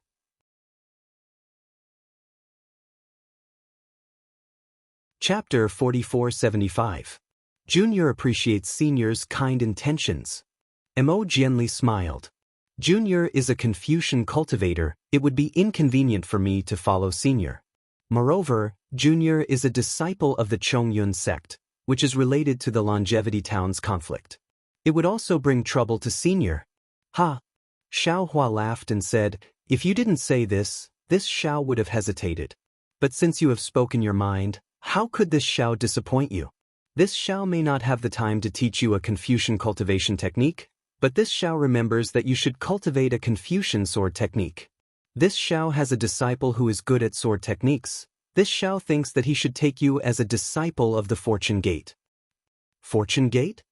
Chapter 4475. Junior appreciates senior's kind intentions. Mo Jianli smiled. Junior is a Confucian cultivator, it would be inconvenient for me to follow senior. Moreover, Junior is a disciple of the Chongyun sect, which is related to the Longevity Town's conflict. It would also bring trouble to Senior. Ha! Xiaohua laughed and said, if you didn't say this, this Xiao would have hesitated. But since you have spoken your mind, how could this Xiao disappoint you? This Xiao may not have the time to teach you a Confucian cultivation technique, but this Xiao remembers that you should cultivate a Confucian sword technique. This Xiao has a disciple who is good at sword techniques. This Xiao thinks that he should take you as a disciple of the Fortune Gate. Fortune Gate?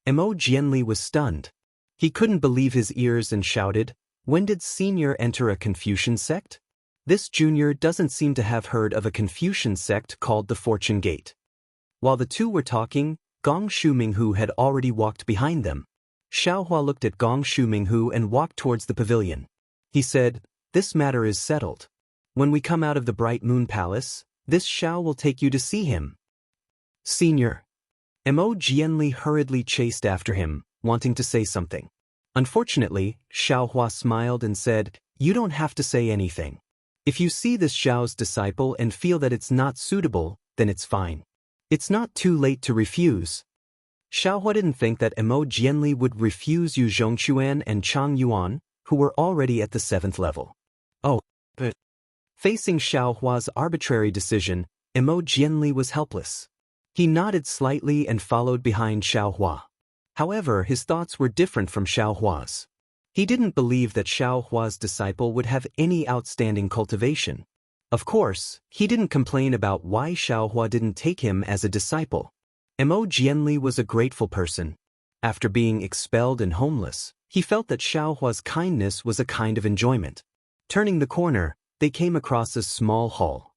Mo Jianli was stunned. He couldn't believe his ears and shouted, when did Senior enter a Confucian sect? This junior doesn't seem to have heard of a Confucian sect called the Fortune Gate. While the two were talking, Gong Shu Minghu had already walked behind them. Xiaohua looked at Gong Shu Minghu and walked towards the pavilion. He said, this matter is settled. When we come out of the Bright Moon Palace, this Xiao will take you to see him. Senior. Mo Jianli hurriedly chased after him, wanting to say something. Unfortunately, Xiaohua smiled and said, you don't have to say anything. If you see this Xiao's disciple and feel that it's not suitable, then it's fine. It's not too late to refuse. Xiaohua didn't think that Mo Jianli would refuse Yu Zhongquan and Chang Yuan, who were already at the 7th level. Oh, but... Facing Xiaohua's arbitrary decision, Mo Jianli was helpless. He nodded slightly and followed behind Xiaohua. However, his thoughts were different from Xiaohua's. He didn't believe that Xiaohua's disciple would have any outstanding cultivation. Of course, he didn't complain about why Xiaohua didn't take him as a disciple. Mo Jianli was a grateful person. After being expelled and homeless, he felt that Xiaohua's kindness was a kind of enjoyment. Turning the corner, they came across a small hall.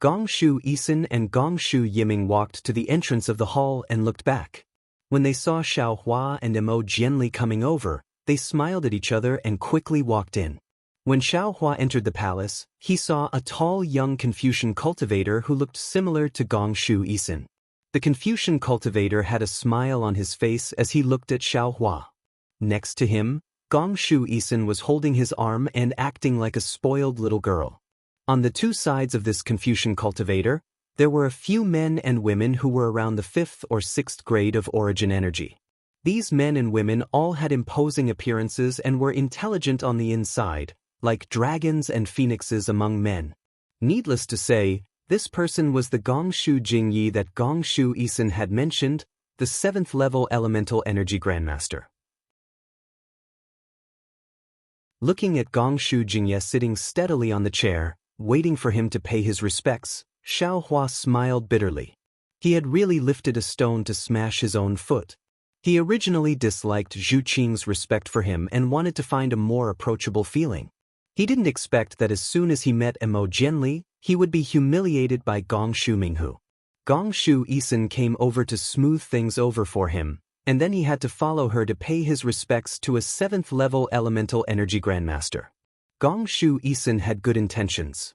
Gong Shu Yisin and Gong Shu Yiming walked to the entrance of the hall and looked back. When they saw Xiaohua and Mo Jianli coming over, they smiled at each other and quickly walked in. When Xiaohua entered the palace, he saw a tall young Confucian cultivator who looked similar to Gong Shu Yisin. The Confucian cultivator had a smile on his face as he looked at Xiaohua. Next to him, Gong Shu Yisin was holding his arm and acting like a spoiled little girl. On the two sides of this Confucian cultivator, there were a few men and women who were around the 5th or 6th grade of origin energy. These men and women all had imposing appearances and were intelligent on the inside, like dragons and phoenixes among men. Needless to say, this person was the Gong Shu Jingyi that Gong Shu Yisin had mentioned, the 7th level elemental energy grandmaster. Looking at Gong Shu Jingyi sitting steadily on the chair, waiting for him to pay his respects, Xiaohua smiled bitterly. He had really lifted a stone to smash his own foot. He originally disliked Zhu Qing's respect for him and wanted to find a more approachable feeling. He didn't expect that as soon as he met Mo Jianli, he would be humiliated by Gong Shu Minghu. Gong Shu Yisin came over to smooth things over for him, and then he had to follow her to pay his respects to a 7th level elemental energy grandmaster. Gong Shu Yisin had good intentions.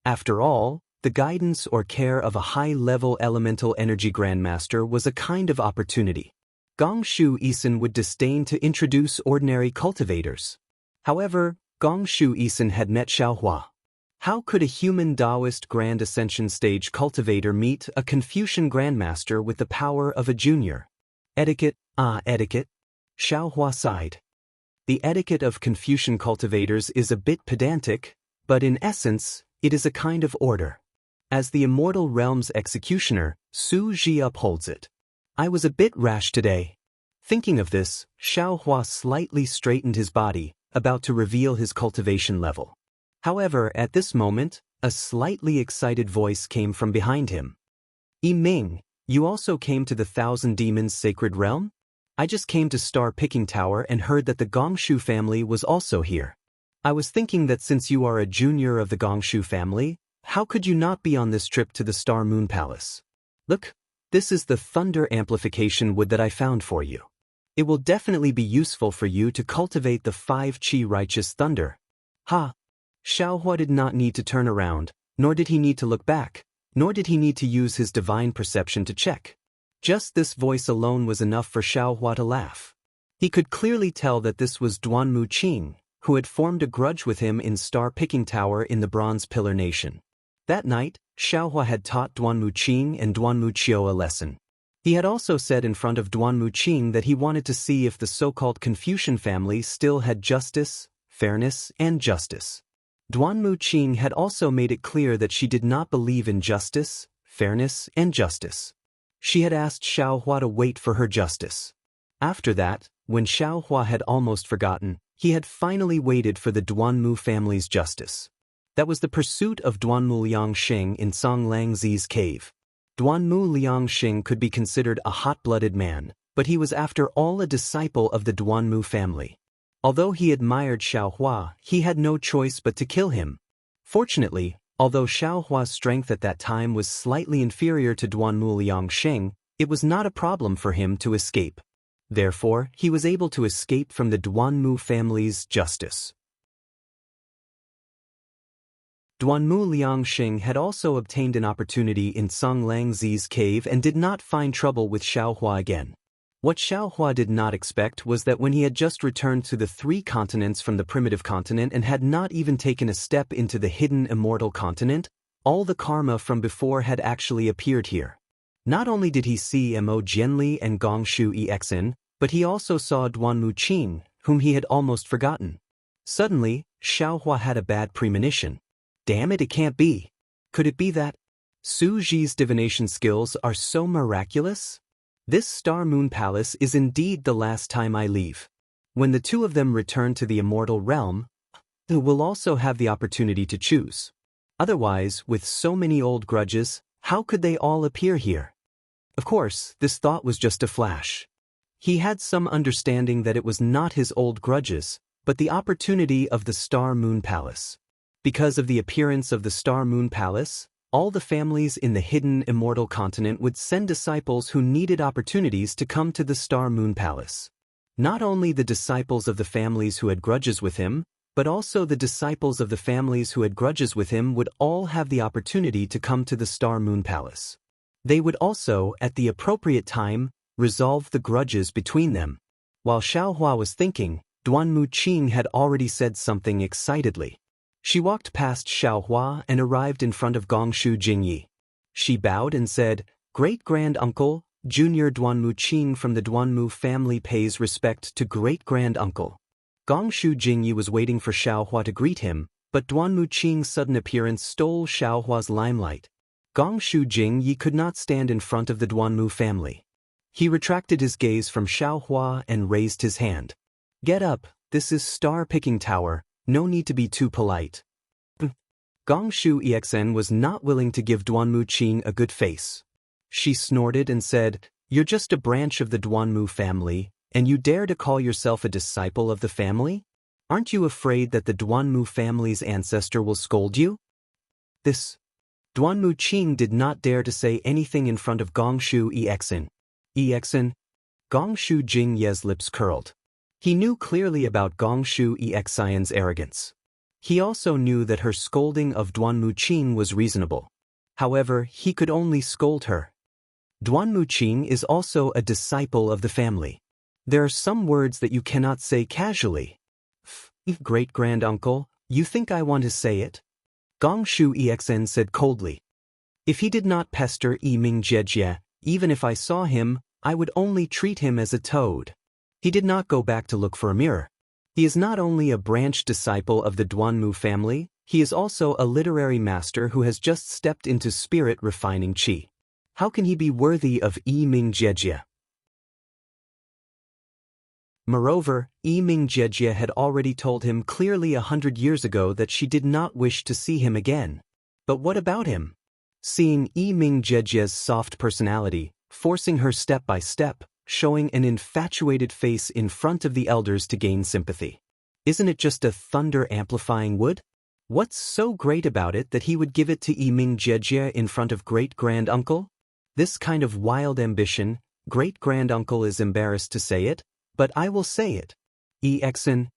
After all, the guidance or care of a high-level elemental energy grandmaster was a kind of opportunity. Gong Shu Yisin would disdain to introduce ordinary cultivators. However, Gong Shu Yisin had met Xiaohua. How could a human Daoist Grand Ascension Stage cultivator meet a Confucian grandmaster with the power of a junior? Etiquette, etiquette. Xiaohua sighed. The etiquette of Confucian cultivators is a bit pedantic, but in essence, it is a kind of order. As the Immortal Realm's executioner, Su Ji upholds it. I was a bit rash today. Thinking of this, Xiaohua slightly straightened his body, about to reveal his cultivation level. However, at this moment, a slightly excited voice came from behind him. Yi Ming, you also came to the Thousand Demons Sacred Realm? I just came to Star Picking Tower and heard that the Gongshu family was also here. I was thinking that since you are a junior of the Gongshu family, how could you not be on this trip to the Star Moon Palace? Look, this is the thunder amplification wood that I found for you. It will definitely be useful for you to cultivate the 5 Qi righteous thunder. Ha! Xiaohua did not need to turn around, nor did he need to look back, nor did he need to use his divine perception to check. Just this voice alone was enough for Xiaohua to laugh. He could clearly tell that this was Duanmu Qing, who had formed a grudge with him in Star Picking Tower in the Bronze Pillar Nation. That night, Xiaohua had taught Duanmu Qing and Duanmu Qiu a lesson. He had also said in front of Duan Muqing that he wanted to see if the so-called Confucian family still had justice, fairness, and justice. Duan Muqing had also made it clear that she did not believe in justice, fairness, and justice. She had asked Xiaohua to wait for her justice. After that, when Xiaohua had almost forgotten, he had finally waited for the Duanmu family's justice. That was the pursuit of Duanmu Liangxing in Songlangzi's cave. Duanmu Liangxing could be considered a hot-blooded man, but he was after all a disciple of the Duanmu family. Although he admired Xiaohua, he had no choice but to kill him. Fortunately, although Xiaohua's strength at that time was slightly inferior to Duanmu Liangxing, it was not a problem for him to escape. Therefore, he was able to escape from the Duanmu family's justice. Duanmu Liangxing had also obtained an opportunity in Songlangzi's cave and did not find trouble with Xiaohua again. What Xiaohua did not expect was that when he had just returned to the 3 continents from the primitive continent and had not even taken a step into the hidden immortal continent, all the karma from before had actually appeared here. Not only did he see Mo Jianli and Gongshu Exin, but he also saw Duan Muqing, whom he had almost forgotten. Suddenly, Xiaohua had a bad premonition. Damn it can't be. Could it be that Su Ji's divination skills are so miraculous? This Star Moon Palace is indeed the last time I leave. When the 2 of them return to the immortal realm, they will also have the opportunity to choose. Otherwise, with so many old grudges, how could they all appear here? Of course, this thought was just a flash. He had some understanding that it was not his old grudges, but the opportunity of the Star Moon Palace. Because of the appearance of the Star Moon Palace, all the families in the hidden immortal continent would send disciples who needed opportunities to come to the Star Moon Palace. Not only the disciples of the families who had grudges with him, but also the disciples of the families who had grudges with him would all have the opportunity to come to the Star Moon Palace. They would also, at the appropriate time, resolve the grudges between them. While Xiaohua was thinking, Duan Muqing had already said something excitedly. She walked past Xiaohua and arrived in front of Gongshu Jingyi. She bowed and said, "Great-grand-uncle, Junior Duan Muqing from the Duanmu family pays respect to great-grand-uncle." Gongshu Jingyi was waiting for Xiaohua to greet him, but Duan Muqing's sudden appearance stole Xiaohua's limelight. Gongshu Jingyi could not stand in front of the Duanmu family. He retracted his gaze from Xiaohua and raised his hand. "Get up, this is Star-Picking Tower. No need to be too polite." Gongshu Exen was not willing to give Duan Muqing a good face. She snorted and said, "You're just a branch of the Duanmu family, and you dare to call yourself a disciple of the family? Aren't you afraid that the Duanmu family's ancestor will scold you?" Duan Muqing did not dare to say anything in front of Gongshu Exen. Gongshu Jingye's lips curled. He knew clearly about Gongshu Exion's arrogance. He also knew that her scolding of Duan Muqing was reasonable. However, he could only scold her. Duan Muqing is also a disciple of the family. There are some words that you cannot say casually. "Great-grand-uncle, you think I want to say it?" Gongshu Exen said coldly. "If he did not pester Ming Jie, even if I saw him, I would only treat him as a toad." He did not go back to look for a mirror. He is not only a branch disciple of the Duanmu family, he is also a literary master who has just stepped into spirit-refining qi. How can he be worthy of Ming Jie? Moreover, Ming Jie had already told him clearly 100 years ago that she did not wish to see him again. But what about him? Seeing Ming Jie's soft personality, forcing her step by step, showing an infatuated face in front of the elders to gain sympathy. Isn't it just a thunder-amplifying wood? What's so great about it that he would give it to Ming Jie in front of great-grand-uncle? This kind of wild ambition, great-grand-uncle is embarrassed to say it, but I will say it. Exen.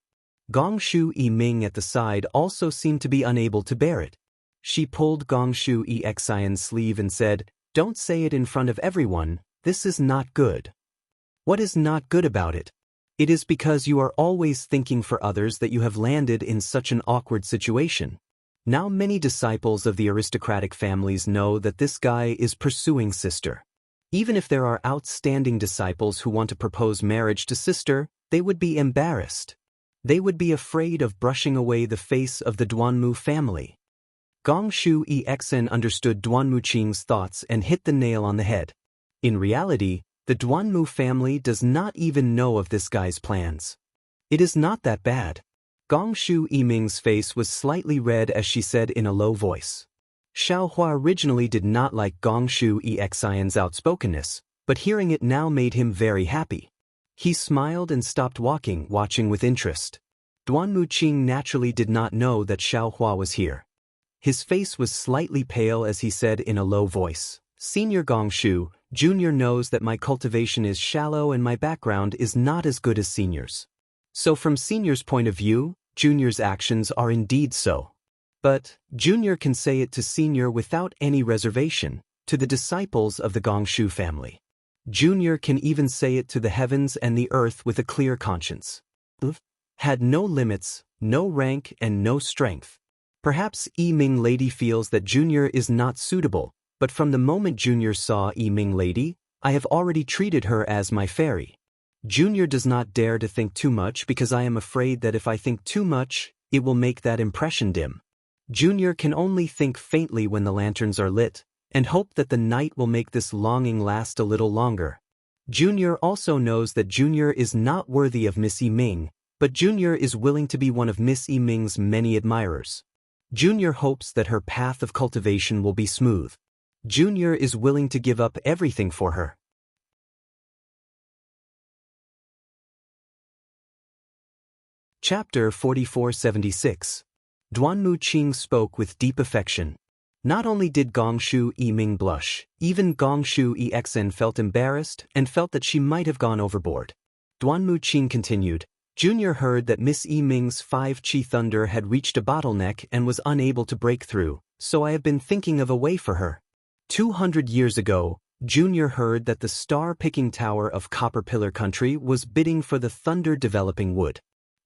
Gongshu Ming at the side also seemed to be unable to bear it. She pulled Gongshu Exion's sleeve and said, "Don't say it in front of everyone, this is not good." "What is not good about it?" "It is because you are always thinking for others that you have landed in such an awkward situation. Now many disciples of the aristocratic families know that this guy is pursuing sister." Even if there are outstanding disciples who want to propose marriage to sister, they would be embarrassed. They would be afraid of brushing away the face of the Duanmu family. Gong Shu Exen understood Duanmu Qing's thoughts and hit the nail on the head. In reality, the Duanmu family does not even know of this guy's plans. It is not that bad. Gong Shu Yiming's face was slightly red as she said in a low voice. Xiaohua originally did not like Gong Shu Exen's outspokenness, but hearing it now made him very happy. He smiled and stopped walking, watching with interest. Duanmu Qing naturally did not know that Xiaohua was here. His face was slightly pale as he said in a low voice, "Senior Gong Shu, Junior knows that my cultivation is shallow and my background is not as good as Senior's. So from Senior's point of view, Junior's actions are indeed so. But Junior can say it to Senior without any reservation, to the disciples of the Gong Shu family. Junior can even say it to the heavens and the earth with a clear conscience. Had no limits, no rank and no strength. Perhaps Yiming Lady feels that Junior is not suitable, but from the moment Junior saw Yiming Lady, I have already treated her as my fairy. Junior does not dare to think too much because I am afraid that if I think too much, it will make that impression dim. Junior can only think faintly when the lanterns are lit, and hope that the night will make this longing last a little longer. Junior also knows that Junior is not worthy of Miss Yiming, but Junior is willing to be one of Miss Yiming's many admirers. Junior hopes that her path of cultivation will be smooth. Junior is willing to give up everything for her. Chapter 4476. Duanmu Qing spoke with deep affection. Not only did Gong Shu Yiming blush, even Gong Shu Exen felt embarrassed and felt that she might have gone overboard. Duanmu Qing continued, Junior heard that Miss Yiming's 5 Qi Thunder had reached a bottleneck and was unable to break through, so I have been thinking of a way for her. 200 years ago, Junior heard that the star-picking tower of Copper Pillar Country was bidding for the thunder-developing wood.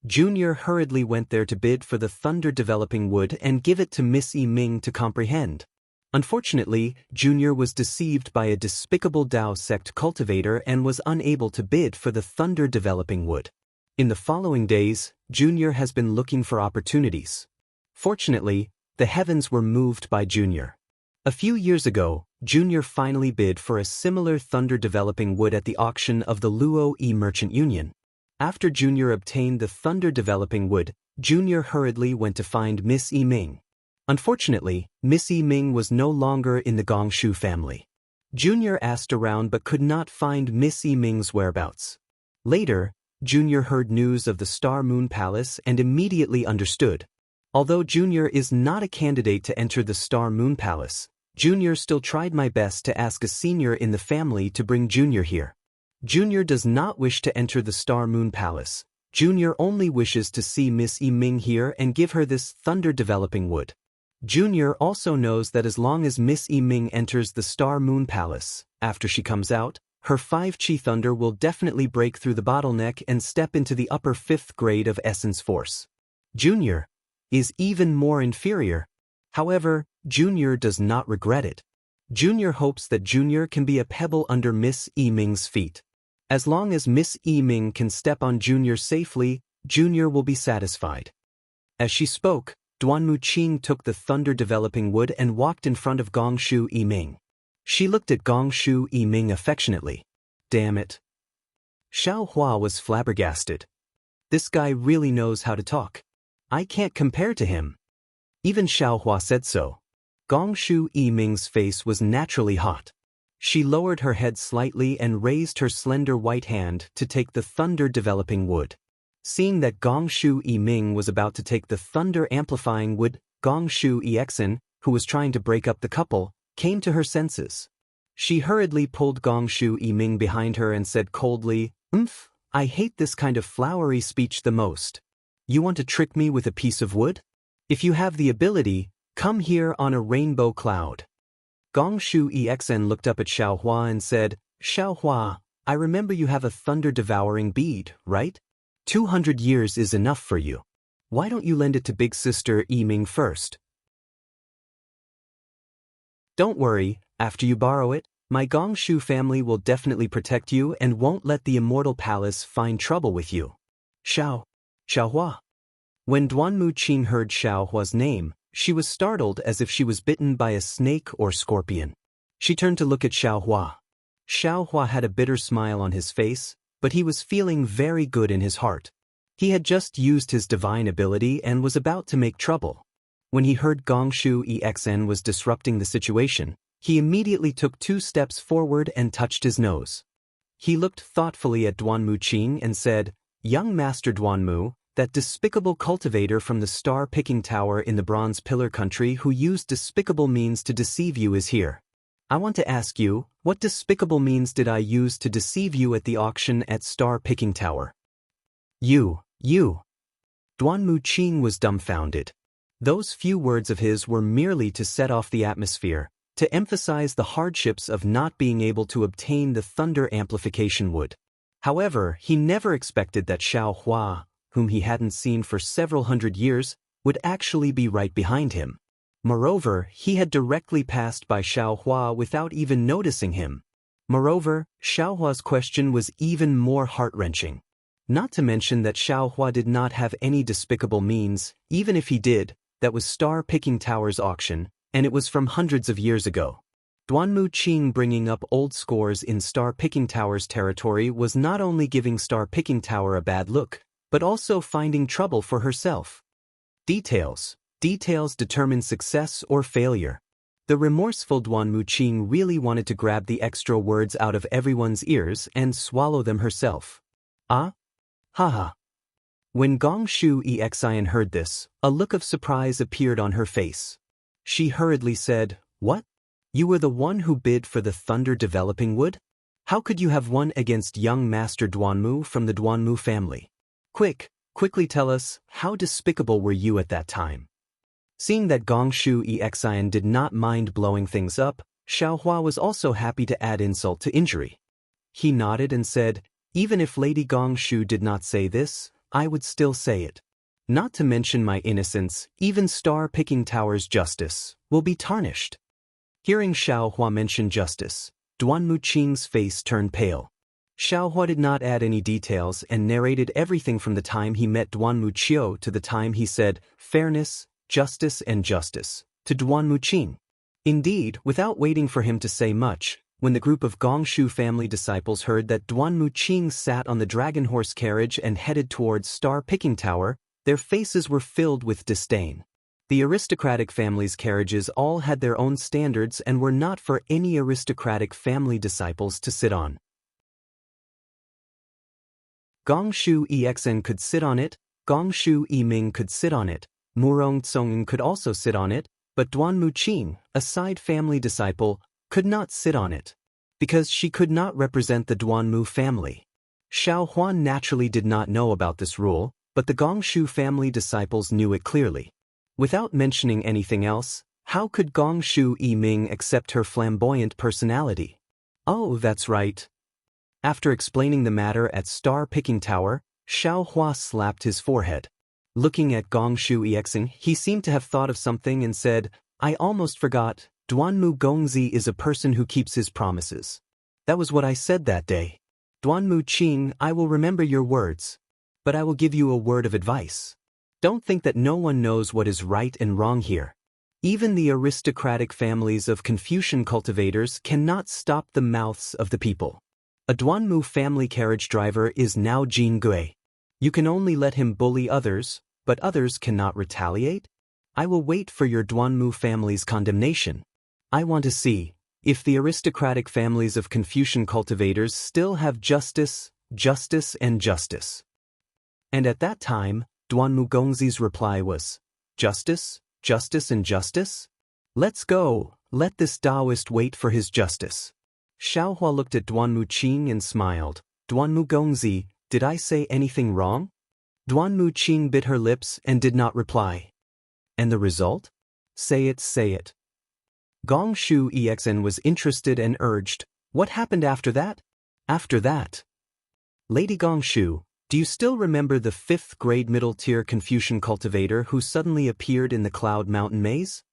Junior hurriedly went there to bid for the thunder-developing wood and give it to Miss Yiming to comprehend. Unfortunately, Junior was deceived by a despicable Dao sect cultivator and was unable to bid for the thunder-developing wood. In the following days, Junior has been looking for opportunities. Fortunately, the heavens were moved by Junior. A few years ago, Junior finally bid for a similar thunder-developing wood at the auction of the Luo Yi Merchant Union. After Junior obtained the thunder-developing wood, Junior hurriedly went to find Miss Yiming. Unfortunately, Miss Yiming was no longer in the Gong Shu family. Junior asked around but could not find Miss Yiming's whereabouts. Later, Junior heard news of the Star Moon Palace and immediately understood. Although Junior is not a candidate to enter the Star Moon Palace, Junior still tried my best to ask a senior in the family to bring Junior here. Junior does not wish to enter the Star Moon Palace. Junior only wishes to see Miss Yiming here and give her this thunder-developing wood. Junior also knows that as long as Miss Yiming enters the Star Moon Palace, after she comes out, her 5 Qi Thunder will definitely break through the bottleneck and step into the upper 5th grade of essence force. Junior is even more inferior. However, Junior does not regret it. Junior hopes that Junior can be a pebble under Miss Yiming's feet. As long as Miss Yiming can step on Junior safely, Junior will be satisfied. As she spoke, Duanmu Qing took the thunder-developing wood and walked in front of Gong Shu Yiming. She looked at Gong Shu Yiming affectionately. Damn it. Xiaohua was flabbergasted. This guy really knows how to talk. I can't compare to him. Even Xiaohua said so. Gong Shu Yiming's face was naturally hot. She lowered her head slightly and raised her slender white hand to take the thunder-developing wood. Seeing that Gong Shu Yiming was about to take the thunder-amplifying wood, Gong Shu Exen, who was trying to break up the couple, came to her senses. She hurriedly pulled Gong Shu Yiming behind her and said coldly, I hate this kind of flowery speech the most. You want to trick me with a piece of wood? If you have the ability, come here on a rainbow cloud. Gong Shu Exen looked up at Xiaohua and said, Xiaohua, I remember you have a thunder-devouring bead, right? 200 years is enough for you. Why don't you lend it to big sister Yiming first? Don't worry, after you borrow it, My Gongshu family will definitely protect you and won't let the Immortal Palace find trouble with you. Xiaohua. When Duanmu Qing heard Xiaohua's name, she was startled as if she was bitten by a snake or scorpion. She turned to look at Xiaohua. Xiaohua had a bitter smile on his face, but he was feeling very good in his heart. He had just used his divine ability and was about to make trouble. When he heard Gongshu Exn was disrupting the situation, he immediately took 2 steps forward and touched his nose. He looked thoughtfully at Duanmu Qing and said, "Young Master Duanmu, that despicable cultivator from the star-picking tower in the Bronze Pillar country who used despicable means to deceive you is here. I want to ask you, what despicable means did I use to deceive you at the auction at Star-Picking Tower?" You. Duanmu Qing was dumbfounded. Those few words of his were merely to set off the atmosphere, to emphasize the hardships of not being able to obtain the thunder amplification wood. However, he never expected that Xiaohua, whom he hadn't seen for several hundred years, would actually be right behind him. Moreover, he had directly passed by Xiaohua without even noticing him. Moreover, Xiaohua's question was even more heart-wrenching. Not to mention that Xiaohua did not have any despicable means, even if he did, that was Star-Picking Tower's auction, and it was from hundreds of years ago. Duanmu Qing bringing up old scores in Star-Picking Tower's territory was not only giving Star-Picking Tower a bad look, but also finding trouble for herself. Details determine success or failure. The remorseful Duanmu Qing really wanted to grab the extra words out of everyone's ears and swallow them herself. Haha. When Gongshu Xian heard this, a look of surprise appeared on her face. She hurriedly said, "What? You were the one who bid for the thunder developing wood? How could you have won against young Master Duanmu from the Duanmu family? Quickly tell us, how despicable were you at that time?" Seeing that Gongshu Xian did not mind blowing things up, Xiaohua was also happy to add insult to injury. He nodded and said, "Even if Lady Gongshu did not say this, I would still say it. Not to mention my innocence, even Star-Picking Tower's justice will be tarnished." Hearing Xiaohua mention justice, Duanmu Qing's face turned pale. Xiaohua did not add any details and narrated everything from the time he met Duanmu Qiu to the time he said, "Fairness, justice and justice," to Duanmu Qing. Indeed, without waiting for him to say much, when the group of Gongshu family disciples heard that Duanmu Qing sat on the dragon horse carriage and headed towards Star-Picking Tower, their faces were filled with disdain. The aristocratic family's carriages all had their own standards and were not for any aristocratic family disciples to sit on. Gongshu Exn could sit on it, Gongshu Ming could sit on it, Murong Tsong could also sit on it, but Duanmu Qing, a side family disciple, could not sit on it, because she could not represent the Duanmu family. Xiaohua naturally did not know about this rule, but the Gongshu family disciples knew it clearly. Without mentioning anything else, how could Gongshu Ming accept her flamboyant personality? Oh, that's right. After explaining the matter at Star-Picking Tower, Xiaohua slapped his forehead. Looking at Gongshu Exn, he seemed to have thought of something and said, "I almost forgot, Duanmu Gongzi is a person who keeps his promises. That was what I said that day. Duanmu Qing, I will remember your words. But I will give you a word of advice. Don't think that no one knows what is right and wrong here. Even the aristocratic families of Confucian cultivators cannot stop the mouths of the people. A Duanmu family carriage driver is now Jin Gui. You can only let him bully others, but others cannot retaliate? I will wait for your Duanmu family's condemnation. I want to see if the aristocratic families of Confucian cultivators still have justice, justice and justice." And at that time, Duanmu Gongzi's reply was, "Justice, justice and justice? Let's go, let this Daoist wait for his justice." Xiaohua looked at Duanmu Qing and smiled. "Duanmu Gongzi, did I say anything wrong?" Duanmu Qing bit her lips and did not reply. "And the result? Say it. Gongshu Exn was interested and urged, "What happened after that?" "After that. Lady Gongshu, do you still remember the 5th grade middle-tier Confucian cultivator who suddenly appeared in the Cloud Mountain maze?"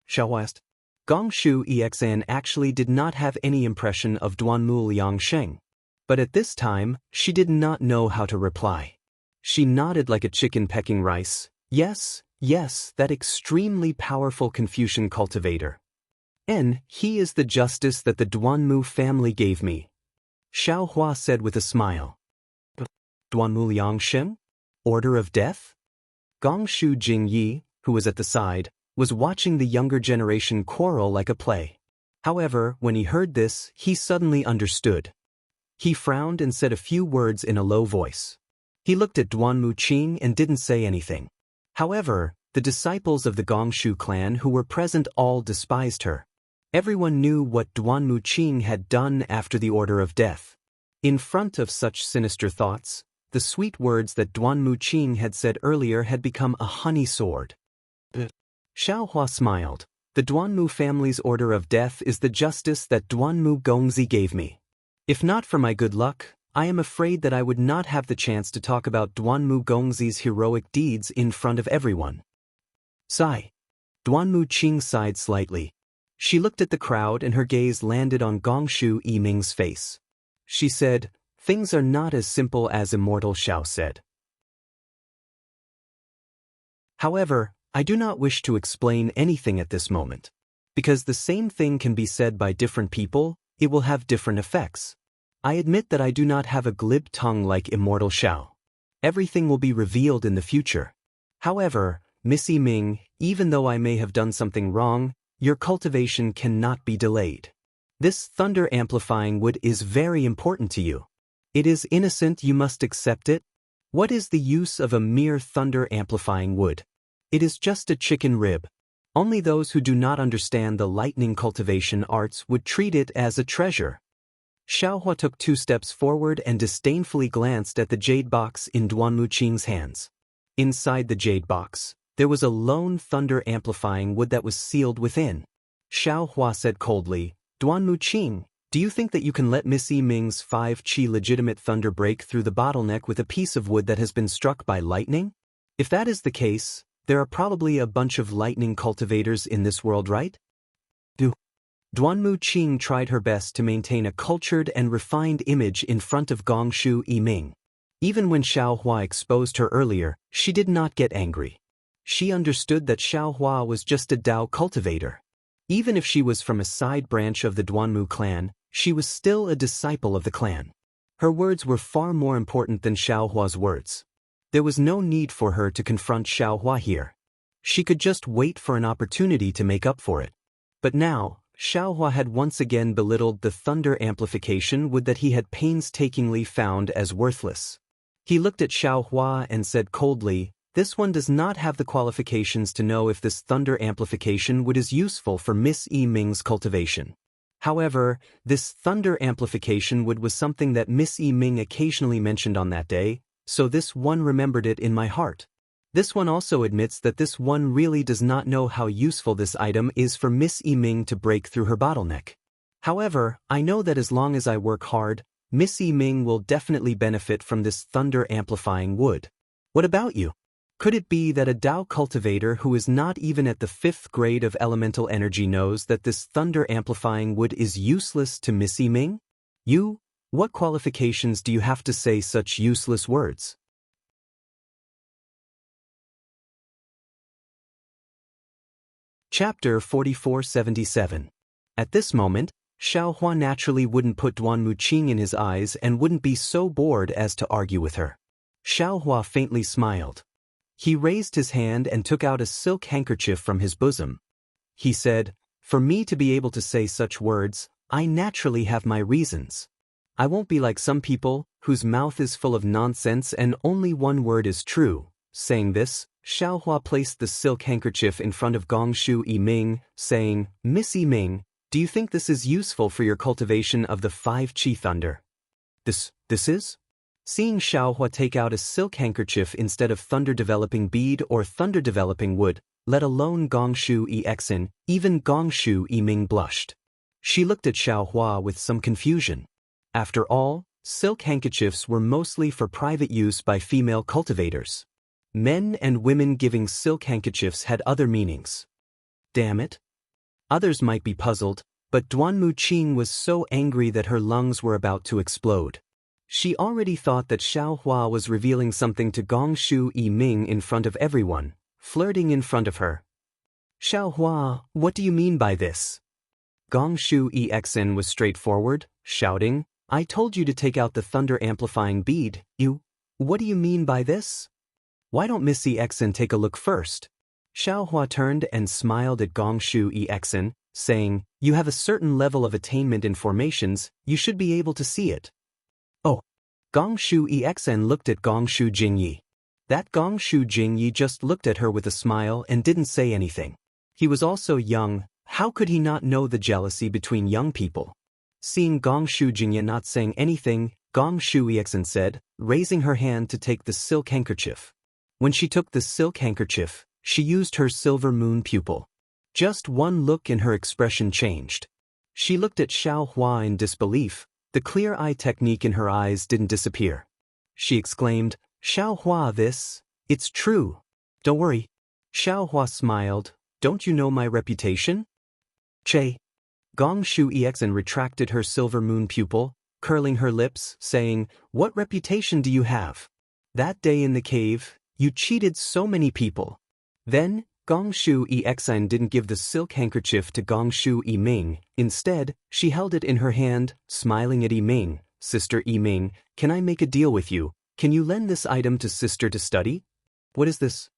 Xiaohua asked. Gongshu Exan actually did not have any impression of Duanmu Liangsheng. But at this time, she did not know how to reply. She nodded like a chicken pecking rice. Yes, yes, that extremely powerful Confucian cultivator. And he is the justice that the Duanmu family gave me. Xiao Hua said with a smile. Duanmu Liangsheng? Order of death? Gongshu Jingyi, who was at the side, was watching the younger generation quarrel like a play. However, when he heard this, he suddenly understood. He frowned and said a few words in a low voice. He looked at Duanmu Qing and didn't say anything. However, the disciples of the Gongshu clan who were present all despised her. Everyone knew what Duanmu Qing had done after the order of death. In front of such sinister thoughts, the sweet words that Duanmu Qing had said earlier had become a honey sword. Xiao Hua smiled. The Duanmu family's order of death is the justice that Duanmu Gongzi gave me. If not for my good luck, I am afraid that I would not have the chance to talk about Duanmu Gongzi's heroic deeds in front of everyone. Sigh. Duanmu Qing sighed slightly. She looked at the crowd and her gaze landed on Gongshu Yiming's face. She said, "Things are not as simple as Immortal Xiao said. However, I do not wish to explain anything at this moment. Because the same thing can be said by different people, it will have different effects. I admit that I do not have a glib tongue like Immortal Xiao. Everything will be revealed in the future. However, Miss Yiming, even though I may have done something wrong, your cultivation cannot be delayed. This thunder-amplifying wood is very important to you. It is innocent, you must accept it. What is the use of a mere thunder-amplifying wood? It is just a chicken rib. Only those who do not understand the lightning cultivation arts would treat it as a treasure." Xiao Hua took 2 steps forward and disdainfully glanced at the jade box in Duanmu Qing's hands. Inside the jade box, there was a lone thunder-amplifying wood that was sealed within. Xiao Hua said coldly, "Duanmu Qing, do you think that you can let Miss Yiming's 5-qi legitimate thunder break through the bottleneck with a piece of wood that has been struck by lightning? If that is the case, there are probably a bunch of lightning cultivators in this world, right?" Duanmu Qing tried her best to maintain a cultured and refined image in front of Gongshu Yiming. Even when Xiao Hua exposed her earlier, she did not get angry. She understood that Xiao Hua was just a Dao cultivator. Even if she was from a side branch of the Duanmu clan, she was still a disciple of the clan. Her words were far more important than Xiao Hua's words. There was no need for her to confront Xiao Hua here. She could just wait for an opportunity to make up for it. But now, Xiao Hua had once again belittled the thunder amplification wood that he had painstakingly found as worthless. He looked at Xiao Hua and said coldly, "This one does not have the qualifications to know if this thunder amplification wood is useful for Miss Yiming's cultivation. However, this thunder amplification wood was something that Miss Yiming occasionally mentioned on that day, so this one remembered it in my heart. This one also admits that this one really does not know how useful this item is for Miss Yiming to break through her bottleneck. However, I know that as long as I work hard, Miss Yiming will definitely benefit from this thunder-amplifying wood. What about you? Could it be that a Dao cultivator who is not even at the 5th grade of elemental energy knows that this thunder-amplifying wood is useless to Miss Yiming? You? What qualifications do you have to say such useless words?" Chapter 4477. At this moment, Xiao Hua naturally wouldn't put Duanmu Qing in his eyes and wouldn't be so bored as to argue with her. Xiao Hua faintly smiled. He raised his hand and took out a silk handkerchief from his bosom. He said, "For me to be able to say such words, I naturally have my reasons. I won't be like some people, whose mouth is full of nonsense and only one word is true." Saying this, Xiao Hua placed the silk handkerchief in front of Gongshu Yiming, saying, "Miss Yiming, do you think this is useful for your cultivation of the 5-qi thunder?" This is? Seeing Xiao Hua take out a silk handkerchief instead of thunder-developing bead or thunder-developing wood, let alone Gongshu Exin, even Gongshu Yiming blushed. She looked at Xiao Hua with some confusion. After all, silk handkerchiefs were mostly for private use by female cultivators. Men and women giving silk handkerchiefs had other meanings. Damn it. Others might be puzzled, but Duanmu Qing was so angry that her lungs were about to explode. She already thought that Xiao Hua was revealing something to Gongshu Yiming in front of everyone, flirting in front of her. Xiao Hua, what do you mean by this? Gongshu Exin was straightforward, shouting, I told you to take out the thunder-amplifying bead, what do you mean by this? Why don't Miss Exin take a look first? Xiao Hua turned and smiled at Gongshu Exin, saying, you have a certain level of attainment in formations, you should be able to see it. Oh. Gongshu Exin looked at Gongshu Jingyi. That Gongshu Jingyi just looked at her with a smile and didn't say anything. He was also young, how could he not know the jealousy between young people? Seeing Gongshu Jingyi not saying anything, Gongshu Exin said, raising her hand to take the silk handkerchief. When she took the silk handkerchief, she used her silver moon pupil. Just one look and her expression changed. She looked at Xiao Hua in disbelief. The clear eye technique in her eyes didn't disappear. She exclaimed, Xiao Hua, it's true. Don't worry. Xiao Hua smiled, don't you know my reputation? Che. Gongshu Exin retracted her silver moon pupil, curling her lips, saying, what reputation do you have? That day in the cave, you cheated so many people. Then, Gongshu Exin didn't give the silk handkerchief to Gongshu Yiming. Instead, she held it in her hand, smiling at Yiming. Sister Yiming, can I make a deal with you? Can you lend this item to sister to study? What is this?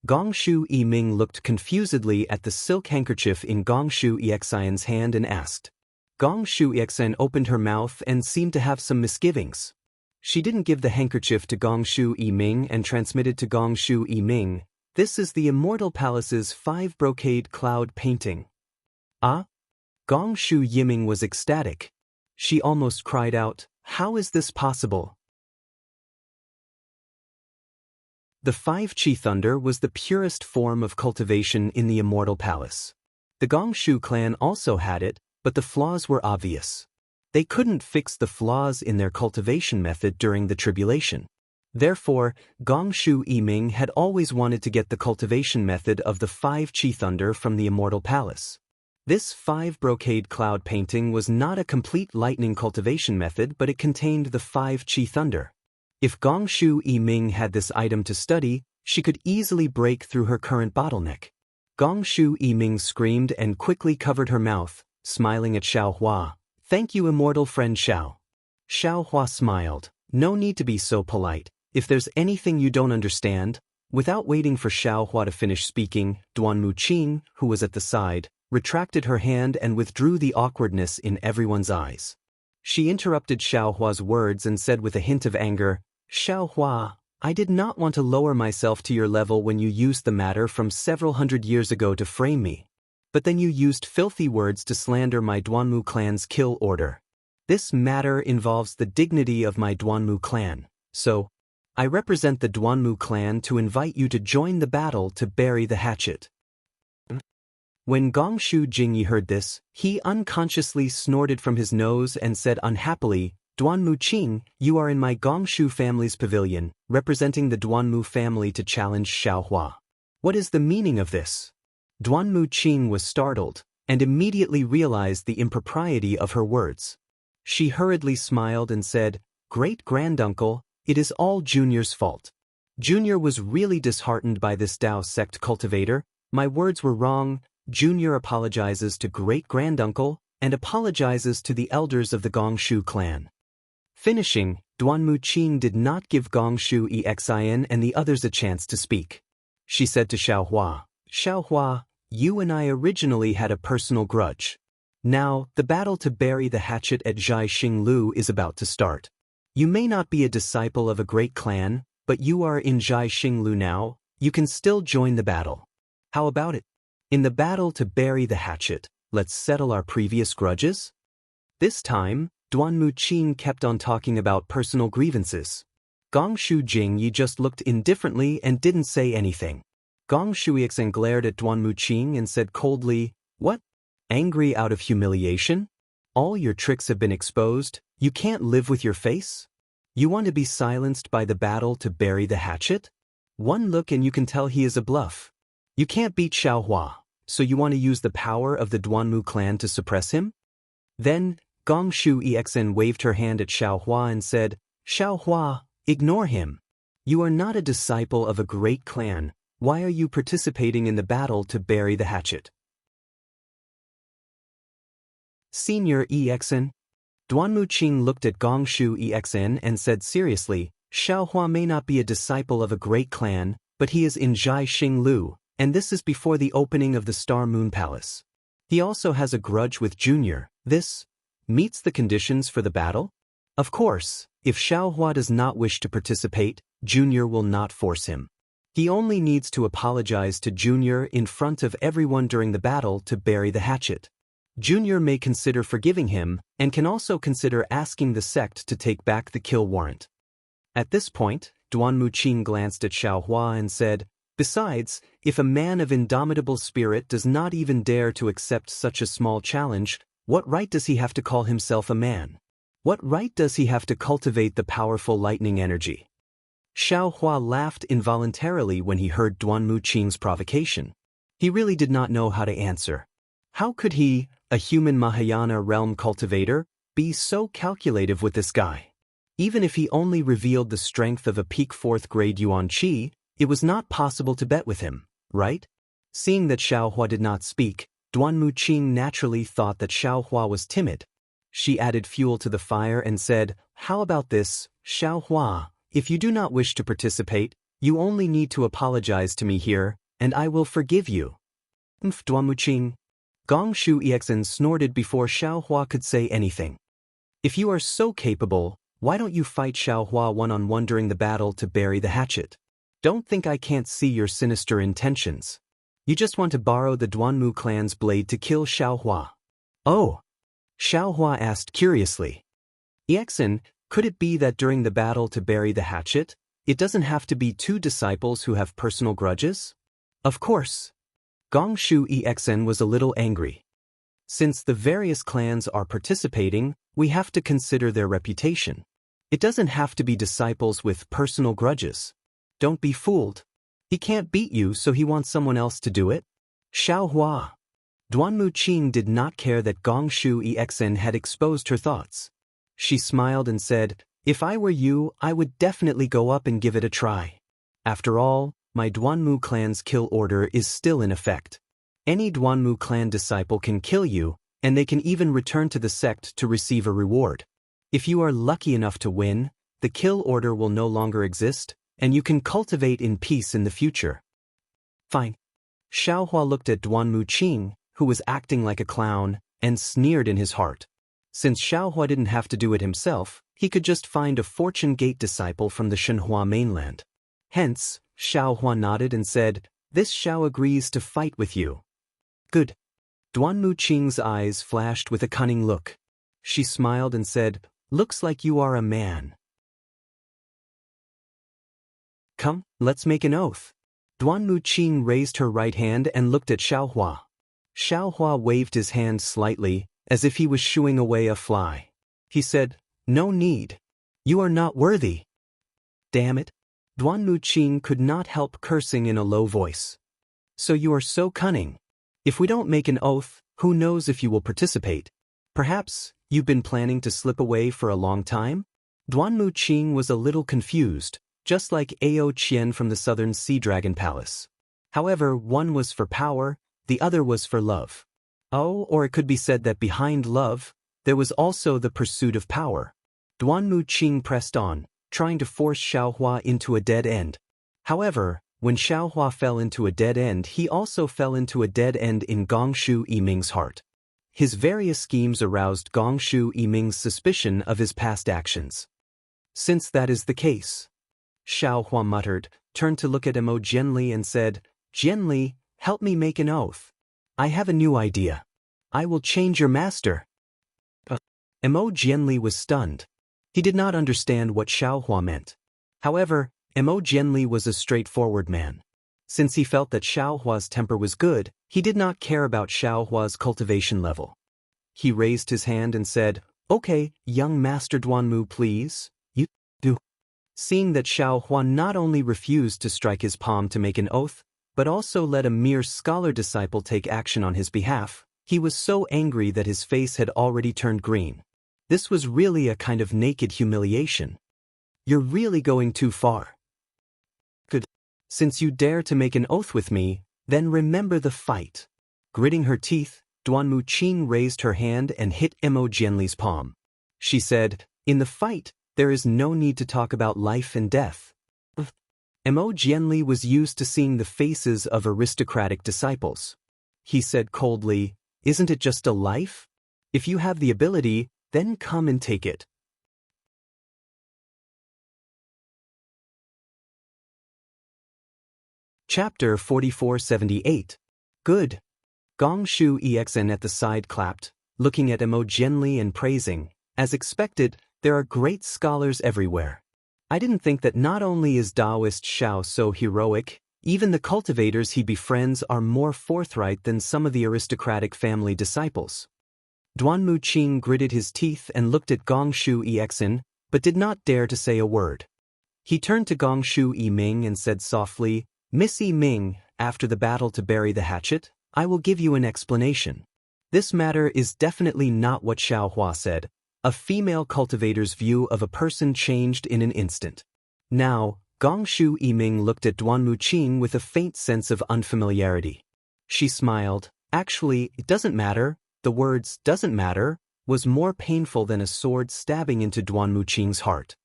Gongshu Yiming looked confusedly at the silk handkerchief in Gongshu Exin's hand and asked. Gongshu Exin opened her mouth and seemed to have some misgivings. She didn't give the handkerchief to Gongshu Yiming and transmitted to Gongshu Yiming. This is the Immortal Palace's 5 brocade cloud painting. Ah? Gongshu Yiming was ecstatic. She almost cried out, how is this possible? The 5 Qi Thunder was the purest form of cultivation in the Immortal Palace. The Gongshu clan also had it, but the flaws were obvious. They couldn't fix the flaws in their cultivation method during the tribulation. Therefore, Gongshu Yiming had always wanted to get the cultivation method of the 5 Qi Thunder from the Immortal Palace. This 5 brocade cloud painting was not a complete lightning cultivation method, but it contained the 5 Qi Thunder. If Gongshu Yiming had this item to study, she could easily break through her current bottleneck. Gongshu Yiming screamed and quickly covered her mouth, smiling at Xiao Hua. Thank you, immortal friend Xiao. Xiao Hua smiled. No need to be so polite. If there's anything you don't understand. Without waiting for Xiao Hua to finish speaking, Duanmu Qing, who was at the side, retracted her hand and withdrew the awkwardness in everyone's eyes. She interrupted Xiao Hua's words and said with a hint of anger, Xiao Hua, I did not want to lower myself to your level when you used the matter from several hundred years ago to frame me. But then you used filthy words to slander my Duanmu clan's kill order. This matter involves the dignity of my Duanmu clan, so I represent the Duanmu clan to invite you to join the battle to bury the hatchet. When Gongshu Jingyi heard this, he unconsciously snorted from his nose and said unhappily, Duanmu Qing, you are in my Gongshu family's pavilion, representing the Duanmu family to challenge Xiao Hua. What is the meaning of this? Duanmu Qing was startled, and immediately realized the impropriety of her words. She hurriedly smiled and said, Great-granduncle, it is all Junior's fault. Junior was really disheartened by this Dao sect cultivator. My words were wrong. Junior apologizes to great-granduncle, and apologizes to the elders of the Gongshu clan. Finishing, Duanmu Qing did not give Gongshu Exin and the others a chance to speak. She said to Xiao Hua, Xiao Hua, you and I originally had a personal grudge. Now, the battle to bury the hatchet at Zhai Xinglu is about to start. You may not be a disciple of a great clan, but you are in Zhai Xinglu now. You can still join the battle. How about it? In the battle to bury the hatchet, let's settle our previous grudges? This time, Duanmu Qing kept on talking about personal grievances. Gongshu Jingyi just looked indifferently and didn't say anything. Gongshu Exin glared at Duanmu Qing and said coldly, What? Angry out of humiliation? All your tricks have been exposed, you can't live with your face? You want to be silenced by the battle to bury the hatchet? One look and you can tell he is a bluff. You can't beat Xiao Hua. So you want to use the power of the Duanmu clan to suppress him? Then, Gongshu Exen waved her hand at Xiaohua and said, Xiaohua, ignore him. You are not a disciple of a great clan. Why are you participating in the battle to bury the hatchet? Senior Exen. Duanmu Qing looked at Gongshu Exen and said seriously, Xiaohua may not be a disciple of a great clan, but he is in Zhai Xinglu, and this is before the opening of the Star Moon Palace. He also has a grudge with Junior. This meets the conditions for the battle? Of course, if Xiaohua does not wish to participate, Junior will not force him. He only needs to apologize to Junior in front of everyone during the battle to bury the hatchet. Junior may consider forgiving him, and can also consider asking the sect to take back the kill warrant. At this point, Duanmu Qing glanced at Xiaohua and said, Besides, if a man of indomitable spirit does not even dare to accept such a small challenge, what right does he have to call himself a man? What right does he have to cultivate the powerful lightning energy? Xiaohua laughed involuntarily when he heard Duanmu Qing's provocation. He really did not know how to answer. How could he, a human Mahayana realm cultivator, be so calculative with this guy? Even if he only revealed the strength of a peak 4th grade Yuan Qi, it was not possible to bet with him, right? Seeing that Xiaohua did not speak, Duanmu Qing naturally thought that Xiaohua was timid. She added fuel to the fire and said, How about this, Xiaohua? If you do not wish to participate, you only need to apologize to me here, and I will forgive you. Duanmu Qing. Gongshu Exen snorted before Xiaohua could say anything. If you are so capable, why don't you fight Xiaohua one-on-one during the battle to bury the hatchet? Don't think I can't see your sinister intentions. You just want to borrow the Duanmu clan's blade to kill Xiaohua. Oh. Xiaohua asked curiously. Exen, could it be that during the battle to bury the hatchet, it doesn't have to be two disciples who have personal grudges? Of course. Gongshu Exen was a little angry. Since the various clans are participating, we have to consider their reputation. It doesn't have to be disciples with personal grudges. Don't be fooled. He can't beat you, so he wants someone else to do it? Xiaohua. Duanmu Qing did not care that Gongshu Exen had exposed her thoughts. She smiled and said, If I were you, I would definitely go up and give it a try. After all, my Duanmu clan's kill order is still in effect. Any Duanmu clan disciple can kill you, and they can even return to the sect to receive a reward. If you are lucky enough to win, the kill order will no longer exist, and you can cultivate in peace in the future. Fine. Xiaohua looked at Duanmu Qing, who was acting like a clown, and sneered in his heart. Since Xiaohua didn't have to do it himself, he could just find a Fortune Gate disciple from the Shenhua mainland. Hence, Xiaohua nodded and said, This Xiao agrees to fight with you. Good. Duanmu Qing's eyes flashed with a cunning look. She smiled and said, Looks like you are a man. Come, let's make an oath. Duanmu Qing raised her right hand and looked at Xiaohua. Xiaohua waved his hand slightly, as if he was shooing away a fly. He said, No need. You are not worthy. Damn it. Duanmu Qing could not help cursing in a low voice. So you are so cunning. If we don't make an oath, who knows if you will participate? Perhaps, you've been planning to slip away for a long time? Duanmu Qing was a little confused, just like Ao Qian from the Southern Sea Dragon Palace. However, one was for power, the other was for love. Oh, or it could be said that behind love, there was also the pursuit of power. Duanmu Qing pressed on, trying to force Xiaohua into a dead end. However, when Xiaohua fell into a dead end, he also fell into a dead end in Gongshu Yiming's heart. His various schemes aroused Gongshu Yiming's suspicion of his past actions. Since that is the case, Xiaohua muttered, turned to look at Emo Jianli and said, Jianli, help me make an oath. I have a new idea. I will change your master. Emo Jianli was stunned. He did not understand what Xiaohua meant. However, Emo Jianli was a straightforward man. Since he felt that Xiaohua's temper was good, he did not care about Xiaohua's cultivation level. He raised his hand and said, Okay, young Master Duanmu, please. You do. Seeing that Xiaohua not only refused to strike his palm to make an oath, but also let a mere scholar disciple take action on his behalf. He was so angry that his face had already turned green. This was really a kind of naked humiliation. You're really going too far. Good. Since you dare to make an oath with me, then remember the fight. Gritting her teeth, Duanmu Qing raised her hand and hit Emo Jianli's palm. She said, "In the fight, there is no need to talk about life and death." Emo Jianli was used to seeing the faces of aristocratic disciples. He said coldly, "Isn't it just a life? If you have the ability, then come and take it." Chapter 4478. Good. Gong Shu Exn at the side clapped, looking at Emo Jianli and praising. As expected, there are great scholars everywhere. I didn't think that not only is Daoist Xiao so heroic, even the cultivators he befriends are more forthright than some of the aristocratic family disciples. Duanmu Qing gritted his teeth and looked at Gong Shu Exn, but did not dare to say a word. He turned to Gong Shu Ming and said softly, "Miss Ming, after the battle to bury the hatchet, I will give you an explanation. This matter is definitely not what Xiao Hua said. A female cultivator's view of a person changed in an instant." Now, Gong Shu Ming looked at Duanmu Qing with a faint sense of unfamiliarity. She smiled. Actually, it doesn't matter. The words "doesn't matter" was more painful than a sword stabbing into Duanmu Qing's heart.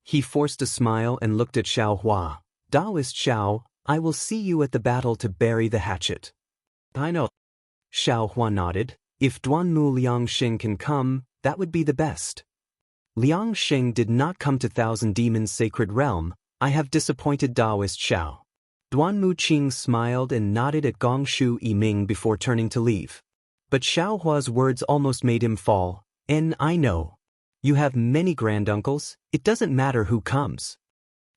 He forced a smile and looked at Xiao Hua. "Daoist Xiao, I will see you at the battle to bury the hatchet." "I know." Xiao Hua nodded. "If Duanmu Liangxing can come, that would be the best." "Liangxing did not come to Thousand Demons' sacred realm. I have disappointed Daoist Xiao." Duanmu Qing smiled and nodded at Gong Shu Ming before turning to leave. But Xiao Hua's words almost made him fall. I know. You have many granduncles, it doesn't matter who comes."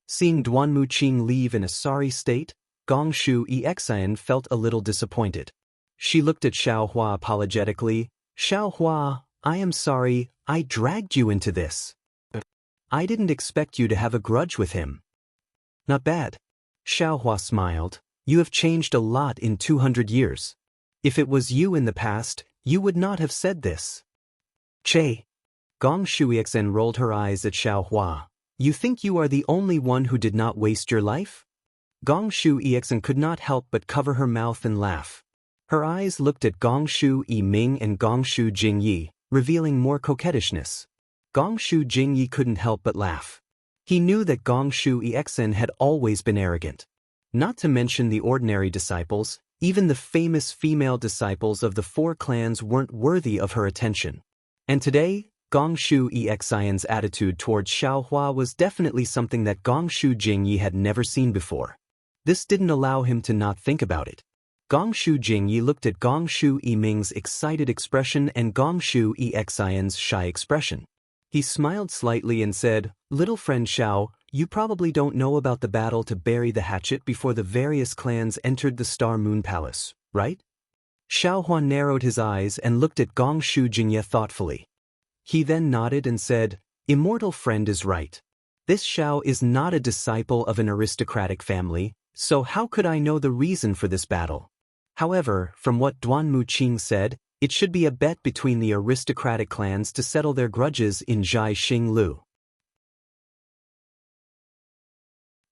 Seeing Duanmu Qing leave in a sorry state, Gong Shu Exin felt a little disappointed. She looked at Xiao Hua apologetically. "Xiao Hua, I am sorry, I dragged you into this. I didn't expect you to have a grudge with him." "Not bad." Xiao Hua smiled. "You have changed a lot in 200 years. If it was you in the past, you would not have said this." "Che." Gong Shuixen rolled her eyes at Xiao Hua. "You think you are the only one who did not waste your life?" Gong Shuixen could not help but cover her mouth and laugh. Her eyes looked at Gong Shu Ming and Gong Shu Jingyi, revealing more coquettishness. Gong Shu Jingyi couldn't help but laugh. He knew that Gong Shu Exen had always been arrogant. Not to mention the ordinary disciples, even the famous female disciples of the four clans weren't worthy of her attention. And today, Gong Shu Exen's attitude towards Xiao Hua was definitely something that Gong Shu Jingyi had never seen before. This didn't allow him to not think about it. Gong Shu Jingyi looked at Gong Shu Ming's excited expression and Gong Shu Exen's shy expression. He smiled slightly and said, "Little friend Xiao, you probably don't know about the battle to bury the hatchet before the various clans entered the Star Moon Palace, right?" Xiao Hua narrowed his eyes and looked at Gong Shu Jingyi thoughtfully. He then nodded and said, "Immortal friend is right. This Xiao is not a disciple of an aristocratic family, so how could I know the reason for this battle? However, from what Duanmu Qing said, it should be a bet between the aristocratic clans to settle their grudges in Zhai Xinglu."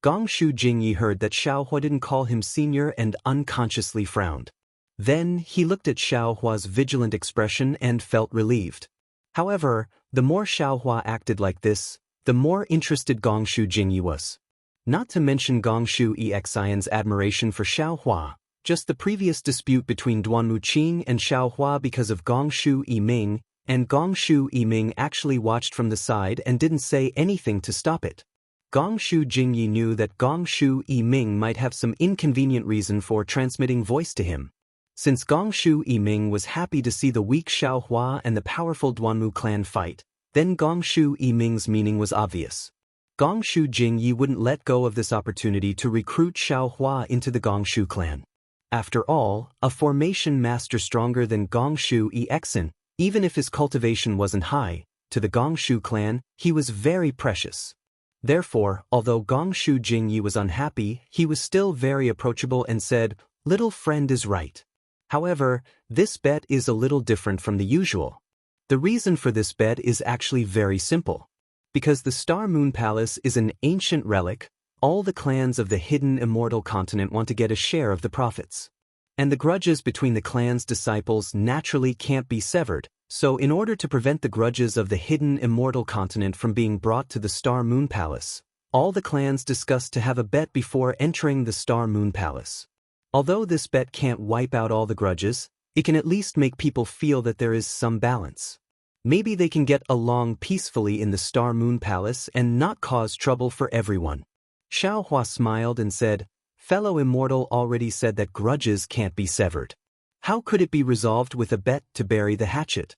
Gong Shu Jingyi heard that Xiao Hua didn't call him senior and unconsciously frowned. Then he looked at Xiao Hua's vigilant expression and felt relieved. However, the more Xiao Hua acted like this, the more interested Gong Shu Jingyi was. Not to mention Gong Shu Exen's admiration for Xiao Hua, just the previous dispute between Duanmu Qing and Xiao Hua because of Gong Shu Ming, and Gong Shu Ming actually watched from the side and didn't say anything to stop it. Gong Shu Jingyi knew that Gong Shu Ming might have some inconvenient reason for transmitting voice to him. Since Gong Shu Ming was happy to see the weak Xiao Hua and the powerful Duanmu clan fight, then Gong Shu Ming's meaning was obvious. Gong Shu Jingyi wouldn't let go of this opportunity to recruit Xiao Hua into the Gong Shu clan. After all, a formation master stronger than Gong Shu Exen, even if his cultivation wasn't high, to the Gong Shu clan, he was very precious. Therefore, although Gongshu Jingyi was unhappy, he was still very approachable and said, "Little friend is right. However, this bet is a little different from the usual. The reason for this bet is actually very simple. Because the Star Moon Palace is an ancient relic, all the clans of the hidden immortal continent want to get a share of the profits. And the grudges between the clan's disciples naturally can't be severed, so in order to prevent the grudges of the hidden immortal continent from being brought to the Star Moon Palace, all the clans discussed to have a bet before entering the Star Moon Palace. Although this bet can't wipe out all the grudges, it can at least make people feel that there is some balance. Maybe they can get along peacefully in the Star Moon Palace and not cause trouble for everyone." Xiaohua smiled and said, "Fellow Immortal already said that grudges can't be severed. How could it be resolved with a bet to bury the hatchet?"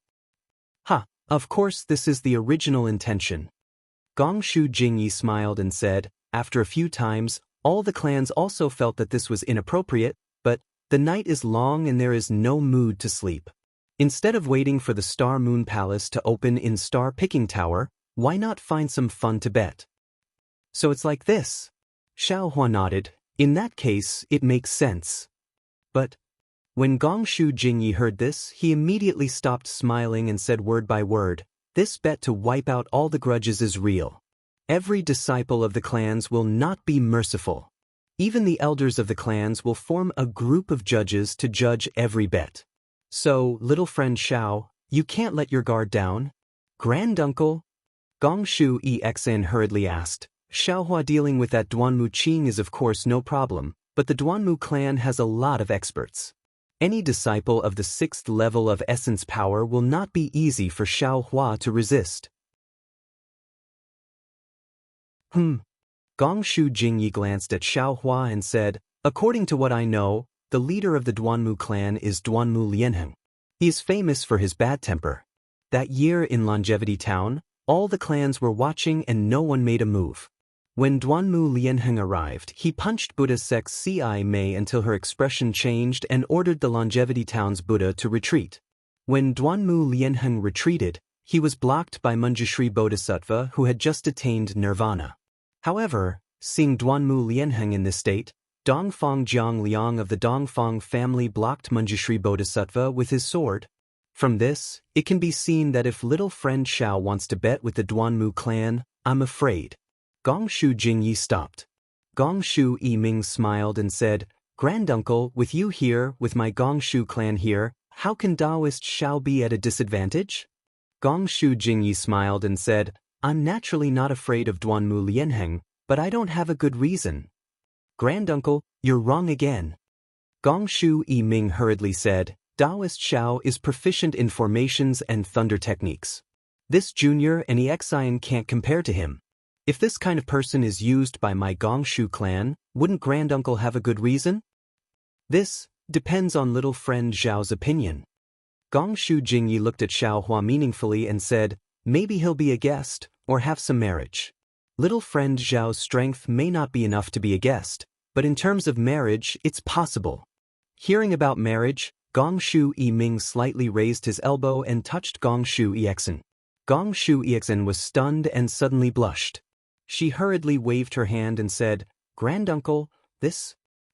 "Ha, of course this is the original intention." Gongshu Jingyi smiled and said, "After a few times, all the clans also felt that this was inappropriate, but the night is long and there is no mood to sleep. Instead of waiting for the Star Moon Palace to open in Star Picking Tower, why not find some fun to bet?" "So it's like this." Xiaohua nodded. "In that case, it makes sense." But when Gongshu Jingyi heard this, he immediately stopped smiling and said word by word, "This bet to wipe out all the grudges is real. Every disciple of the clans will not be merciful. Even the elders of the clans will form a group of judges to judge every bet. So, little friend Xiao, you can't let your guard down?" "Granduncle?" Gongshu Exen hurriedly asked. "Xiaohua dealing with that Duanmu Qing is of course no problem, but the Duanmu clan has a lot of experts. Any disciple of the 6th level of essence power will not be easy for Xiaohua to resist." Gongshu Jingyi glanced at Xiaohua and said, "According to what I know, the leader of the Duanmu clan is Duanmu Lianheng. He is famous for his bad temper. That year in Longevity Town, all the clans were watching and no one made a move. When Duanmu Lianheng arrived, he punched Buddha Sect's Ci Mei until her expression changed and ordered the Longevity Town's Buddha to retreat. When Duanmu Lianheng retreated, he was blocked by Manjushri Bodhisattva who had just attained nirvana. However, seeing Duanmu Lianheng in this state, Dongfang Jiang Liang of the Dongfang family blocked Manjushri Bodhisattva with his sword. From this, it can be seen that if little friend Xiao wants to bet with the Duanmu clan, I'm afraid." Gongshu Jingyi stopped. Gongshu Yiming smiled and said, "Granduncle, with you here, with my Gongshu clan here, how can Daoist Xiao be at a disadvantage?" Gongshu Jingyi smiled and said, "I'm naturally not afraid of Duanmu Lianheng, but I don't have a good reason." "Granduncle, you're wrong again." Gongshu Yiming hurriedly said, "Daoist Xiao is proficient in formations and thunder techniques. This junior and Exian can't compare to him. If this kind of person is used by my Gongshu clan, wouldn't Granduncle have a good reason?" "This depends on little friend Zhao's opinion." Gongshu Jingyi looked at Xiaohua meaningfully and said, "Maybe he'll be a guest, or have some marriage. Little friend Zhao's strength may not be enough to be a guest, but in terms of marriage, it's possible." Hearing about marriage, Gongshu Yiming slightly raised his elbow and touched Gongshu Exen. Gongshu Exen was stunned and suddenly blushed. She hurriedly waved her hand and said, "Granduncle,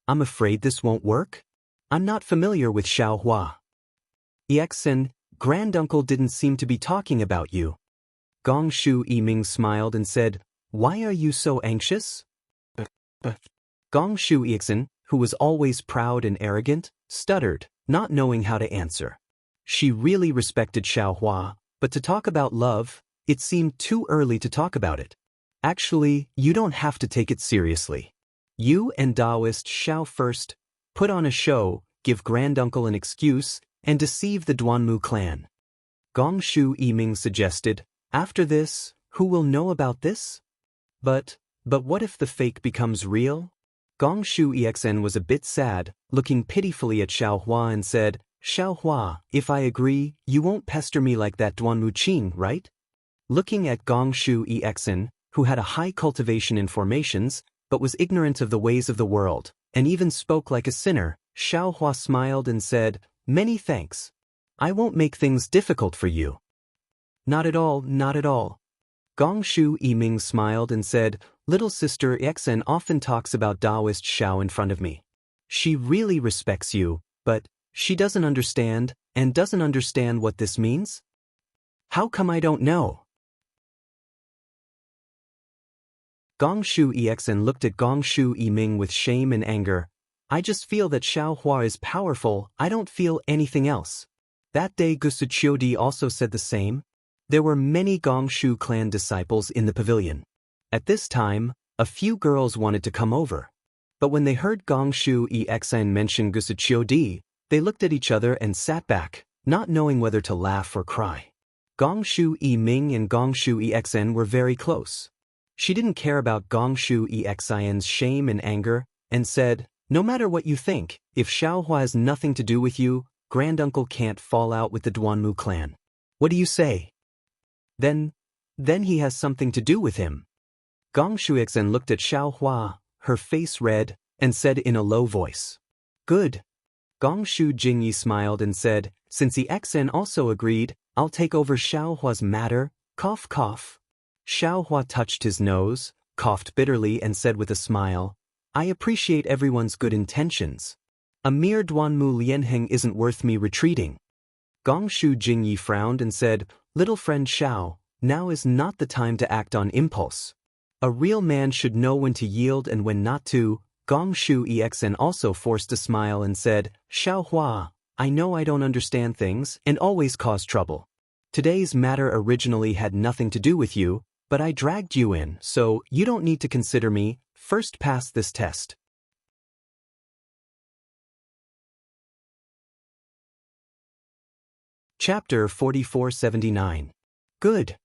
I'm afraid this won't work. I'm not familiar with Xiaohua." "Exen, Granduncle didn't seem to be talking about you." Gongshu Yiming smiled and said, "Why are you so anxious?" Gongshu Exen, who was always proud and arrogant, stuttered, not knowing how to answer. She really respected Xiaohua, but to talk about love, it seemed too early to talk about it. "Actually, you don't have to take it seriously. You and Daoist Xiao first put on a show, give Granduncle an excuse, and deceive the Duanmu clan." Gongshu Yiming suggested, "After this, who will know about this?" But what if the fake becomes real?" Gongshu Exen was a bit sad, looking pitifully at Xiaohua and said, "Xiaohua, if I agree, you won't pester me like that Duanmu Qing, right?" Looking at Gongshu Exen, who had a high cultivation in formations, but was ignorant of the ways of the world, and even spoke like a sinner, Xiaohua smiled and said, "Many thanks. I won't make things difficult for you." "Not at all, not at all." Gongshu Yiming smiled and said, "Little sister Xen often talks about Daoist Xiao in front of me. She really respects you, but she doesn't understand what this means? How come I don't know?" Gongshu Exen looked at Gongshu Yiming with shame and anger. "I just feel that Xiaohua is powerful, I don't feel anything else." That day Gusuchiodi also said the same. There were many Gongshu clan disciples in the pavilion. At this time, a few girls wanted to come over. But when they heard Gongshu Exen mention Gusuchiodi, they looked at each other and sat back, not knowing whether to laugh or cry. Gongshu Yiming and Gongshu Exen were very close. She didn't care about Gongshu Exen's shame and anger, and said, "No matter what you think, if Xiaohua has nothing to do with you, granduncle can't fall out with the Duanmu clan. What do you say?" Then he has something to do with him." Gongshu Exen looked at Xiaohua, her face red, and said in a low voice, "Good." Gongshu Jingyi smiled and said, "Since the Exen also agreed, I'll take over Xiaohua's matter, cough cough." Xiaohua touched his nose, coughed bitterly and said with a smile, "I appreciate everyone's good intentions. A mere Duanmu Lianheng isn't worth me retreating." Gongshu Jingyi frowned and said, "Little friend Xiao, now is not the time to act on impulse. A real man should know when to yield and when not to." Gongshu Exen also forced a smile and said, "Xiaohua, I know I don't understand things and always cause trouble. Today's matter originally had nothing to do with you, but I dragged you in, so you don't need to consider me. First pass this test." Chapter 4479. Good.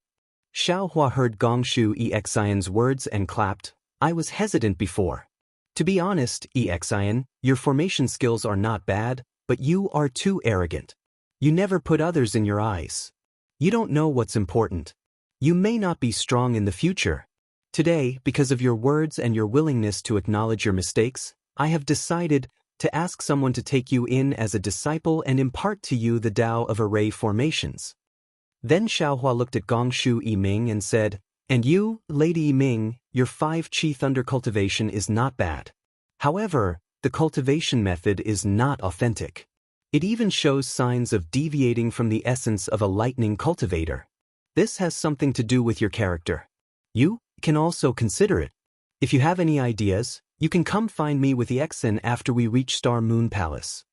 Xiaohua heard Gongshu Exen's words and clapped. "I was hesitant before. To be honest, Exen, your formation skills are not bad, but you are too arrogant. You never put others in your eyes. You don't know what's important. You may not be strong in the future. Today, because of your words and your willingness to acknowledge your mistakes, I have decided to ask someone to take you in as a disciple and impart to you the Tao of array formations." Then Xiaohua looked at Gongshu Yiming and said, "And you, Lady Yiming, your 5 Qi Thunder cultivation is not bad. However, the cultivation method is not authentic. It even shows signs of deviating from the essence of a lightning cultivator. This has something to do with your character. You can also consider it. If you have any ideas, you can come find me with the Exen after we reach Star Moon Palace."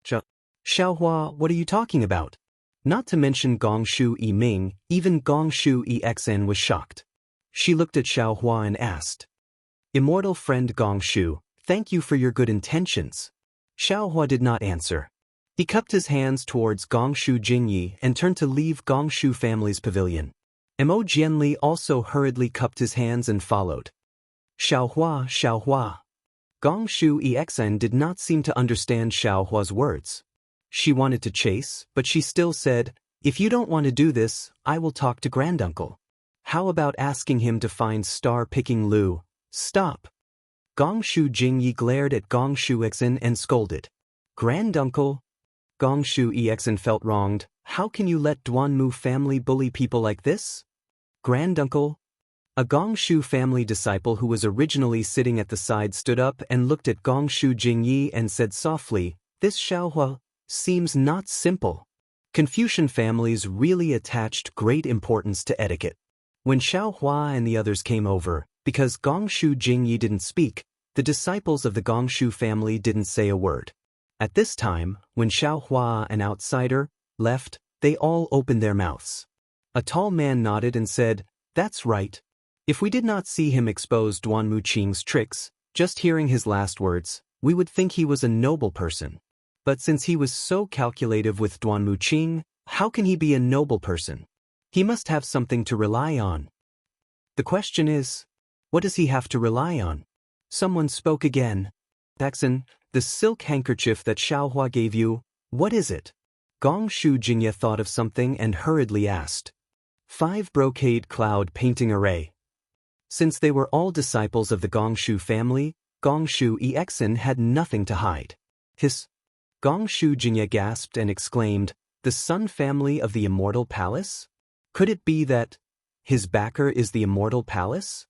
Xiaohua, what are you talking about?" Not to mention Gongshu Yiming, even Gongshu Exen was shocked. She looked at Xiaohua and asked, "Immortal friend Gongshu, thank you for your good intentions." Xiaohua did not answer. He cupped his hands towards Gongshu Jingyi and turned to leave Gongshu family's pavilion. Mo Jianli also hurriedly cupped his hands and followed. "Xiaohua, Xiaohua." Gongshu Exen did not seem to understand Xiaohua's words. She wanted to chase, but she still said, "If you don't want to do this, I will talk to granduncle. How about asking him to find star-picking Lu?" "Stop." Gongshu Jingyi glared at Gongshu Exen and scolded. "Granduncle?" Gongshu Exen felt wronged. "How can you let Duanmu family bully people like this?" "Granduncle?" A Gongshu family disciple who was originally sitting at the side stood up and looked at Gongshu Jingyi and said softly, "This Xiaohua seems not simple." Confucian families really attached great importance to etiquette. When Xiaohua and the others came over, because Gongshu Jingyi didn't speak, the disciples of the Gongshu family didn't say a word. At this time, when Xiaohua, an outsider, left, they all opened their mouths. A tall man nodded and said, "That's right. If we did not see him expose Duanmu Qing's tricks, just hearing his last words, we would think he was a noble person. But since he was so calculative with Duanmu Qing, how can he be a noble person? He must have something to rely on." The question is, what does he have to rely on? Someone spoke again. "Exen, the silk handkerchief that Xiaohua gave you, what is it?" Gongshu Jingye thought of something and hurriedly asked. 5 brocade cloud painting array. Since they were all disciples of the Gongshu family, Gongshu Exen had nothing to hide. His Gongshu Jingye gasped and exclaimed, "The Sun family of the Immortal Palace? Could it be that his backer is the Immortal Palace?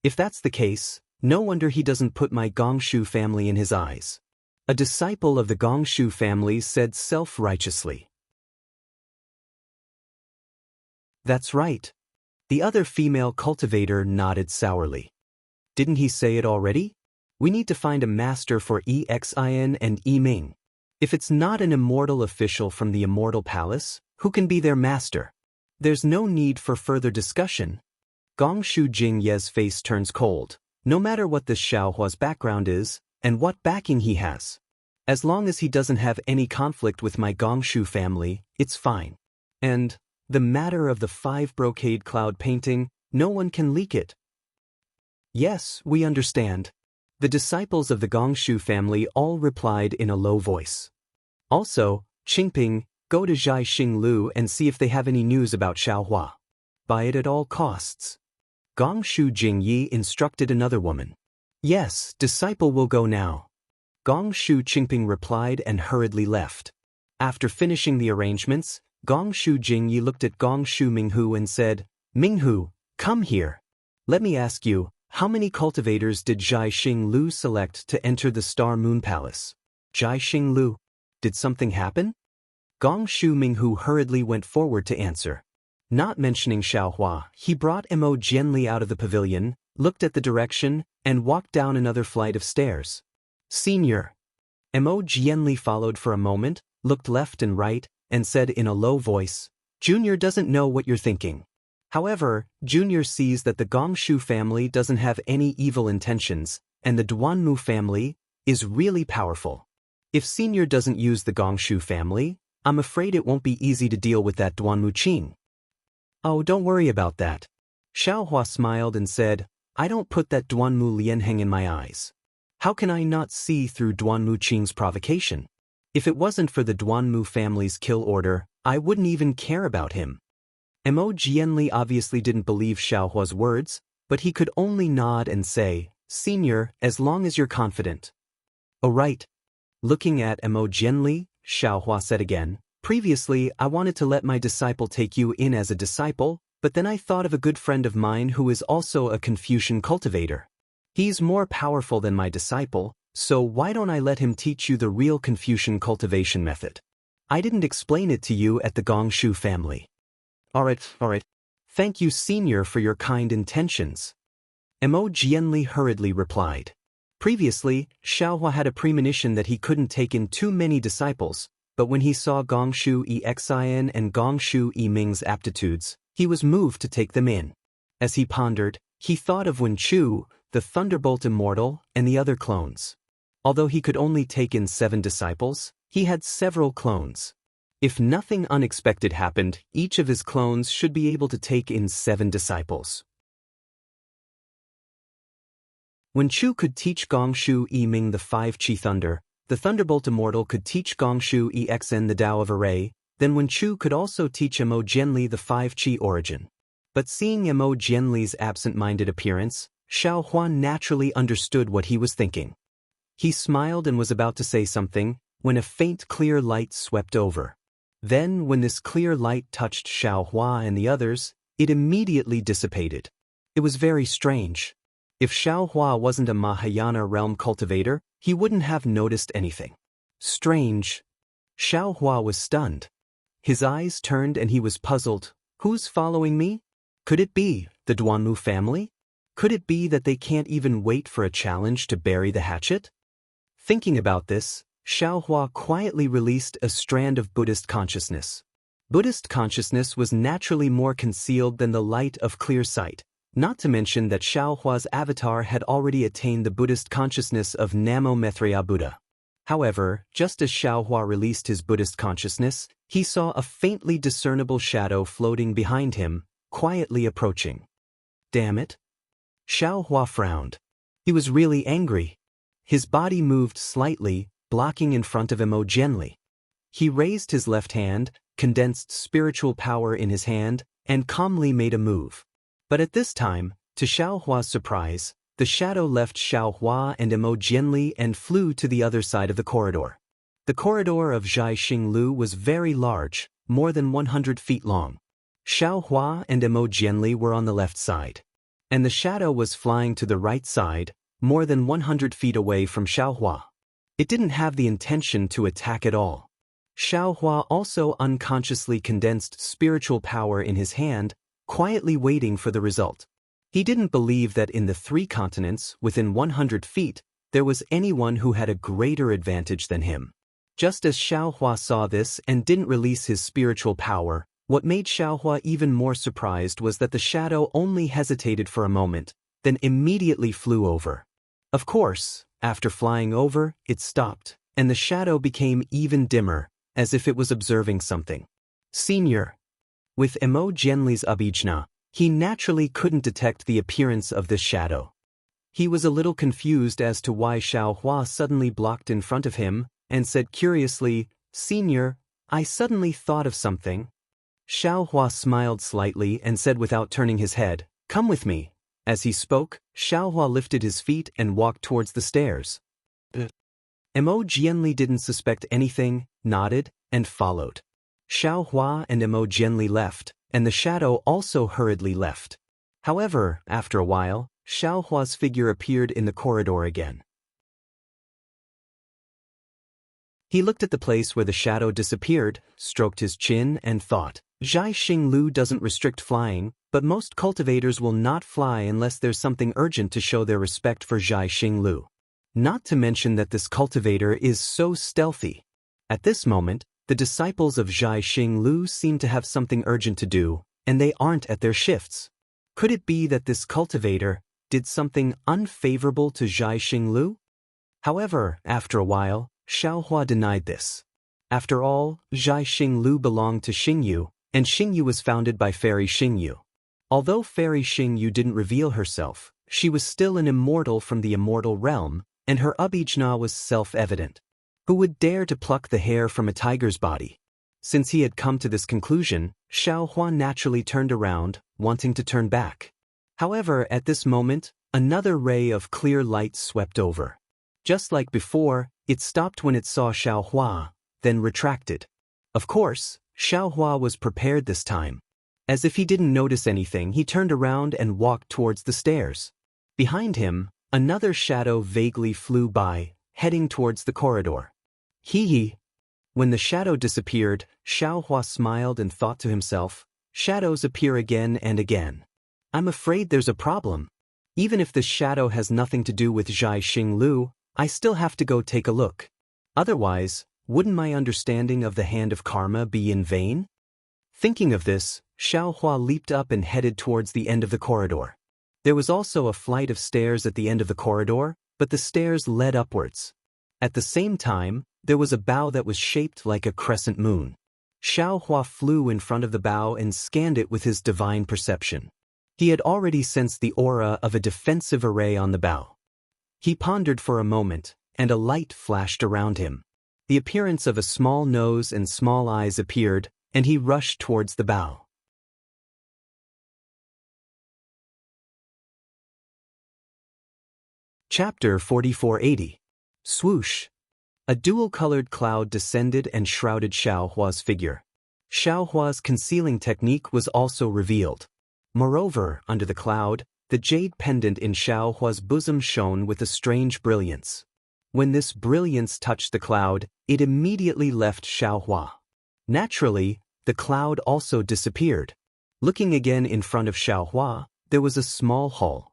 If that's the case, no wonder he doesn't put my Gongshu family in his eyes. A disciple of the Gongshu family said self-righteously. That's right. The other female cultivator nodded sourly. Didn't he say it already? We need to find a master for Xin and Yiming. If it's not an immortal official from the Immortal Palace, who can be their master? There's no need for further discussion. Gongshu Jingye's face turns cold, no matter what this Xiaohua's background is, and what backing he has. As long as he doesn't have any conflict with my Gongshu family, it's fine. And the matter of the 5 brocade cloud painting, no one can leak it. Yes, we understand. The disciples of the Gongshu family all replied in a low voice. Also, Qingping, go to Zhai Xinglu and see if they have any news about Xiaohua. Buy it at all costs. Gongshu Jingyi instructed another woman. Yes, disciple will go now. Gongshu Qingping replied and hurriedly left. After finishing the arrangements, Gongshu Jingyi looked at Gongshu Minghu and said, Minghu, come here. Let me ask you, how many cultivators did Zhai Xinglu select to enter the Star Moon Palace? Zhai Xinglu. Did something happen? Gongshu Minghu hurriedly went forward to answer. Not mentioning Xiaohua, he brought Mo Jianli out of the pavilion, looked at the direction, and walked down another flight of stairs. Senior. Mo Jianli followed for a moment, looked left and right, and said in a low voice, Junior doesn't know what you're thinking. However, Junior sees that the Gongshu family doesn't have any evil intentions, and the Duanmu family is really powerful. If Senior doesn't use the Gongshu family, I'm afraid it won't be easy to deal with that Duanmu Qing. Oh, don't worry about that. Xiaohua smiled and said, I don't put that Duanmu Lianheng in my eyes. How can I not see through Duanmu Qing's provocation? If it wasn't for the Duanmu family's kill order, I wouldn't even care about him. Mo Jianli obviously didn't believe Xiaohua's words, but he could only nod and say, Senior, as long as you're confident. Oh right. Looking at Mo Jianli, Xiaohua said again, previously I wanted to let my disciple take you in as a disciple, but then I thought of a good friend of mine who is also a Confucian cultivator. He's more powerful than my disciple, so why don't I let him teach you the real Confucian cultivation method? I didn't explain it to you at the Gongshu family. Alright. Thank you, Senior, for your kind intentions. Mo Jianli hurriedly replied. Previously, Xiaohua had a premonition that he couldn't take in too many disciples, but when he saw Gongshu Xian and Gongshu Yiming's aptitudes, he was moved to take them in. As he pondered, he thought of Wen Chu, the Thunderbolt Immortal, and the other clones. Although he could only take in 7 disciples, he had several clones. If nothing unexpected happened, each of his clones should be able to take in 7 disciples. When Chu could teach Gongshu Yiming the 5 Qi Thunder, the Thunderbolt Immortal could teach Gongshu Exn the Tao of Array, then Wen Chu could also teach Mo Jianli the 5 Qi Origin. But seeing Mo Jianli's absent-minded appearance, Xiaohua naturally understood what he was thinking. He smiled and was about to say something, when a faint clear light swept over. Then, when this clear light touched Xiaohua and the others, it immediately dissipated. It was very strange. If Xiaohua wasn't a Mahayana realm cultivator, he wouldn't have noticed anything. Strange. Xiaohua was stunned. His eyes turned and he was puzzled. Who's following me? Could it be the Duanmu family? Could it be that they can't even wait for a challenge to bury the hatchet? Thinking about this, Xiaohua quietly released a strand of Buddhist consciousness. Buddhist consciousness was naturally more concealed than the light of clear sight, not to mention that Xiaohua's avatar had already attained the Buddhist consciousness of Namo Maitreya Buddha. However, just as Xiaohua released his Buddhist consciousness, he saw a faintly discernible shadow floating behind him, quietly approaching. Damn it! Xiaohua frowned. He was really angry. His body moved slightly, blocking in front of Mo Jianli. He raised his left hand, condensed spiritual power in his hand, and calmly made a move. But at this time, to Xiaohua's surprise, the shadow left Xiaohua and Mo Jianli and flew to the other side of the corridor. The corridor of Zhai Xinglu was very large, more than 100 feet long. Xiaohua and Emo Jianli were on the left side. And the shadow was flying to the right side, more than 100 feet away from Xiaohua. It didn't have the intention to attack at all. Xiaohua also unconsciously condensed spiritual power in his hand, quietly waiting for the result. He didn't believe that in the 3 continents, within 100 feet, there was anyone who had a greater advantage than him. Just as Xiaohua saw this and didn't release his spiritual power, what made Xiaohua even more surprised was that the shadow only hesitated for a moment, then immediately flew over. Of course, after flying over, it stopped, and the shadow became even dimmer, as if it was observing something. Senior. With Emo Jianli's abijna, he naturally couldn't detect the appearance of this shadow. He was a little confused as to why Xiaohua suddenly blocked in front of him, and said curiously, "Senior, I suddenly thought of something." Xiaohua smiled slightly and said without turning his head, "Come with me." As he spoke, Xiaohua lifted his feet and walked towards the stairs. Emo Jianli didn't suspect anything, nodded, and followed. Xiaohua and Emo Jianli left, and the shadow also hurriedly left. However, after a while, Xiaohua's figure appeared in the corridor again. He looked at the place where the shadow disappeared, stroked his chin, and thought, Zhai Xinglu doesn't restrict flying, but most cultivators will not fly unless there's something urgent to show their respect for Zhai Xinglu. Not to mention that this cultivator is so stealthy. At this moment, the disciples of Zhai Xinglu seem to have something urgent to do, and they aren't at their shifts. Could it be that this cultivator did something unfavorable to Zhai Xinglu? However, after a while, Xiaohua denied this. After all, Zhai Xinglu belonged to Xingyu, and Xingyu was founded by Fairy Xingyu. Although Fairy Xingyu didn't reveal herself, she was still an immortal from the immortal realm, and her abijna was self-evident. Who would dare to pluck the hair from a tiger's body? Since he had come to this conclusion, Xiaohua naturally turned around, wanting to turn back. However, at this moment, another ray of clear light swept over. Just like before, it stopped when it saw Xiaohua, then retracted. Of course, Xiaohua was prepared this time. As if he didn't notice anything, he turned around and walked towards the stairs. Behind him, another shadow vaguely flew by, heading towards the corridor. Hee. When the shadow disappeared, Xiaohua smiled and thought to himself, shadows appear again and again. I'm afraid there's a problem. Even if this shadow has nothing to do with Zhai Xinglu, I still have to go take a look. Otherwise, wouldn't my understanding of the hand of karma be in vain? Thinking of this, Xiaohua leaped up and headed towards the end of the corridor. There was also a flight of stairs at the end of the corridor, but the stairs led upwards. At the same time, there was a bow that was shaped like a crescent moon. Xiaohua flew in front of the bow and scanned it with his divine perception. He had already sensed the aura of a defensive array on the bow. He pondered for a moment, and a light flashed around him. The appearance of a small nose and small eyes appeared, and he rushed towards the bow. Chapter 4480. Swoosh. A dual-colored cloud descended and shrouded Xiaohua's figure. Xiaohua's concealing technique was also revealed. Moreover, under the cloud, the jade pendant in Xiaohua's bosom shone with a strange brilliance. When this brilliance touched the cloud, it immediately left Xiaohua. Naturally, the cloud also disappeared. Looking again in front of Xiaohua, there was a small hall.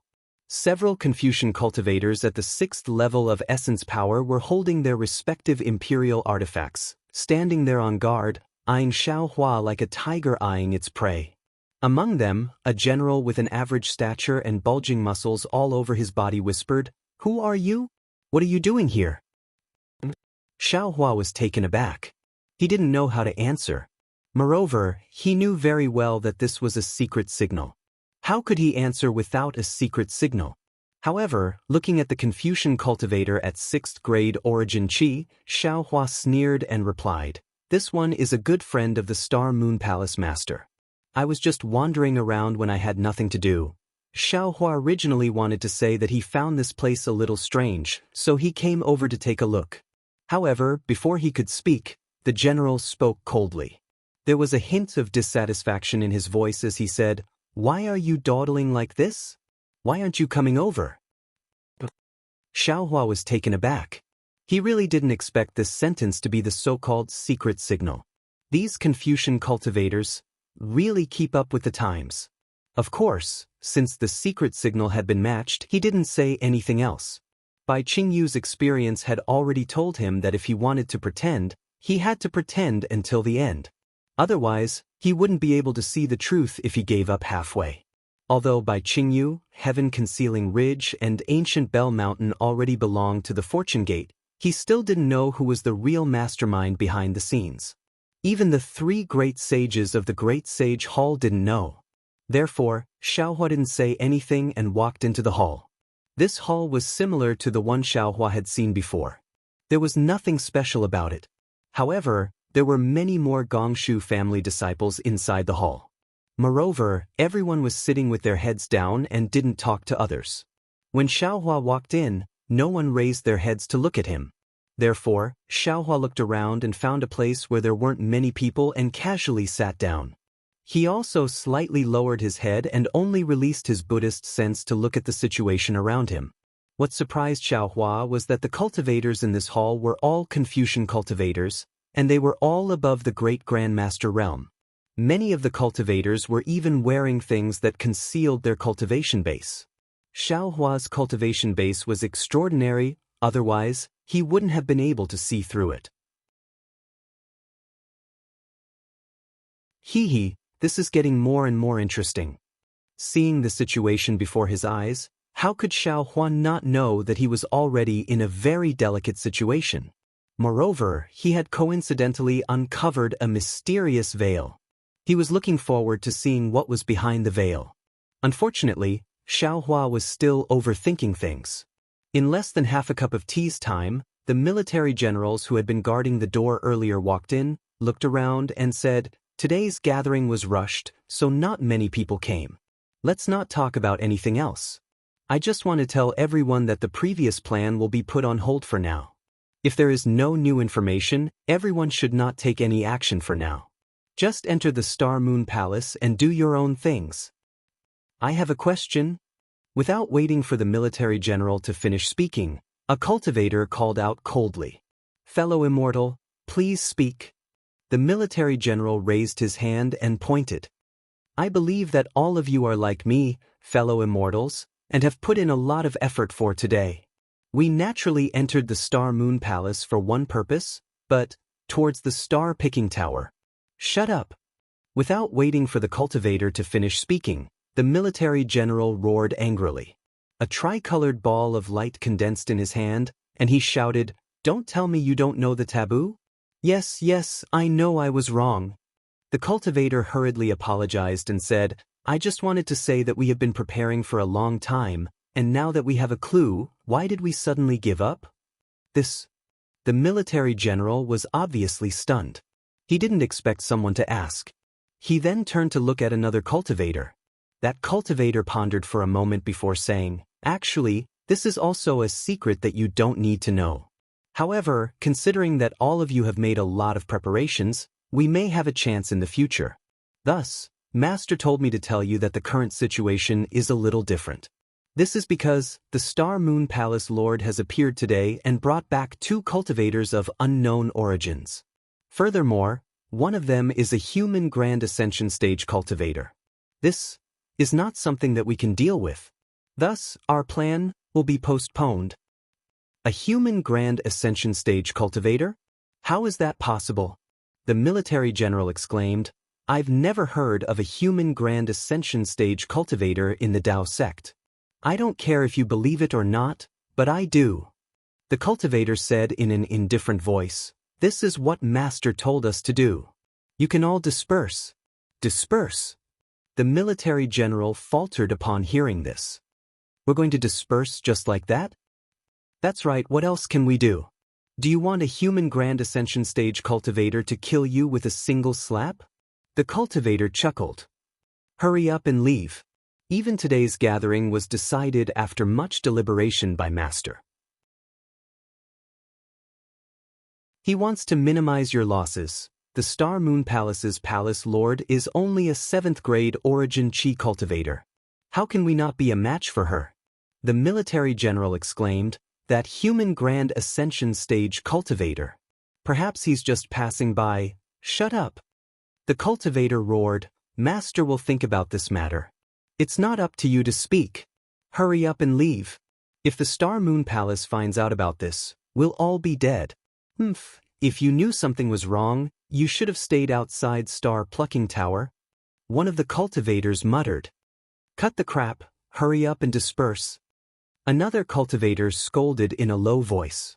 Several Confucian cultivators at the 6th level of essence power were holding their respective imperial artifacts, standing there on guard, eyeing Xiaohua like a tiger eyeing its prey. Among them, a general with an average stature and bulging muscles all over his body whispered, "Who are you? What are you doing here?" Xiaohua was taken aback. He didn't know how to answer. Moreover, he knew very well that this was a secret signal. How could he answer without a secret signal? However, looking at the Confucian cultivator at 6th grade Origin Qi, Xiaohua sneered and replied, "This one is a good friend of the Star Moon Palace Master. I was just wandering around when I had nothing to do." Xiaohua originally wanted to say that he found this place a little strange, so he came over to take a look. However, before he could speak, the general spoke coldly. There was a hint of dissatisfaction in his voice as he said, "Why are you dawdling like this? Why aren't you coming over?" Xiaohua was taken aback. He really didn't expect this sentence to be the so-called secret signal. These Confucian cultivators really keep up with the times. Of course, since the secret signal had been matched, he didn't say anything else. Bai Qingyu's experience had already told him that if he wanted to pretend, he had to pretend until the end. Otherwise, he wouldn't be able to see the truth if he gave up halfway. Although Bai Qingyu, heaven-concealing ridge, and ancient Bell Mountain already belonged to the Fortune Gate, he still didn't know who was the real mastermind behind the scenes. Even the 3 great sages of the Great Sage Hall didn't know. Therefore, Xiaohua didn't say anything and walked into the hall. This hall was similar to the one Xiaohua had seen before. There was nothing special about it. However, there were many more Gongshu family disciples inside the hall. Moreover, everyone was sitting with their heads down and didn't talk to others. When Xiaohua walked in, no one raised their heads to look at him. Therefore, Xiaohua looked around and found a place where there weren't many people and casually sat down. He also slightly lowered his head and only released his Buddhist sense to look at the situation around him. What surprised Xiaohua was that the cultivators in this hall were all Confucian cultivators, and they were all above the great Grandmaster realm. Many of the cultivators were even wearing things that concealed their cultivation base. Xiaohua's cultivation base was extraordinary, otherwise, he wouldn't have been able to see through it. Hee, this is getting more and more interesting. Seeing the situation before his eyes, how could Xiaohua not know that he was already in a very delicate situation? Moreover, he had coincidentally uncovered a mysterious veil. He was looking forward to seeing what was behind the veil. Unfortunately, Xiaohua was still overthinking things. In less than half a cup of tea's time, the military generals who had been guarding the door earlier walked in, looked around, and said, "Today's gathering was rushed, so not many people came. Let's not talk about anything else. I just want to tell everyone that the previous plan will be put on hold for now. If there is no new information, everyone should not take any action for now. Just enter the Star Moon Palace and do your own things." "I have a question." Without waiting for the military general to finish speaking, a cultivator called out coldly, "Fellow Immortal, please speak." The military general raised his hand and pointed. "I believe that all of you are like me, fellow Immortals, and have put in a lot of effort for today. We naturally entered the Star Moon Palace for one purpose, but towards the Star Picking Tower." "Shut up." Without waiting for the cultivator to finish speaking, the military general roared angrily. A tricolored ball of light condensed in his hand, and he shouted, "Don't tell me you don't know the taboo?" Yes, I know I was wrong." The cultivator hurriedly apologized and said, "I just wanted to say that we have been preparing for a long time, and now that we have a clue, why did we suddenly give up?" The military general was obviously stunned. He didn't expect someone to ask. He then turned to look at another cultivator. That cultivator pondered for a moment before saying, "Actually, this is also a secret that you don't need to know. However, considering that all of you have made a lot of preparations, we may have a chance in the future. Thus, Master told me to tell you that the current situation is a little different. This is because the Star Moon Palace Lord has appeared today and brought back 2 cultivators of unknown origins. Furthermore, one of them is a human Grand Ascension Stage cultivator. This is not something that we can deal with. Thus, our plan will be postponed." "A human Grand Ascension Stage cultivator? How is that possible?" The military general exclaimed, "I've never heard of a human Grand Ascension Stage cultivator in the Dao sect. I don't care if you believe it or not, but I do." The cultivator said in an indifferent voice, "This is what Master told us to do. You can all disperse." "Disperse?" The military general faltered upon hearing this. "We're going to disperse just like that?" "That's right, what else can we do? Do you want a human Grand Ascension Stage cultivator to kill you with a single slap?" The cultivator chuckled. "Hurry up and leave. Even today's gathering was decided after much deliberation by Master. He wants to minimize your losses. The the Star Moon Palace's palace lord is only a 7th grade origin chi cultivator. How can we not be a match for her? The military general exclaimed, that human grand ascension stage cultivator. Perhaps he's just passing by. Shut up. The cultivator roared, Master will think about this matter. It's not up to you to speak. Hurry up and leave. If the Star Moon Palace finds out about this, we'll all be dead. If you knew something was wrong, you should have stayed outside Star Plucking Tower. One of the cultivators muttered. Cut the crap, hurry up and disperse. Another cultivator scolded in a low voice.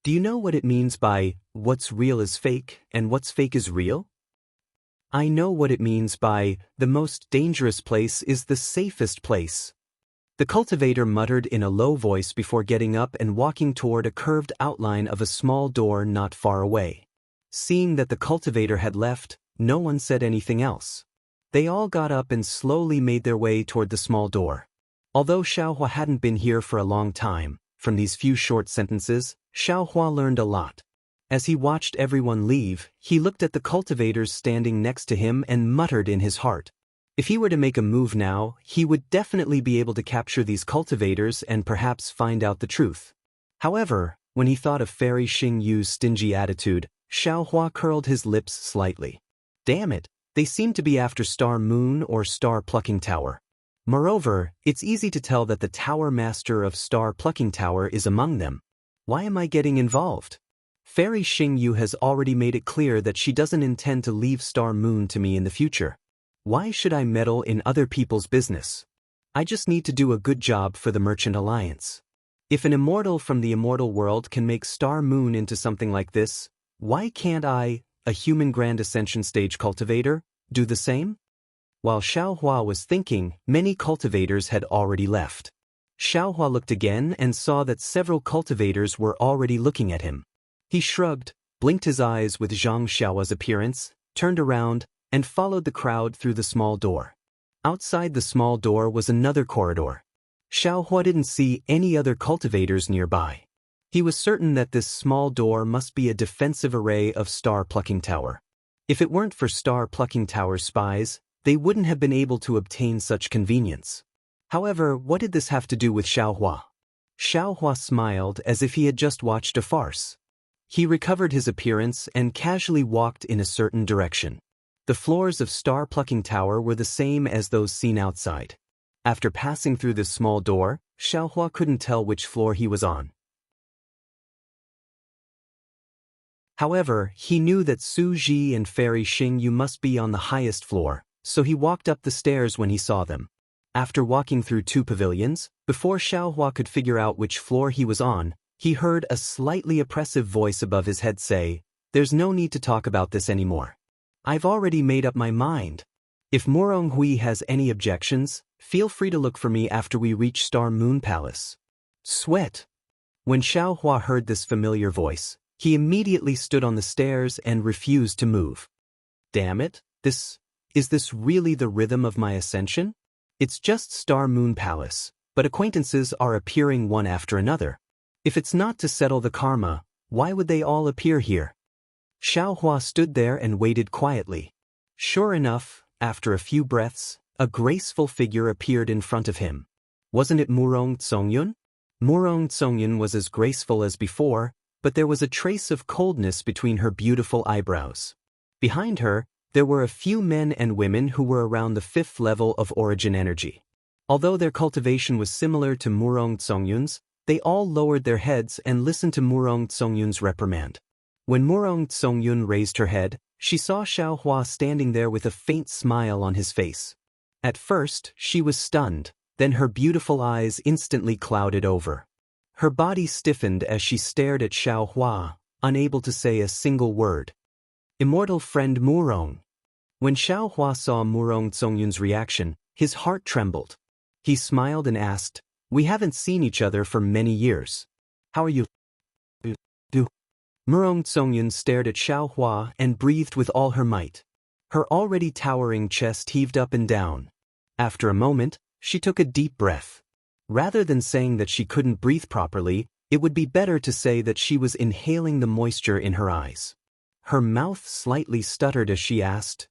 Do you know what it means by, what's real is fake and what's fake is real? I know what it means by, the most dangerous place is the safest place. The cultivator muttered in a low voice before getting up and walking toward a curved outline of a small door not far away. Seeing that the cultivator had left, no one said anything else. They all got up and slowly made their way toward the small door. Although Xiaohua hadn't been here for a long time, from these few short sentences, Xiaohua learned a lot. As he watched everyone leave, he looked at the cultivators standing next to him and muttered in his heart. If he were to make a move now, he would definitely be able to capture these cultivators and perhaps find out the truth. However, when he thought of Fairy Xingyu's stingy attitude, Xiaohua curled his lips slightly. Damn it, they seem to be after Star Moon or Star Plucking Tower. Moreover, it's easy to tell that the Tower Master of Star Plucking Tower is among them. Why am I getting involved? Fairy Xingyu has already made it clear that she doesn't intend to leave Star Moon to me in the future. Why should I meddle in other people's business? I just need to do a good job for the Merchant Alliance. If an immortal from the immortal world can make Star Moon into something like this, why can't I, a human Grand Ascension stage cultivator, do the same? While Xiaohua was thinking, many cultivators had already left. Xiaohua looked again and saw that several cultivators were already looking at him. He shrugged, blinked his eyes with Zhang Xiaohua's appearance, turned around, and followed the crowd through the small door. Outside the small door was another corridor. Xiaohua didn't see any other cultivators nearby. He was certain that this small door must be a defensive array of Star Plucking Tower. If it weren't for Star Plucking Tower's spies, they wouldn't have been able to obtain such convenience. However, what did this have to do with Xiaohua? Xiaohua smiled as if he had just watched a farce. He recovered his appearance and casually walked in a certain direction. The floors of Star Plucking Tower were the same as those seen outside. After passing through this small door, Xiaohua couldn't tell which floor he was on. However, he knew that Su Ji and Fairy Xingyu must be on the highest floor, so he walked up the stairs when he saw them. After walking through 2 pavilions, before Xiaohua could figure out which floor he was on, he heard a slightly oppressive voice above his head say, "There's no need to talk about this anymore. I've already made up my mind. If Murong Hui has any objections, feel free to look for me after we reach Star Moon Palace." Sweat. When Xiaohua heard this familiar voice, he immediately stood on the stairs and refused to move. Damn it, is this really the rhythm of my ascension? It's just Star Moon Palace, but acquaintances are appearing one after another. If it's not to settle the karma, why would they all appear here? Xiaohua stood there and waited quietly. Sure enough, after a few breaths, a graceful figure appeared in front of him. Wasn't it Murong Zongyun? Murong Zongyun was as graceful as before, but there was a trace of coldness between her beautiful eyebrows. Behind her, there were a few men and women who were around the 5th level of origin energy. Although their cultivation was similar to Murong Zongyun's, they all lowered their heads and listened to Murong Zongyun's reprimand. When Murong Zongyun raised her head, she saw Xiaohua standing there with a faint smile on his face. At first, she was stunned, then her beautiful eyes instantly clouded over. Her body stiffened as she stared at Xiaohua, unable to say a single word. Immortal friend Murong. When Xiaohua saw Murong Zongyun's reaction, his heart trembled. He smiled and asked, "We haven't seen each other for many years. How are you?" Murong Zongyun stared at Xiaohua and breathed with all her might. Her already towering chest heaved up and down. After a moment, she took a deep breath. Rather than saying that she couldn't breathe properly, it would be better to say that she was inhaling the moisture in her eyes. Her mouth slightly stuttered as she asked,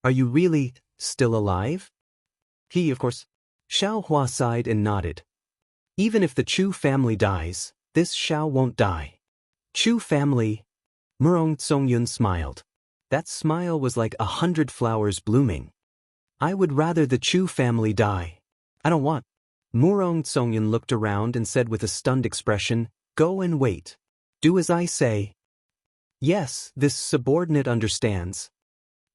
"Are you really still alive?" He, of course. Xiao Hua sighed and nodded. "Even if the Chu family dies, this Xiao won't die." "Chu family?" Murong Zongyun smiled. That smile was like 100 flowers blooming. "I would rather the Chu family die. I don't want." Murong Zongyun looked around and said with a stunned expression, "Go and wait. Do as I say." Yes, this subordinate understands.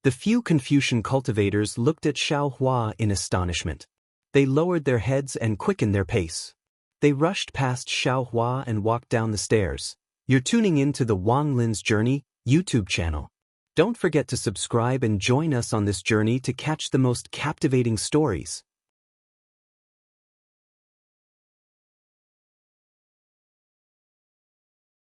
The few Confucian cultivators looked at Xiao Hua in astonishment. They lowered their heads and quickened their pace. They rushed past Xiao Hua and walked down the stairs. You're tuning in to the Wang Lin's Journey YouTube channel. Don't forget to subscribe and join us on this journey to catch the most captivating stories.